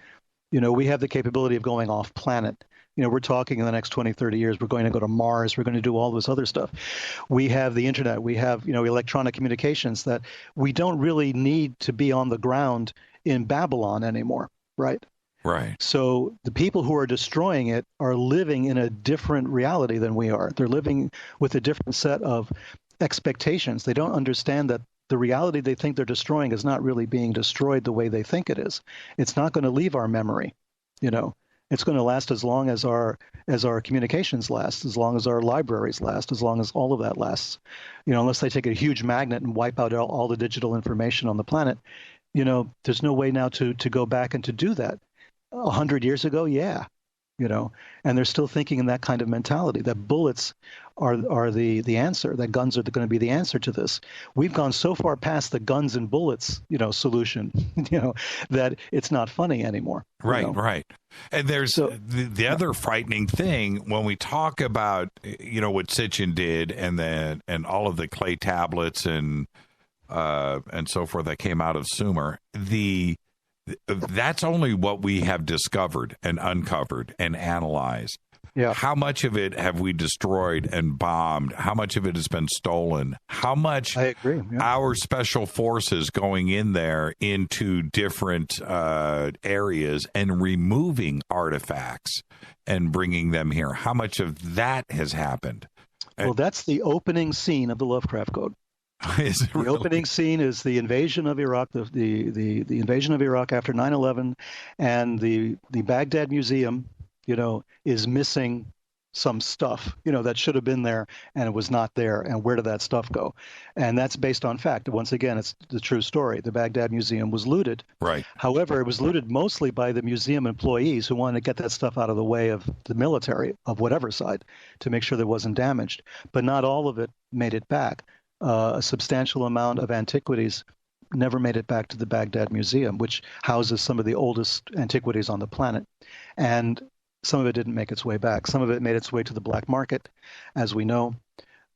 We have the capability of going off planet. We're talking in the next 20, 30 years, we're going to go to Mars, we're going to do all this other stuff. We have the internet, we have, electronic communications that we don't really need to be on the ground in Babylon anymore, right? Right. So the people who are destroying it are living in a different reality than we are. They're living with a different set of expectations. They don't understand that the reality they think they're destroying is not really being destroyed the way they think it is. It's not going to leave our memory. It's going to last as long as our communications last, as long as our libraries last, as long as all of that lasts. Unless they take a huge magnet and wipe out all the digital information on the planet, there's no way now to go back and to do that. 100 years ago, yeah, and they're still thinking in that kind of mentality that bullets are the answer, that guns are going to be the answer to this. We've gone so far past the guns and bullets, solution, that it's not funny anymore. Right, right. And there's the other frightening thing when we talk about, what Sitchin did and all of the clay tablets and so forth that came out of Sumer, that's only what we have discovered and uncovered and analyzed. Yeah. How much of it have we destroyed and bombed? How much of it has been stolen? How much I agree. Yeah. Our special forces going in there into different areas and removing artifacts and bringing them here? How much of that has happened? Well, that's the opening scene of the Lovecraft Code. The opening scene is the invasion of Iraq, the invasion of Iraq after 9/11, and the Baghdad Museum, is missing some stuff, that should have been there, and it was not there. And where did that stuff go? And that's based on fact. Once again, it's the true story. The Baghdad Museum was looted. Right. However, it was looted mostly by the museum employees who wanted to get that stuff out of the way of the military of whatever side to make sure that it wasn't damaged. But not all of it made it back. A substantial amount of antiquities never made it back to the Baghdad Museum, which houses some of the oldest antiquities on the planet. And some of it didn't make its way back. Some of it made its way to the black market, as we know.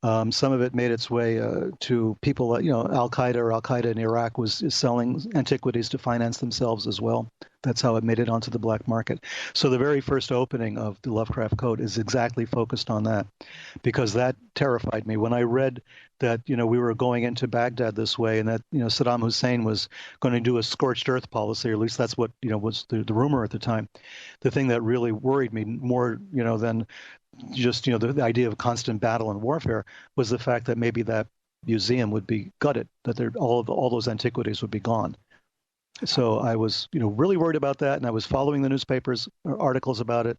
Some of it made its way to people, Al-Qaeda in Iraq is selling antiquities to finance themselves as well. That's how it made it onto the black market. So the very first opening of the Lovecraft Code is exactly focused on that, because that terrified me. When I read that, we were going into Baghdad this way, and that, Saddam Hussein was going to do a scorched earth policy, or at least that's what, was the rumor at the time. The thing that really worried me more, than just, the idea of constant battle and warfare was the fact that maybe that museum would be gutted, that all those antiquities would be gone. So I was, really worried about that, and I was following the newspapers articles about it,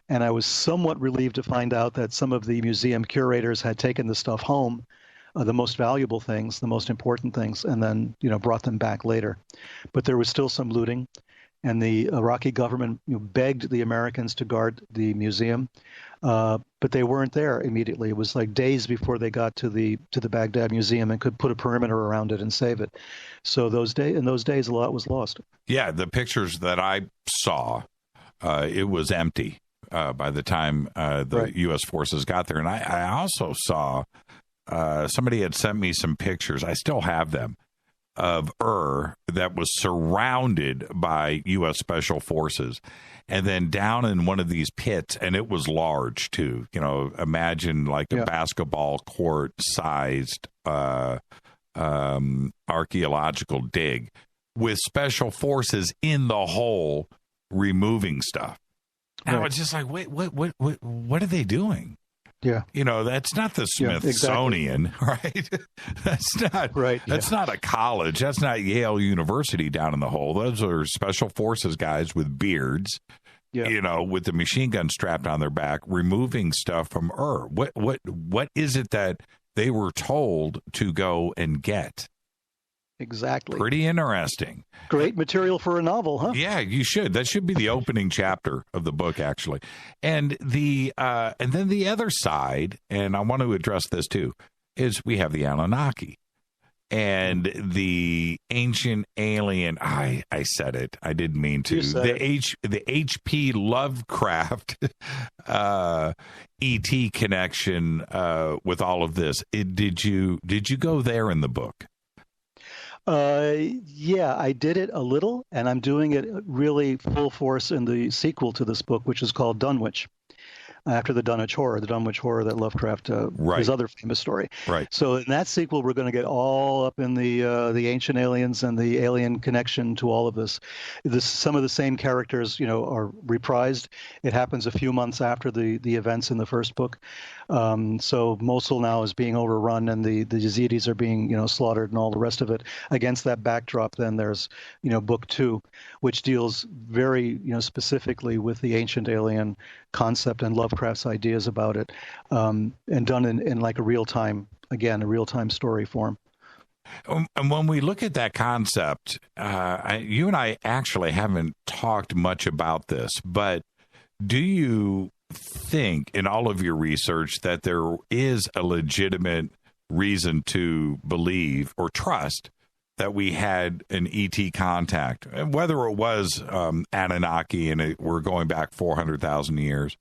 and I was somewhat relieved to find out that some of the museum curators had taken the stuff home, the most valuable things, the most important things, and then, brought them back later. But there was still some looting, and the Iraqi government begged the Americans to guard the museum, but they weren't there immediately. It was like days before they got to the Baghdad Museum and could put a perimeter around it and save it. So in those days, a lot was lost. Yeah, the pictures that I saw, it was empty by the time the U.S. forces got there. And I also saw somebody had sent me some pictures. I still have them, of that was surrounded by U.S. Special Forces, and then down in one of these pits, and it was large too. Imagine like a basketball court sized archaeological dig with Special Forces in the hole removing stuff. Now it's just like, wait, what are they doing? Yeah. That's not the Smithsonian, right? That's not right. That's not a college. That's not Yale University down in the hole. Those are Special Forces guys with beards, with the machine gun strapped on their back, removing stuff from What is it that they were told to go and get? Exactly. Pretty interesting. Great material for a novel, huh? Yeah, you should. That should be the opening chapter of the book, actually. And and then the other side, and I want to address this too, is we have the Anunnaki and the ancient alien. I said it. I didn't mean to. The HP Lovecraft ET connection with all of this. Did you go there in the book? Yeah, I did it a little, and I'm doing it really full force in the sequel to this book, which is called Dunwich, after the Dunwich Horror that Lovecraft, his other famous story. Right. So in that sequel, we're going to get all up in the ancient aliens and the alien connection to all of this. Some of the same characters, are reprised. It happens a few months after the events in the first book. So Mosul now is being overrun, and the Yazidis are being, slaughtered, and all the rest of it. Against that backdrop, then there's, book 2, which deals very, specifically with the ancient alien concept and Lovecraft's ideas about it, and done in like a real-time story form. And when we look at that concept, you and I actually haven't talked much about this, but do you think in all of your research that there is a legitimate reason to believe or trust that we had an ET contact, whether it was Anunnaki and we're going back 400,000 years,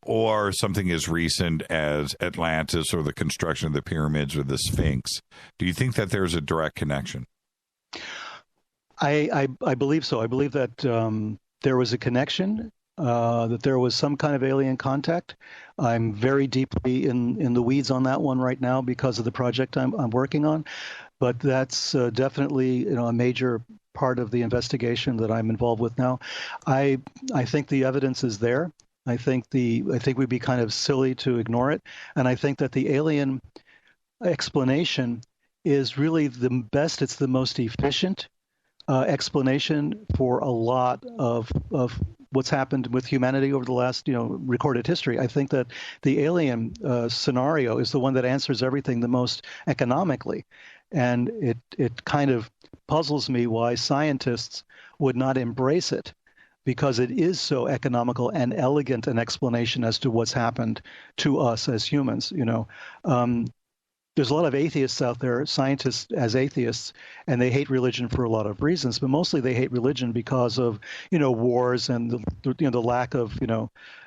or something as recent as Atlantis or the construction of the pyramids or the Sphinx? Do you think that there's a direct connection? I believe so. I believe that there was a connection, that there was some kind of alien contact. I'm very deeply in the weeds on that one right now because of the project I'm working on. But that's definitely a major part of the investigation that I'm involved with now. I think the evidence is there. I think we'd be kind of silly to ignore it. And I think that the alien explanation is really the best. It's the most efficient explanation for a lot of what's happened with humanity over the last, recorded history. I think that the alien scenario is the one that answers everything the most economically. And it kind of puzzles me why scientists would not embrace it, because it is so economical and elegant an explanation as to what's happened to us as humans. there's a lot of atheists out there, scientists as atheists, and they hate religion for a lot of reasons. But mostly they hate religion because of, wars and the lack of,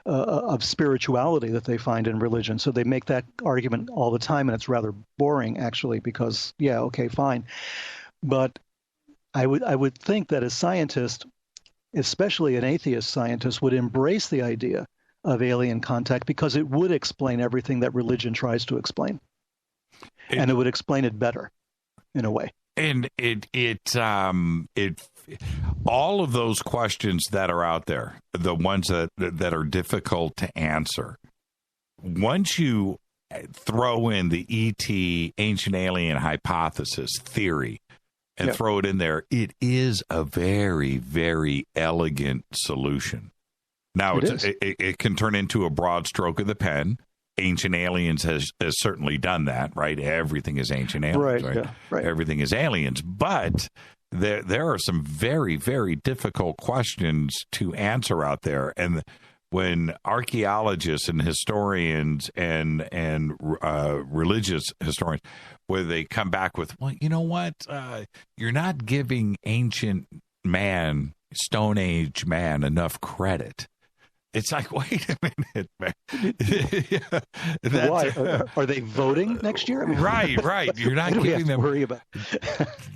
of spirituality that they find in religion. So they make that argument all the time, and it's rather boring, actually, because, yeah, okay, fine. But I would think that a scientist, especially an atheist scientist, would embrace the idea of alien contact because it would explain everything that religion tries to explain. And it would explain it better, in a way. And all of those questions that are out there, the ones that are difficult to answer, once you throw in the ET, ancient alien hypothesis theory, and throw it in there, it is a very, very elegant solution. Now, it can turn into a broad stroke of the pen. Ancient Aliens has certainly done that, right? Everything is Ancient Aliens, right? Yeah, right. Everything is aliens. But there are some very, very difficult questions to answer out there. And when archaeologists and historians and religious historians, where they come back with, well, you know what? You're not giving ancient man, Stone Age man, enough credit. It's like, wait a minute, man. Why? Are they voting next year? I mean, right. You're not giving them. Worry about.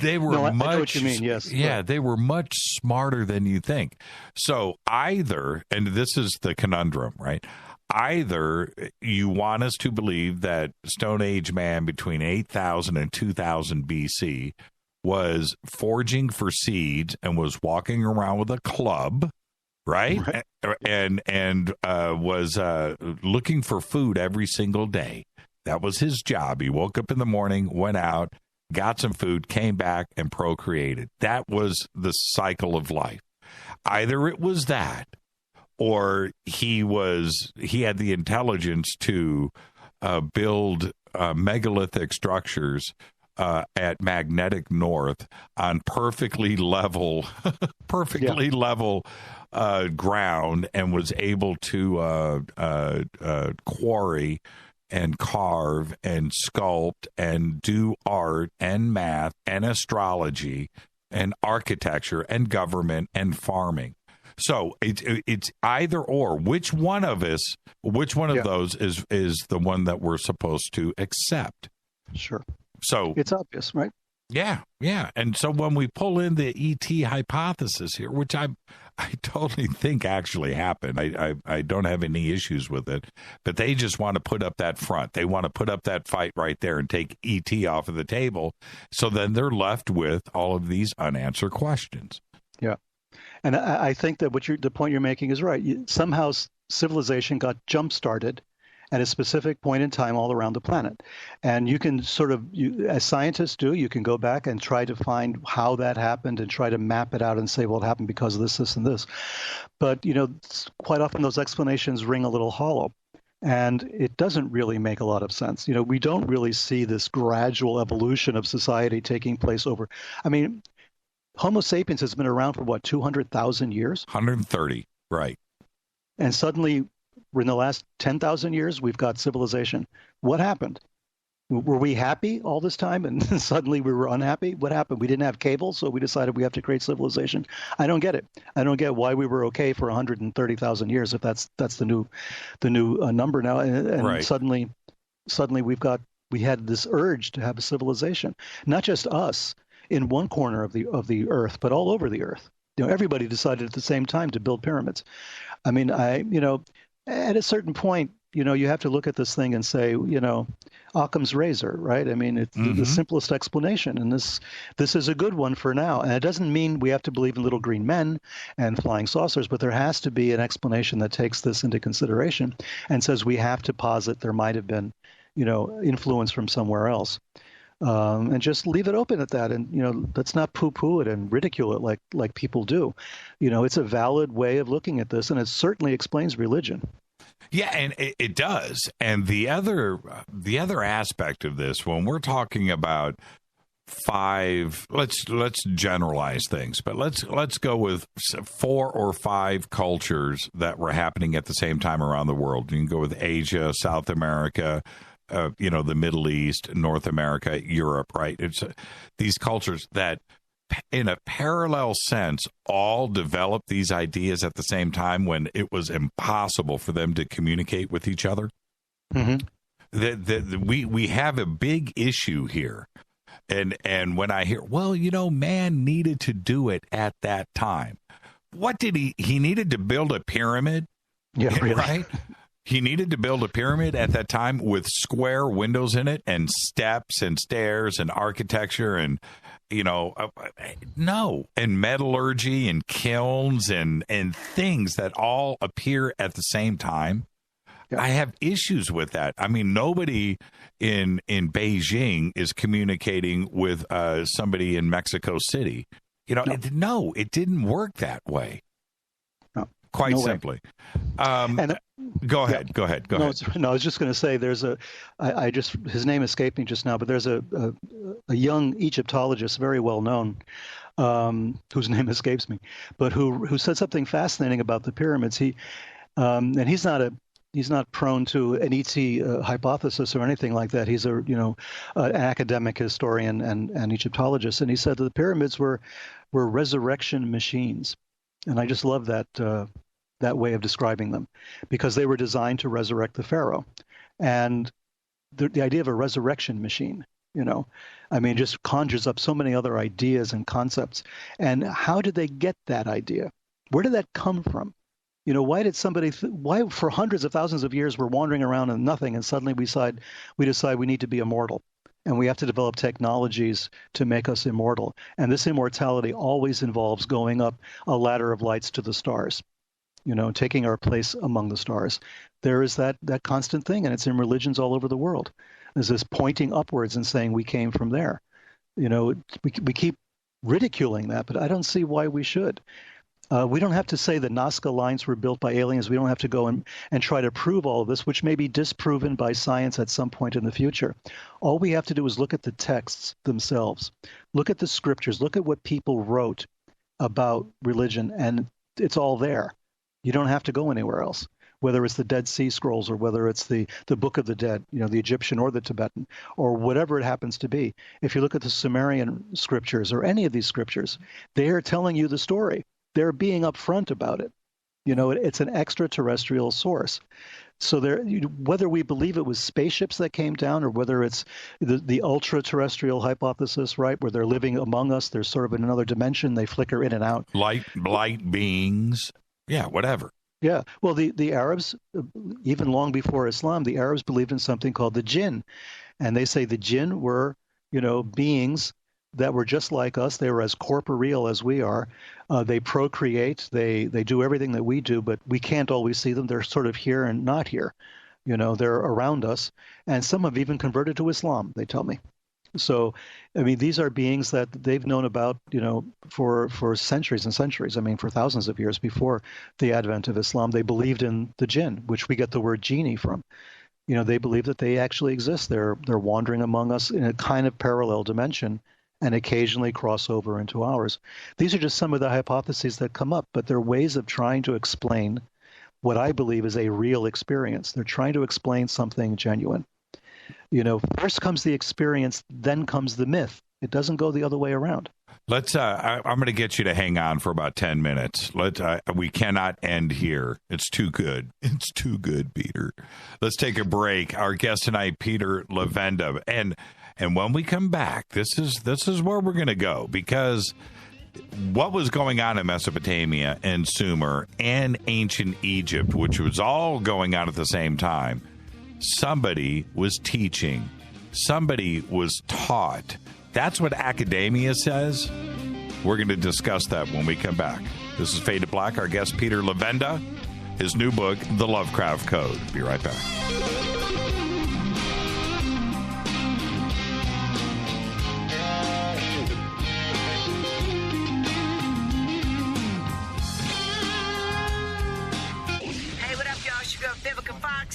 They were much. I know what you mean. Yes. Yeah, they were much smarter than you think. So either, and this is the conundrum, right? Either you want us to believe that Stone Age man between 8,000 and 2,000 BC was foraging for seeds and was walking around with a club. Right? And was looking for food every single day. That was his job. He woke up in the morning, went out, got some food, came back, and procreated. That was the cycle of life. Either it was that, or he had the intelligence to build megalithic structures at magnetic north on perfectly level ground, and was able to quarry and carve and sculpt and do art and math and astrology and architecture and government and farming. So it's either or. Which one of those is the one that we're supposed to accept? Sure. So it's obvious, right? Yeah. And so when we pull in the ET hypothesis here, which I totally think actually happened, I don't have any issues with it, but they just want to put up that front. They want to put up that fight right there and take ET off of the table. So then they're left with all of these unanswered questions. Yeah. And I think that the point you're making is right. Somehow civilization got jump-started at a specific point in time all around the planet. And you can as scientists do, you can go back and try to find how that happened and try to map it out and say, well, it happened because of this, this, and this. But, quite often those explanations ring a little hollow. And it doesn't really make a lot of sense. We don't really see this gradual evolution of society taking place over. I mean, Homo sapiens has been around for 200,000 years? 130, right. And suddenly, in the last 10,000 years, we've got civilization. What happened? Were we happy all this time and suddenly we were unhappy? What happened? We didn't have cable, so we decided we have to create civilization. I don't get it. I don't get why we were okay for 130,000 years if that's the new number now. And right. suddenly we had this urge to have a civilization, not just us in one corner of the earth, but all over the earth. Everybody decided at the same time to build pyramids. I mean, at a certain point, you have to look at this thing and say, Occam's razor, right? I mean, it's the simplest explanation, and this is a good one for now. And it doesn't mean we have to believe in little green men and flying saucers, but there has to be an explanation that takes this into consideration and says we have to posit there might have been, influence from somewhere else. And just leave it open at that, and let's not poo-poo it and ridicule it like people do. It's a valid way of looking at this, and it certainly explains religion. Yeah, and it does. And the other aspect of this, when we're talking about let's generalize things, but let's go with 4 or 5 cultures that were happening at the same time around the world. You can go with Asia, South America, the Middle East, North America, Europe, right? It's these cultures that, in a parallel sense, all developed these ideas at the same time when it was impossible for them to communicate with each other. Mm-hmm. We have a big issue here. And when I hear, man needed to do it at that time. What did he needed to build a pyramid? Yeah, really. Right? He needed to build a pyramid at that time with square windows in it and steps and stairs and architecture and, no. And metallurgy and kilns and things that all appear at the same time. Yeah. I have issues with that. I mean, nobody in Beijing is communicating with somebody in Mexico City. No. It didn't work that way. No. Quite simply. Go ahead. Go ahead. No, I was just going to say his name escaped me just now, but there's a young Egyptologist, very well known, whose name escapes me, but who said something fascinating about the pyramids. And he's not prone to an ET hypothesis or anything like that. He's an academic historian and Egyptologist, and he said that the pyramids were resurrection machines, and I just love that way of describing them, because they were designed to resurrect the pharaoh. And the idea of a resurrection machine, just conjures up so many other ideas and concepts. And how did they get that idea? Where did that come from? Why did somebody? Why for hundreds of thousands of years we're wandering around and nothing, and suddenly we decide we need to be immortal, and we have to develop technologies to make us immortal. And this immortality always involves going up a ladder of lights to the stars, taking our place among the stars. There is that constant thing, and it's in religions all over the world. There's this pointing upwards and saying we came from there. We keep ridiculing that, but I don't see why we should. We don't have to say the Nazca lines were built by aliens. We don't have to go and try to prove all of this, which may be disproven by science at some point in the future. All we have to do is look at the texts themselves, look at the scriptures, look at what people wrote about religion, and it's all there. You don't have to go anywhere else, whether it's the Dead Sea Scrolls or whether it's the Book of the Dead, the Egyptian or the Tibetan, or whatever it happens to be. If you look at the Sumerian scriptures or any of these scriptures, they are telling you the story. They're being upfront about it. It's an extraterrestrial source. So whether we believe it was spaceships that came down or whether it's the ultra-terrestrial hypothesis, right, where they're living among us, they're sort of in another dimension, they flicker in and out. Light beings. Yeah, whatever. Yeah. Well, the Arabs, even long before Islam, the Arabs believed in something called the jinn. And they say the jinn were, beings that were just like us. They were as corporeal as we are. They procreate. They do everything that we do, but we can't always see them. They're sort of here and not here. They're around us. And some have even converted to Islam, they tell me. So, these are beings that they've known about, for centuries and centuries. For thousands of years before the advent of Islam. They believed in the jinn, which we get the word genie from. They believe that they actually exist. They're wandering among us in a kind of parallel dimension and occasionally cross over into ours. These are just some of the hypotheses that come up, but they're ways of trying to explain what I believe is a real experience. They're trying to explain something genuine. First comes the experience, then comes the myth. It doesn't go the other way around. I'm going to get you to hang on for about 10 minutes. We cannot end here. It's too good. It's too good, Peter. Let's take a break. Our guest tonight, Peter Levenda. And when we come back, this is where we're going to go, because what was going on in Mesopotamia and Sumer and ancient Egypt, which was all going on at the same time, somebody was teaching. Somebody was taught. That's what academia says. We're going to discuss that when we come back. This is Fade to Black. Our guest, Peter Levenda. His new book, The Lovecraft Code. Be right back.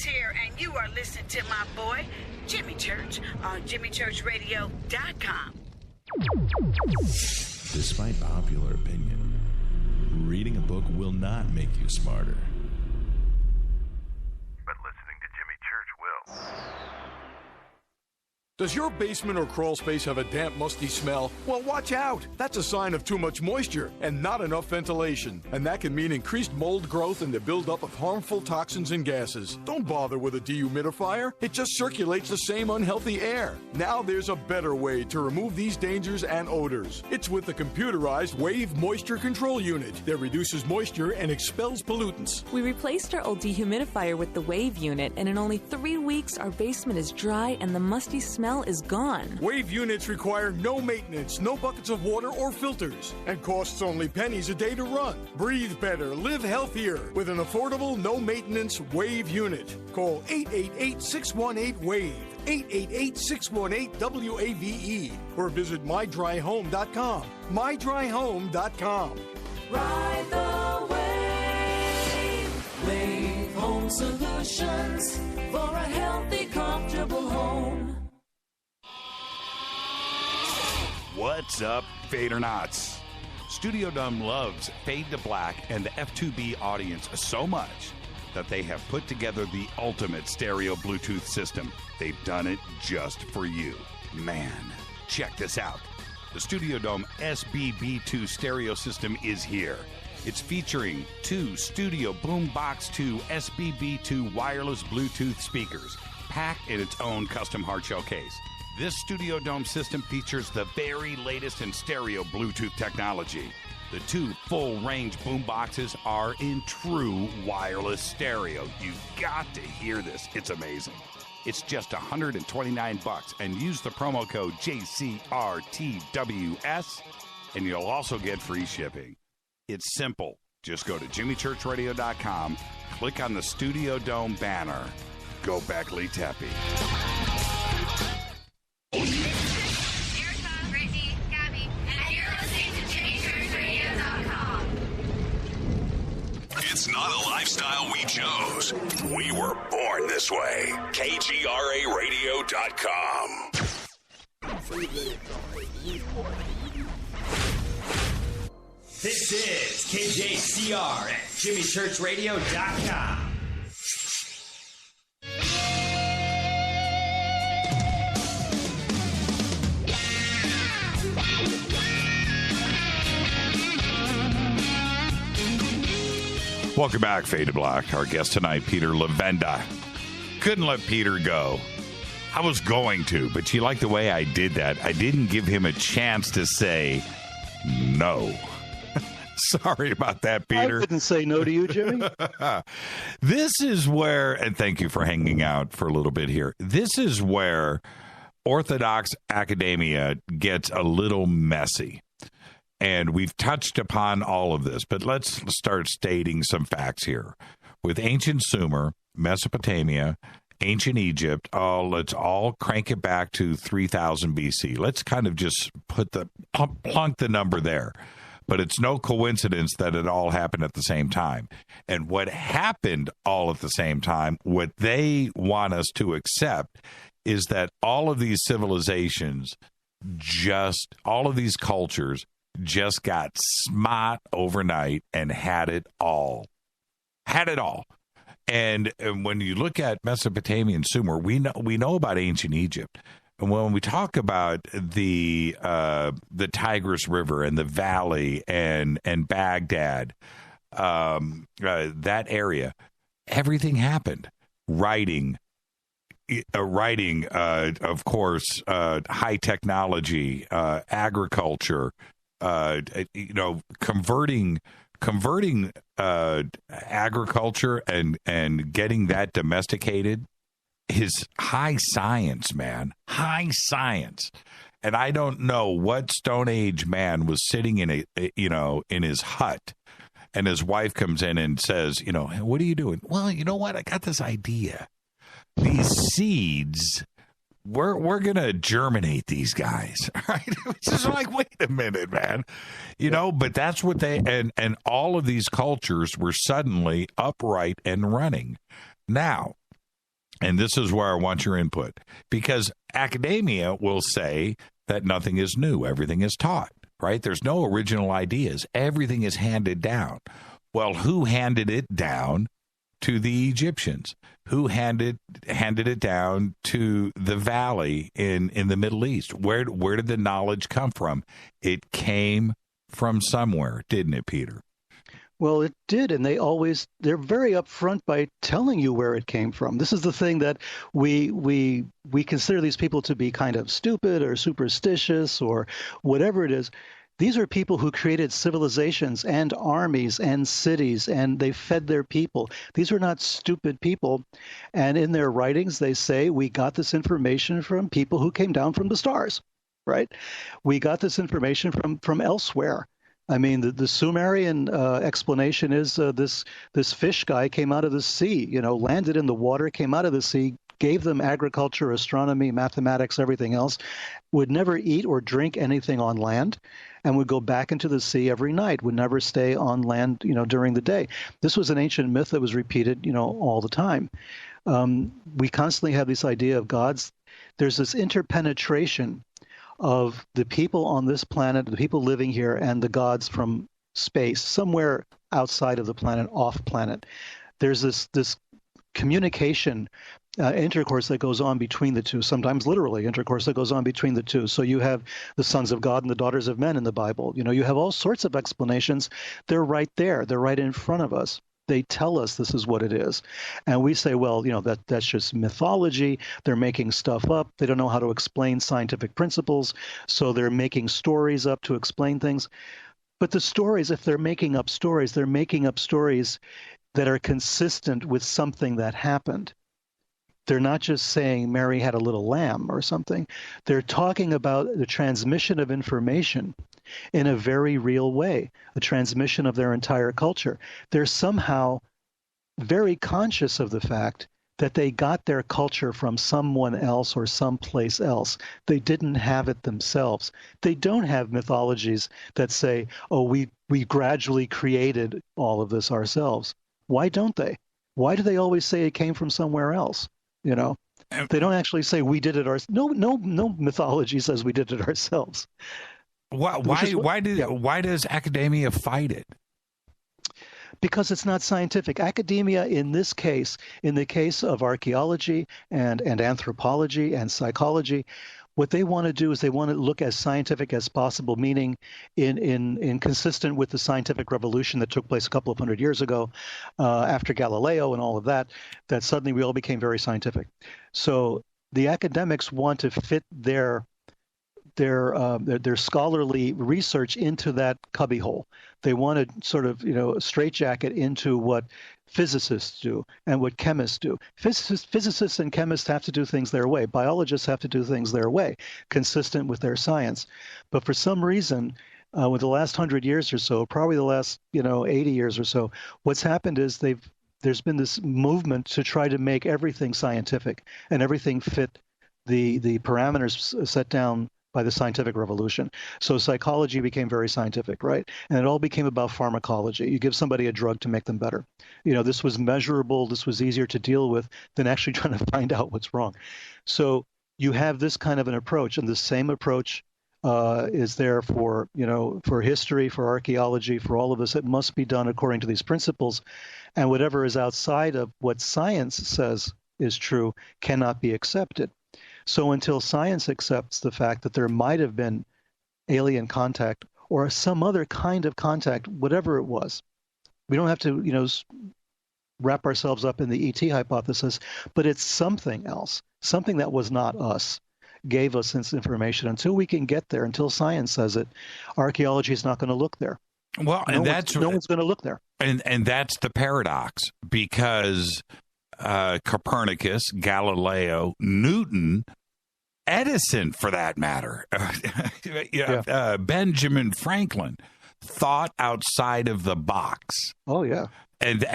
Here, and you are listening to my boy Jimmy Church on JimmyChurchRadio.com. Despite popular opinion, reading a book will not make you smarter, but listening to Jimmy Church will. Does your basement or crawl space have a damp, musty smell? Well, watch out. That's a sign of too much moisture and not enough ventilation. And that can mean increased mold growth and the buildup of harmful toxins and gases. Don't bother with a dehumidifier. It just circulates the same unhealthy air. Now there's a better way to remove these dangers and odors. It's with the computerized Wave Moisture Control Unit that reduces moisture and expels pollutants. We replaced our old dehumidifier with the Wave unit, and in only 3 weeks, our basement is dry and the musty smell is gone. Wave units require no maintenance, no buckets of water or filters, and costs only pennies a day to run. Breathe better, live healthier with an affordable, no-maintenance Wave unit. Call 888-618-WAVE, 888-618-WAVE, or visit mydryhome.com. mydryhome.com. Ride the wave. Wave Home Solutions for a healthy, comfortable home. What's up, Fadernauts? Studio Dome loves Fade to Black and the F2B audience so much that they have put together the ultimate stereo Bluetooth system. They've done it just for you. Man, check this out. The Studio Dome SBB2 stereo system is here. It's featuring 2 Studio Boombox 2 SBB2 wireless Bluetooth speakers, packed in its own custom hardshell case. This Studio Dome system features the very latest in stereo Bluetooth technology. The 2 full-range boomboxes are in true wireless stereo. You've got to hear this. It's amazing. It's just $129, and use the promo code JCRTWS, and you'll also get free shipping. It's simple. Just go to jimmychurchradio.com, click on the Studio Dome banner. Go Beckley Teppy. It's not a lifestyle we chose. We were born this way. KGRAradio.com. This is KJCR at JimmyChurchRadio.com. Welcome back, Fade to Black. Our guest tonight, Peter Levenda. Couldn't let Peter go. I was going to, but you like the way I did that. I didn't give him a chance to say no. Sorry about that, Peter. I didn't say no to you, Jimmy. This is where, and thank you for hanging out for a little bit here. This is where Orthodox academia gets a little messy. And we've touched upon all of this, but let's start stating some facts here. With ancient Sumer, Mesopotamia, ancient Egypt, let's all crank it back to 3000 BC. Let's kind of just put plunk the number there. But it's no coincidence that it all happened at the same time. And what happened all at the same time, what they want us to accept, is that all of these civilizations, all of these cultures, just got smart overnight and had it all. And when you look at Mesopotamia and Sumer, we know about ancient Egypt. And when we talk about the Tigris River and the valley and Baghdad, that area, everything happened. Writing, of course, high technology, agriculture. Converting agriculture and getting that domesticated is high science, man. High science. And I don't know what Stone Age man was sitting in his hut, and his wife comes in and says, what are you doing? Well, you know what? I got this idea. These seeds, we're going to germinate these guys, right? It's just like, wait a minute, man. But that's what and all of these cultures were suddenly upright and running. Now, and this is where I want your input, because academia will say that nothing is new. Everything is taught, right? There's no original ideas. Everything is handed down. Well, who handed it down? to the Egyptians, who handed it down to the valley in the Middle East. Where did the knowledge come from? It came from somewhere, didn't it, Peter? Well, it did, and they're very upfront by telling you where it came from. This is the thing that we consider these people to be kind of stupid or superstitious or whatever it is. These are people who created civilizations and armies and cities, and they fed their people. These are not stupid people. And in their writings, they say, we got this information from people who came down from the stars, right? We got this information from elsewhere. I mean, the Sumerian explanation is this fish guy came out of the sea, landed in the water, came out of the sea, gave them agriculture, astronomy, mathematics, everything else, would never eat or drink anything on land, and would go back into the sea every night, would never stay on land, during the day. This was an ancient myth that was repeated, all the time. We constantly have this idea of gods. There's this interpenetration of the people on this planet, the people living here, and the gods from space, somewhere outside of the planet, off planet. There's this communication, intercourse that goes on between the two, sometimes literally intercourse that goes on between the two. So you have the sons of God and the daughters of men in the Bible. You have all sorts of explanations. They're right there. They're right in front of us. They tell us this is what it is. And we say, well, that's just mythology. They're making stuff up. They don't know how to explain scientific principles. So they're making stories up to explain things. But the stories, if they're making up stories that are consistent with something that happened. They're not just saying Mary had a little lamb or something. They're talking about the transmission of information in a very real way, a transmission of their entire culture. They're somehow very conscious of the fact that they got their culture from someone else or someplace else. They didn't have it themselves. They don't have mythologies that say, oh, we gradually created all of this ourselves. Why don't they? Why do they always say it came from somewhere else? They don't actually say we did it ourselves. No mythology says we did it ourselves. Why does academia fight it? Because it's not scientific. Academia, in this case, in the case of archaeology and anthropology and psychology, what they want to do is they want to look as scientific as possible, meaning in consistent with the scientific revolution that took place a couple of hundred years ago, after Galileo and all of that suddenly we all became very scientific. So the academics want to fit their scholarly research into that cubbyhole. They want to sort of, straitjacket into what physicists do and what chemists do. Physicists and chemists have to do things their way. Biologists have to do things their way, consistent with their science. But for some reason, with the last 100 years or so, probably the last 80 years or so, what's happened is there's been this movement to try to make everything scientific and everything fit the parameters set down by the scientific revolution. So psychology became very scientific, right? And it all became about pharmacology. You give somebody a drug to make them better. This was measurable. This was easier to deal with than actually trying to find out what's wrong. So you have this kind of an approach, and the same approach is there for history, for archaeology, for all of this. It must be done according to these principles, and whatever is outside of what science says is true cannot be accepted. So until science accepts the fact that there might have been alien contact or some other kind of contact, whatever it was, we don't have to, wrap ourselves up in the ET hypothesis, but it's something else, something that was not us, gave us this information. Until we can get there, until science says it, archaeology is not going to look there. Well, and no one's going to look there. And that's the paradox, because Copernicus, Galileo, Newton, Edison, for that matter, Benjamin Franklin thought outside of the box. Oh, yeah. And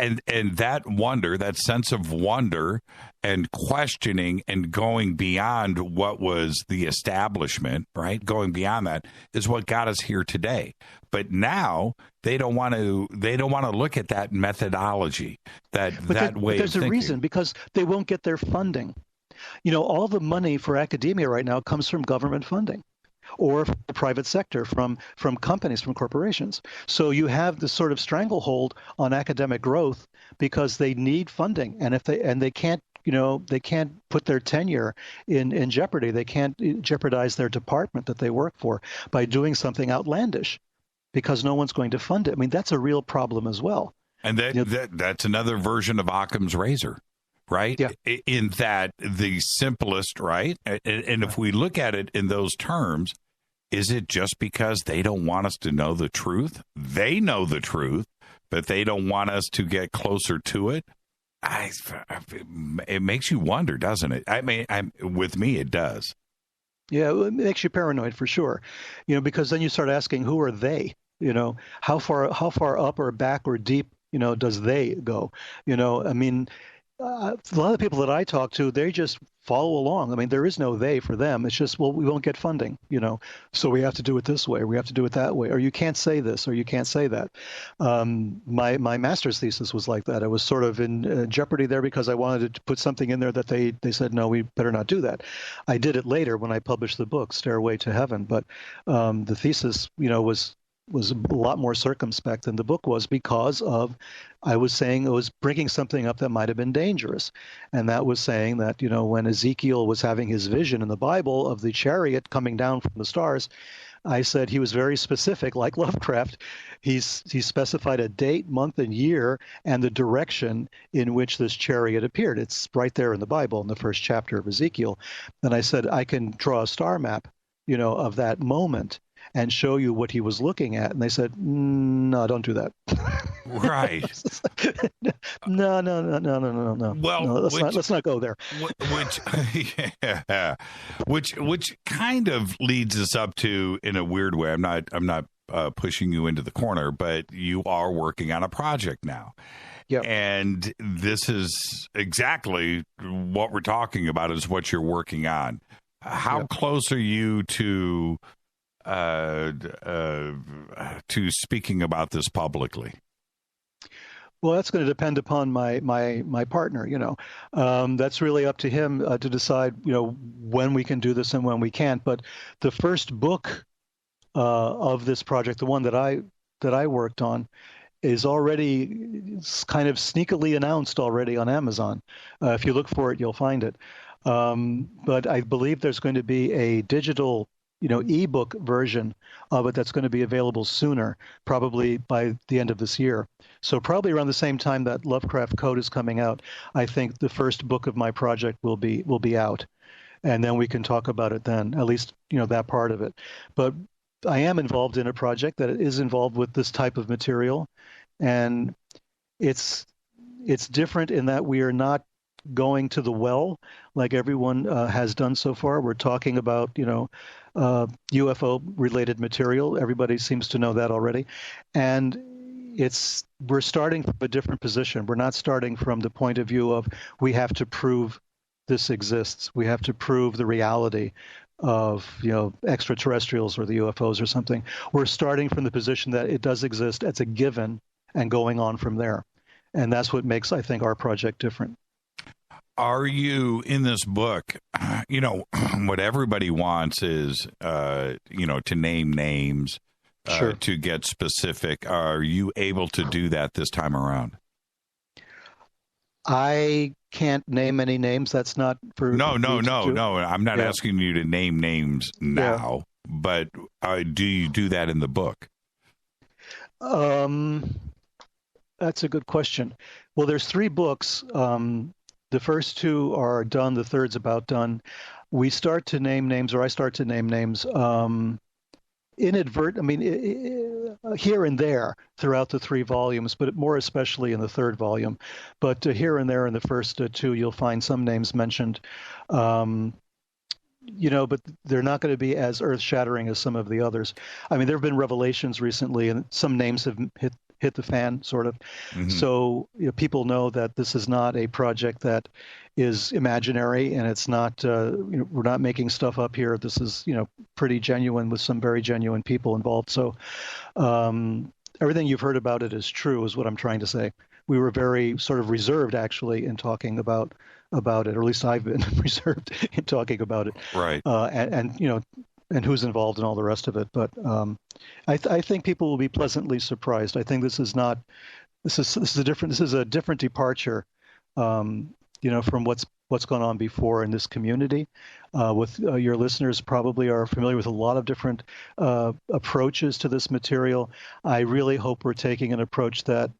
that wonder, that sense of wonder and questioning and going beyond what was the establishment, right? Going beyond that is what got us here today. But now they don't want to look at that methodology, that way of thinking. But there's a reason, because they won't get their funding. All the money for academia right now comes from government funding. or from the private sector, from companies, from corporations. So you have this sort of stranglehold on academic growth because they need funding, and they can't. They can't put their tenure in jeopardy. They can't jeopardize their department that they work for by doing something outlandish because no one's going to fund it. I mean, that's a real problem as well. And that's another version of Occam's razor, right? Yeah. In that the simplest, right? And if we look at it in those terms, is it just because they don't want us to know the truth? They know the truth, but they don't want us to get closer to it. It makes you wonder, doesn't it? I mean, with me, it does. Yeah, it makes you paranoid for sure. Because then you start asking, who are they? How far up or back or deep, does they go? I mean, a lot of the people that I talk to, they just follow along. I mean, there is no they for them. It's just, well, we won't get funding, so we have to do it this way, or we have to do it that way, or you can't say this, or you can't say that. My master's thesis was like that. I was sort of in jeopardy there because I wanted to put something in there that they said, no, we better not do that. I did it later when I published the book, Stairway to Heaven, but the thesis, was a lot more circumspect than the book was because I was saying it was bringing something up that might have been dangerous. And that was saying that, when Ezekiel was having his vision in the Bible of the chariot coming down from the stars, I said he was very specific, like Lovecraft. He specified a date, month, and year, and the direction in which this chariot appeared. It's right there in the Bible in the first chapter of Ezekiel. And I said, I can draw a star map, of that moment and show you what he was looking at. And they said, no, don't do that. Right. No. Well, no, let's not go there. Which kind of leads us up to, in a weird way, I'm not pushing you into the corner, but you are working on a project now. Yep. And this is exactly what we're talking about, is what you're working on. How close are you to speaking about this publicly? Well, that's going to depend upon my partner. That's really up to him to decide, when we can do this and when we can't. But the first book of this project, the one that I worked on, is already kind of sneakily announced already on Amazon. If you look for it, you'll find it. But I believe there's going to be a digital ebook version of it that's going to be available sooner, probably by the end of this year. So probably around the same time that Lovecraft Code is coming out, I think the first book of my project will be out, and then we can talk about it then, at least that part of it. But I am involved in a project that is involved with this type of material, and it's different in that we are not going to the well like everyone has done so far. We're talking about UFO related material. Everybody seems to know that already, and we're starting from a different position. We're not starting from the point of view of we have to prove this exists. We have to prove the reality of extraterrestrials or the UFOs or something. We're starting from the position that it does exist. It's a given, and going on from there. And that's what makes, I think, our project different. Are you, in this book, what everybody wants is, to name names, sure, to get specific. Are you able to do that this time around? I can't name any names. That's not for... No. I'm not asking you to name names now, but do you do that in the book? That's a good question. Well, there's 3 books. The first 2 are done. The third's about done. We start to name names, or I start to name names, here and there throughout the 3 volumes, but more especially in the 3rd volume. But here and there in the first 2, you'll find some names mentioned. But they're not going to be as earth-shattering as some of the others. I mean, there have been revelations recently, and some names have hit the fan, sort of. Mm-hmm. So people know that this is not a project that is imaginary, and it's not, we're not making stuff up here. This is, pretty genuine with some very genuine people involved. So everything you've heard about it is true, is what I'm trying to say. We were very sort of reserved, actually, in talking about it, or at least I've been reserved in talking about it. Right. And and who's involved and all the rest of it. But I think people will be pleasantly surprised. I think this is a different departure, from what's gone on before in this community. With your listeners probably are familiar with a lot of different approaches to this material. I really hope we're taking an approach that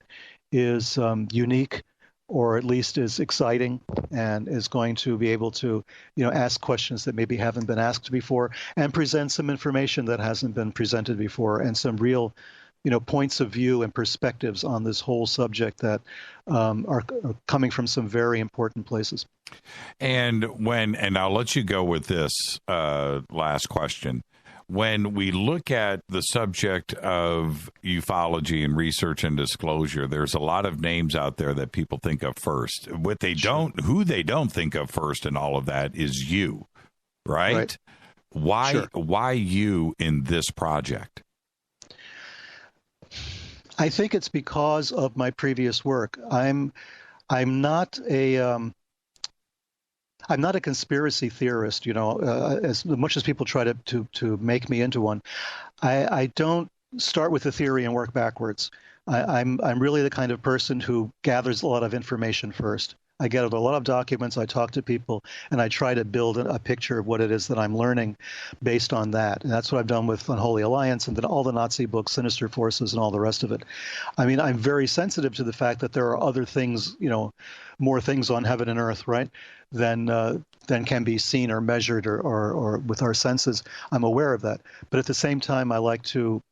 is unique, or at least is exciting, and is going to be able to, ask questions that maybe haven't been asked before, and present some information that hasn't been presented before, and some real, points of view and perspectives on this whole subject that are coming from some very important places. And I'll let you go with this last question. When we look at the subject of ufology and research and disclosure, there's a lot of names out there that people think of first. Who they don't think of first in all of that is you, right? Why you in this project? I think it's because of my previous work. I'm not a conspiracy theorist, as much as people try to make me into one. I don't start with a theory and work backwards. I'm really the kind of person who gathers a lot of information first. I get a lot of documents, I talk to people, and I try to build a picture of what it is that I'm learning based on that. And that's what I've done with Unholy Alliance and then all the Nazi books, Sinister Forces, and all the rest of it. I mean, I'm very sensitive to the fact that there are other things, more things on heaven and earth, right, than can be seen or measured or with our senses. I'm aware of that. But at the same time, I like to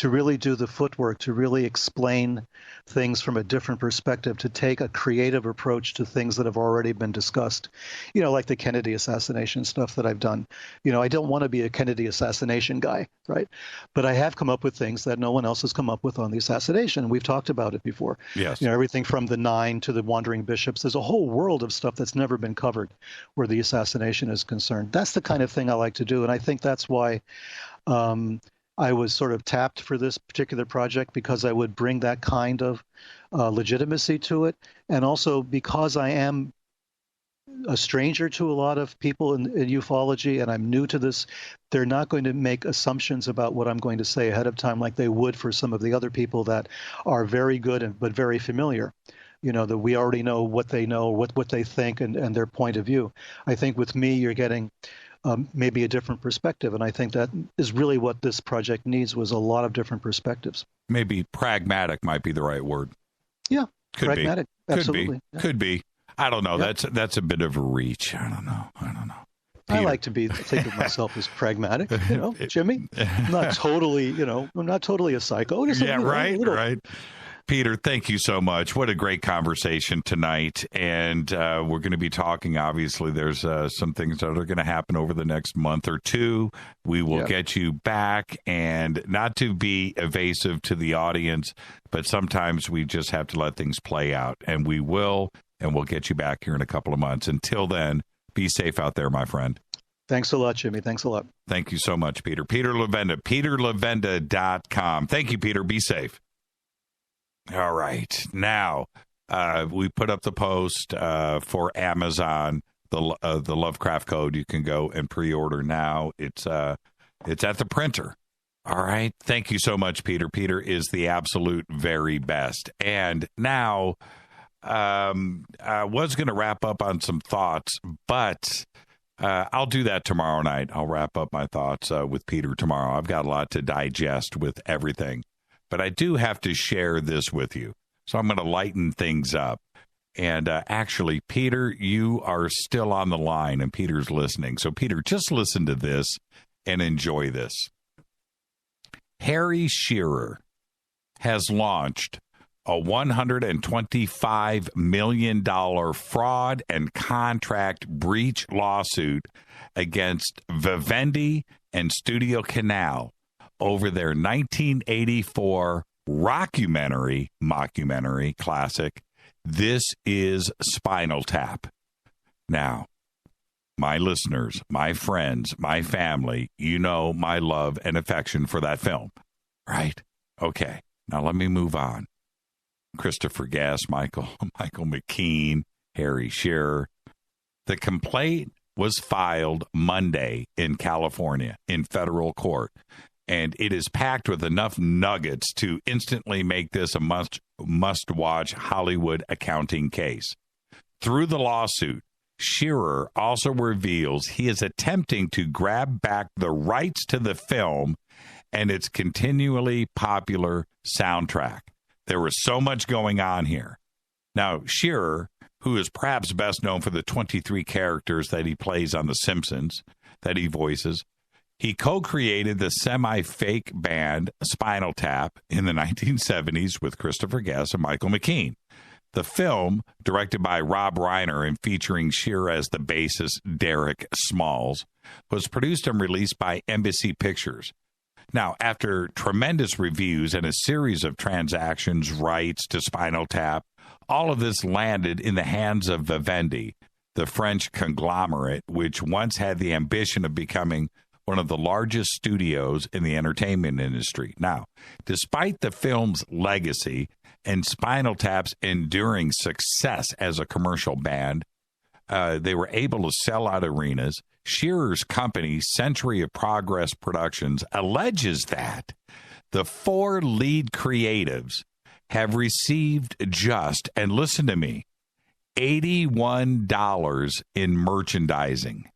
really do the footwork, to really explain things from a different perspective, to take a creative approach to things that have already been discussed, like the Kennedy assassination stuff that I've done. I don't want to be a Kennedy assassination guy, right? But I have come up with things that no one else has come up with on the assassination. We've talked about it before. Yes. Everything from the 9 to the Wandering Bishops. There's a whole world of stuff that's never been covered where the assassination is concerned. That's the kind of thing I like to do. And I think that's why I was sort of tapped for this particular project, because I would bring that kind of legitimacy to it. And also because I am a stranger to a lot of people in ufology, and I'm new to this, they're not going to make assumptions about what I'm going to say ahead of time like they would for some of the other people that are very good but very familiar. That we already know what they know, what they think, and their point of view. I think with me, you're getting maybe a different perspective. And I think that is really what this project needs, was a lot of different perspectives. Maybe pragmatic might be the right word. Yeah, could pragmatic. Be. Absolutely. Could be. I don't know. Yeah. That's a bit of a reach. I don't know. Peter. I like to think of myself as pragmatic, Jimmy. I'm not totally, I'm not totally a psycho. Right. Peter, thank you so much. What a great conversation tonight. And we're going to be talking, obviously, there's some things that are going to happen over the next month or two. We will get you back, and not to be evasive to the audience, but sometimes we just have to let things play out. And we will, and we'll get you back here in a couple of months. Until then, be safe out there, my friend. Thanks a lot, Jimmy. Thanks a lot. Thank you so much, Peter. Peter Levenda, peterlevenda.com. Thank you, Peter. Be safe. All right. Now, we put up the post for Amazon, the Lovecraft Code. You can go and pre-order now. It's at the printer. All right. Thank you so much, Peter. Peter is the absolute very best. And now, I was going to wrap up on some thoughts, but I'll do that tomorrow night. I'll wrap up my thoughts with Peter tomorrow. I've got a lot to digest with everything. But I do have to share this with you. So I'm going to lighten things up. And actually, Peter, you are still on the line, and Peter's listening. So, Peter, just listen to this and enjoy this. Harry Shearer has launched a $125 million fraud and contract breach lawsuit against Vivendi and Studio Canal over their 1984 mockumentary classic, This Is Spinal Tap. Now, my listeners, my friends, my family, you know my love and affection for that film, right? Okay, now let me move on. Christopher Guest, Michael McKean, Harry Shearer. The complaint was filed Monday in California in federal court, and it is packed with enough nuggets to instantly make this a must-watch Hollywood accounting case. Through the lawsuit, Shearer also reveals he is attempting to grab back the rights to the film and its continually popular soundtrack. There was so much going on here. Now, Shearer, who is perhaps best known for the 23 characters that he plays on The Simpsons, that he voices, he co-created the semi-fake band Spinal Tap in the 1970s with Christopher Guest and Michael McKean. The film, directed by Rob Reiner and featuring Shearer as the bassist Derek Smalls, was produced and released by Embassy Pictures. Now, after tremendous reviews and a series of transactions, rights to Spinal Tap, all of this landed in the hands of Vivendi, the French conglomerate, which once had the ambition of becoming one of the largest studios in the entertainment industry. Now, despite the film's legacy and Spinal Tap's enduring success as a commercial band, they were able to sell out arenas. Shearer's company, Century of Progress Productions, alleges that the 4 lead creatives have received just, and listen to me, $81 in merchandising,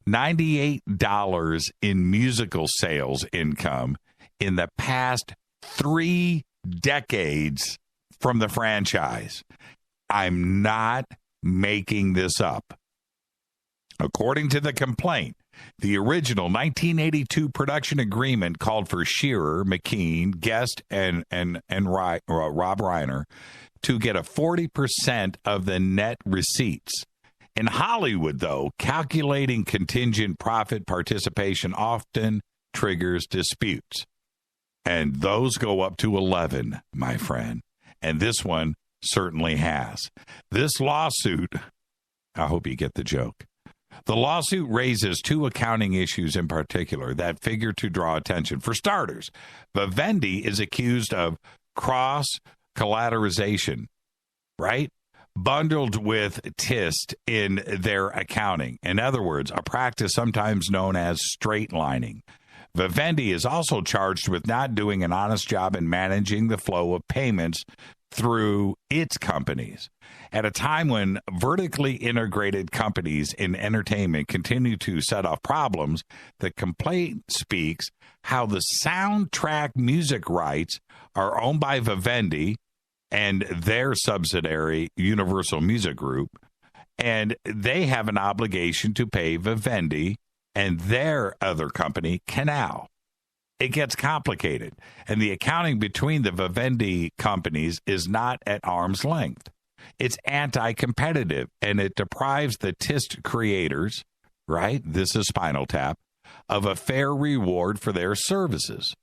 $98 in musical sales income in the past 3 decades from the franchise. I'm not making this up. According to the complaint, the original 1982 production agreement called for Shearer, McKean, Guest, and Rob Reiner to get a 40% of the net receipts. In Hollywood, though, calculating contingent profit participation often triggers disputes. And those go up to 11, my friend. And this one certainly has. This lawsuit, I hope you get the joke. The lawsuit raises 2 accounting issues in particular that figure to draw attention. For starters, Vivendi is accused of cross-collateralization, right? Bundled with TIST in their accounting. In other words, a practice sometimes known as straight lining. Vivendi is also charged with not doing an honest job in managing the flow of payments through its companies. At a time when vertically integrated companies in entertainment continue to set off problems, the complaint speaks how the soundtrack music rights are owned by Vivendi and their subsidiary, Universal Music Group, and they have an obligation to pay Vivendi and their other company, Canal. It gets complicated, and the accounting between the Vivendi companies is not at arm's length. It's anti-competitive, and it deprives the TIST creators, right, this is Spinal Tap, of a fair reward for their services.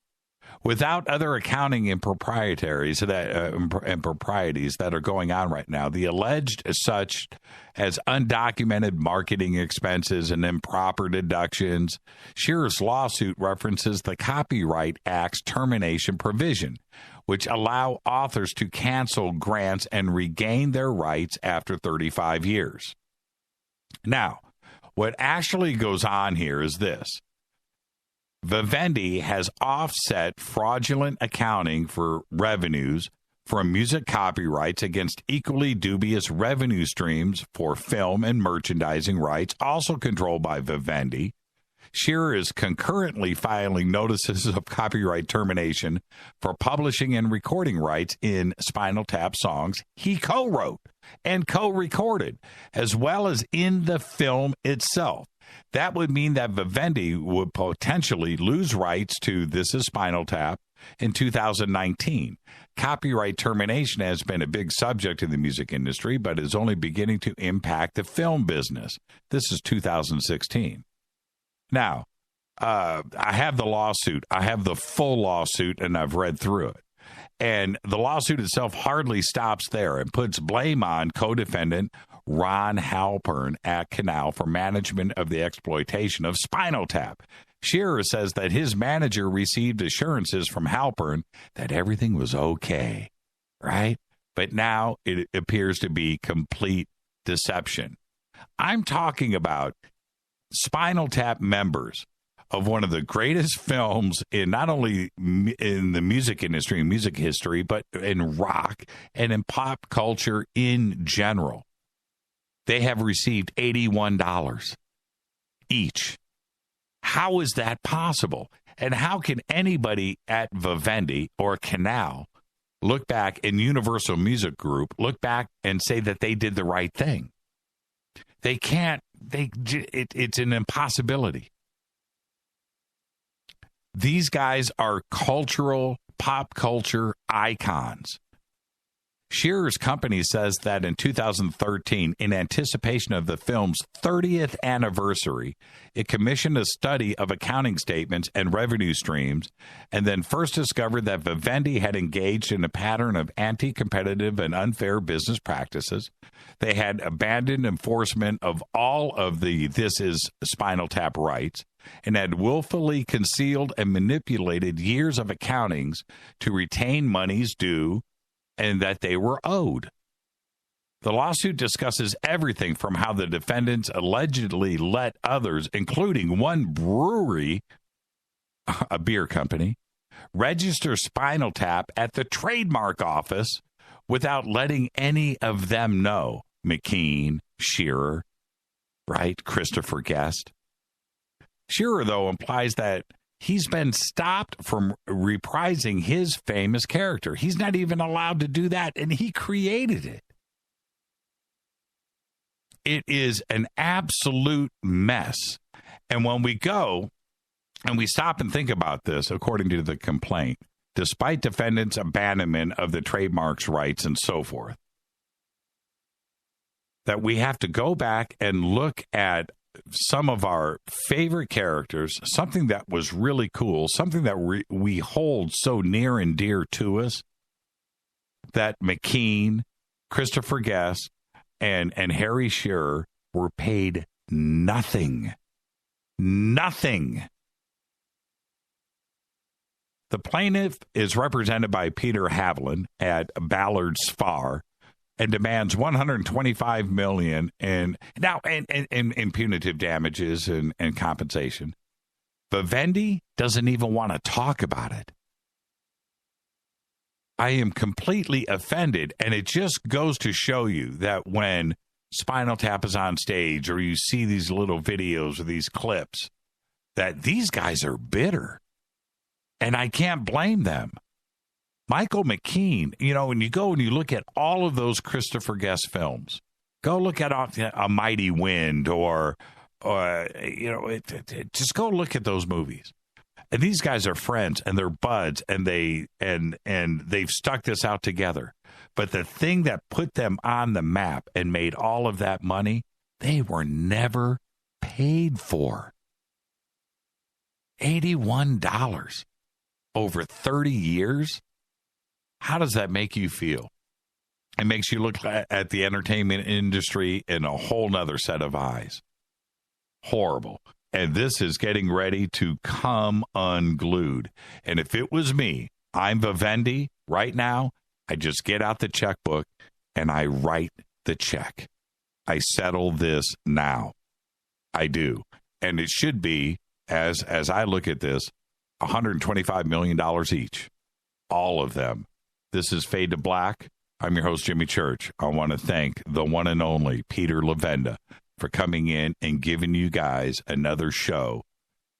Without other accounting and proprieties that are going on right now, the alleged such as undocumented marketing expenses and improper deductions, Shearer's lawsuit references the Copyright Act's termination provision, which allow authors to cancel grants and regain their rights after 35 years. Now, what actually goes on here is this. Vivendi has offset fraudulent accounting for revenues from music copyrights against equally dubious revenue streams for film and merchandising rights, also controlled by Vivendi. Shearer is concurrently filing notices of copyright termination for publishing and recording rights in Spinal Tap songs he co-wrote and co-recorded, as well as in the film itself. That would mean that Vivendi would potentially lose rights to This Is Spinal Tap in 2019. Copyright termination has been a big subject in the music industry, but is only beginning to impact the film business. This is 2016. Now, I have the lawsuit. I have the full lawsuit, and I've read through it. And the lawsuit itself hardly stops there and puts blame on co-defendant Ron Halpern at Canal for management of the exploitation of Spinal Tap. Shearer says that his manager received assurances from Halpern that everything was okay, right? But now it appears to be complete deception. I'm talking about Spinal Tap members of one of the greatest films in not only in the music industry and music history, but in rock and in pop culture in general. They have received $81 each. How is that possible? And how can anybody at Vivendi or Canal look back in Universal Music Group, look back and say that they did the right thing? They can't. It's an impossibility. These guys are cultural, pop culture icons. Shearer's company says that in 2013, in anticipation of the film's 30th anniversary, it commissioned a study of accounting statements and revenue streams, and then first discovered that Vivendi had engaged in a pattern of anti-competitive and unfair business practices. They had abandoned enforcement of all of the This Is Spinal Tap rights, and had willfully concealed and manipulated years of accountings to retain monies due and that they were owed. The lawsuit discusses everything from how the defendants allegedly let others, including one brewery, a beer company, register Spinal Tap at the trademark office without letting any of them know. McKean, Shearer, right? Christopher Guest. Shearer, though, implies that he's been stopped from reprising his famous character. He's not even allowed to do that, and he created it. It is an absolute mess. And when we go and we stop and think about this, according to the complaint, despite defendants' abandonment of the trademark's rights and so forth, that we have to go back and look at some of our favorite characters, something that was really cool, something that we hold so near and dear to us, that McKean, Christopher Guest, and Harry Shearer were paid nothing. Nothing. The plaintiff is represented by Peter Haviland at Ballard Spar, and demands $125 million in punitive damages and compensation. Vivendi doesn't even want to talk about it. I am completely offended, and it just goes to show you that when Spinal Tap is on stage, or you see these little videos or these clips, that these guys are bitter, and I can't blame them. Michael McKean, when you go and you look at all of those Christopher Guest films, go look at A Mighty Wind or just go look at those movies. And these guys are friends and they're buds and they've stuck this out together. But the thing that put them on the map and made all of that money, they were never paid for. $81 over 30 years? How does that make you feel? It makes you look at the entertainment industry in a whole nother set of eyes. Horrible. And this is getting ready to come unglued. And if it was me, I'm Vivendi right now, I just get out the checkbook and I write the check. I settle this now. I do. And it should be, as I look at this, $125 million each. All of them. This is Fade to Black. I'm your host, Jimmy Church. I want to thank the one and only Peter Levenda for coming in and giving you guys another show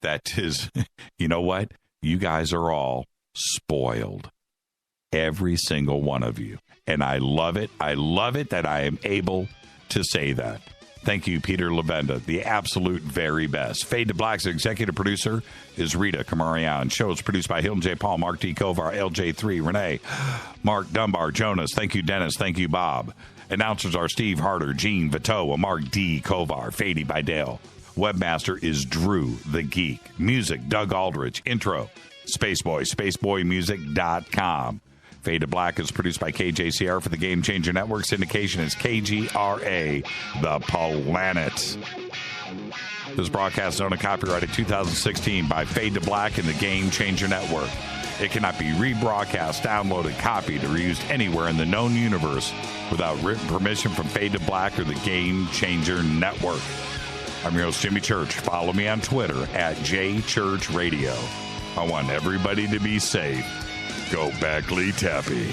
that is, you know what? You guys are all spoiled. Every single one of you. And I love it. I love it that I am able to say that. Thank you, Peter Levenda, the absolute very best. Fade to Black's executive producer is Rita Kamarian. Show is produced by Hilton J. Paul, Mark D. Kovar, LJ3, Renee, Mark Dunbar, Jonas. Thank you, Dennis. Thank you, Bob. Announcers are Steve Harder, Gene Vitoa, Mark D. Kovar, Fady by Dale. Webmaster is Drew the Geek. Music, Doug Aldrich. Intro, Spaceboy, spaceboymusic.com. Fade to Black is produced by KJCR for the Game Changer Network. Syndication is KGRA, The Planet. This broadcast is owned and copyrighted 2016 by Fade to Black and the Game Changer Network. It cannot be rebroadcast, downloaded, copied, or used anywhere in the known universe without written permission from Fade to Black or the Game Changer Network. I'm your host, Jimmy Church. Follow me on Twitter at JChurchRadio. I want everybody to be safe. Go Beckley Tappy.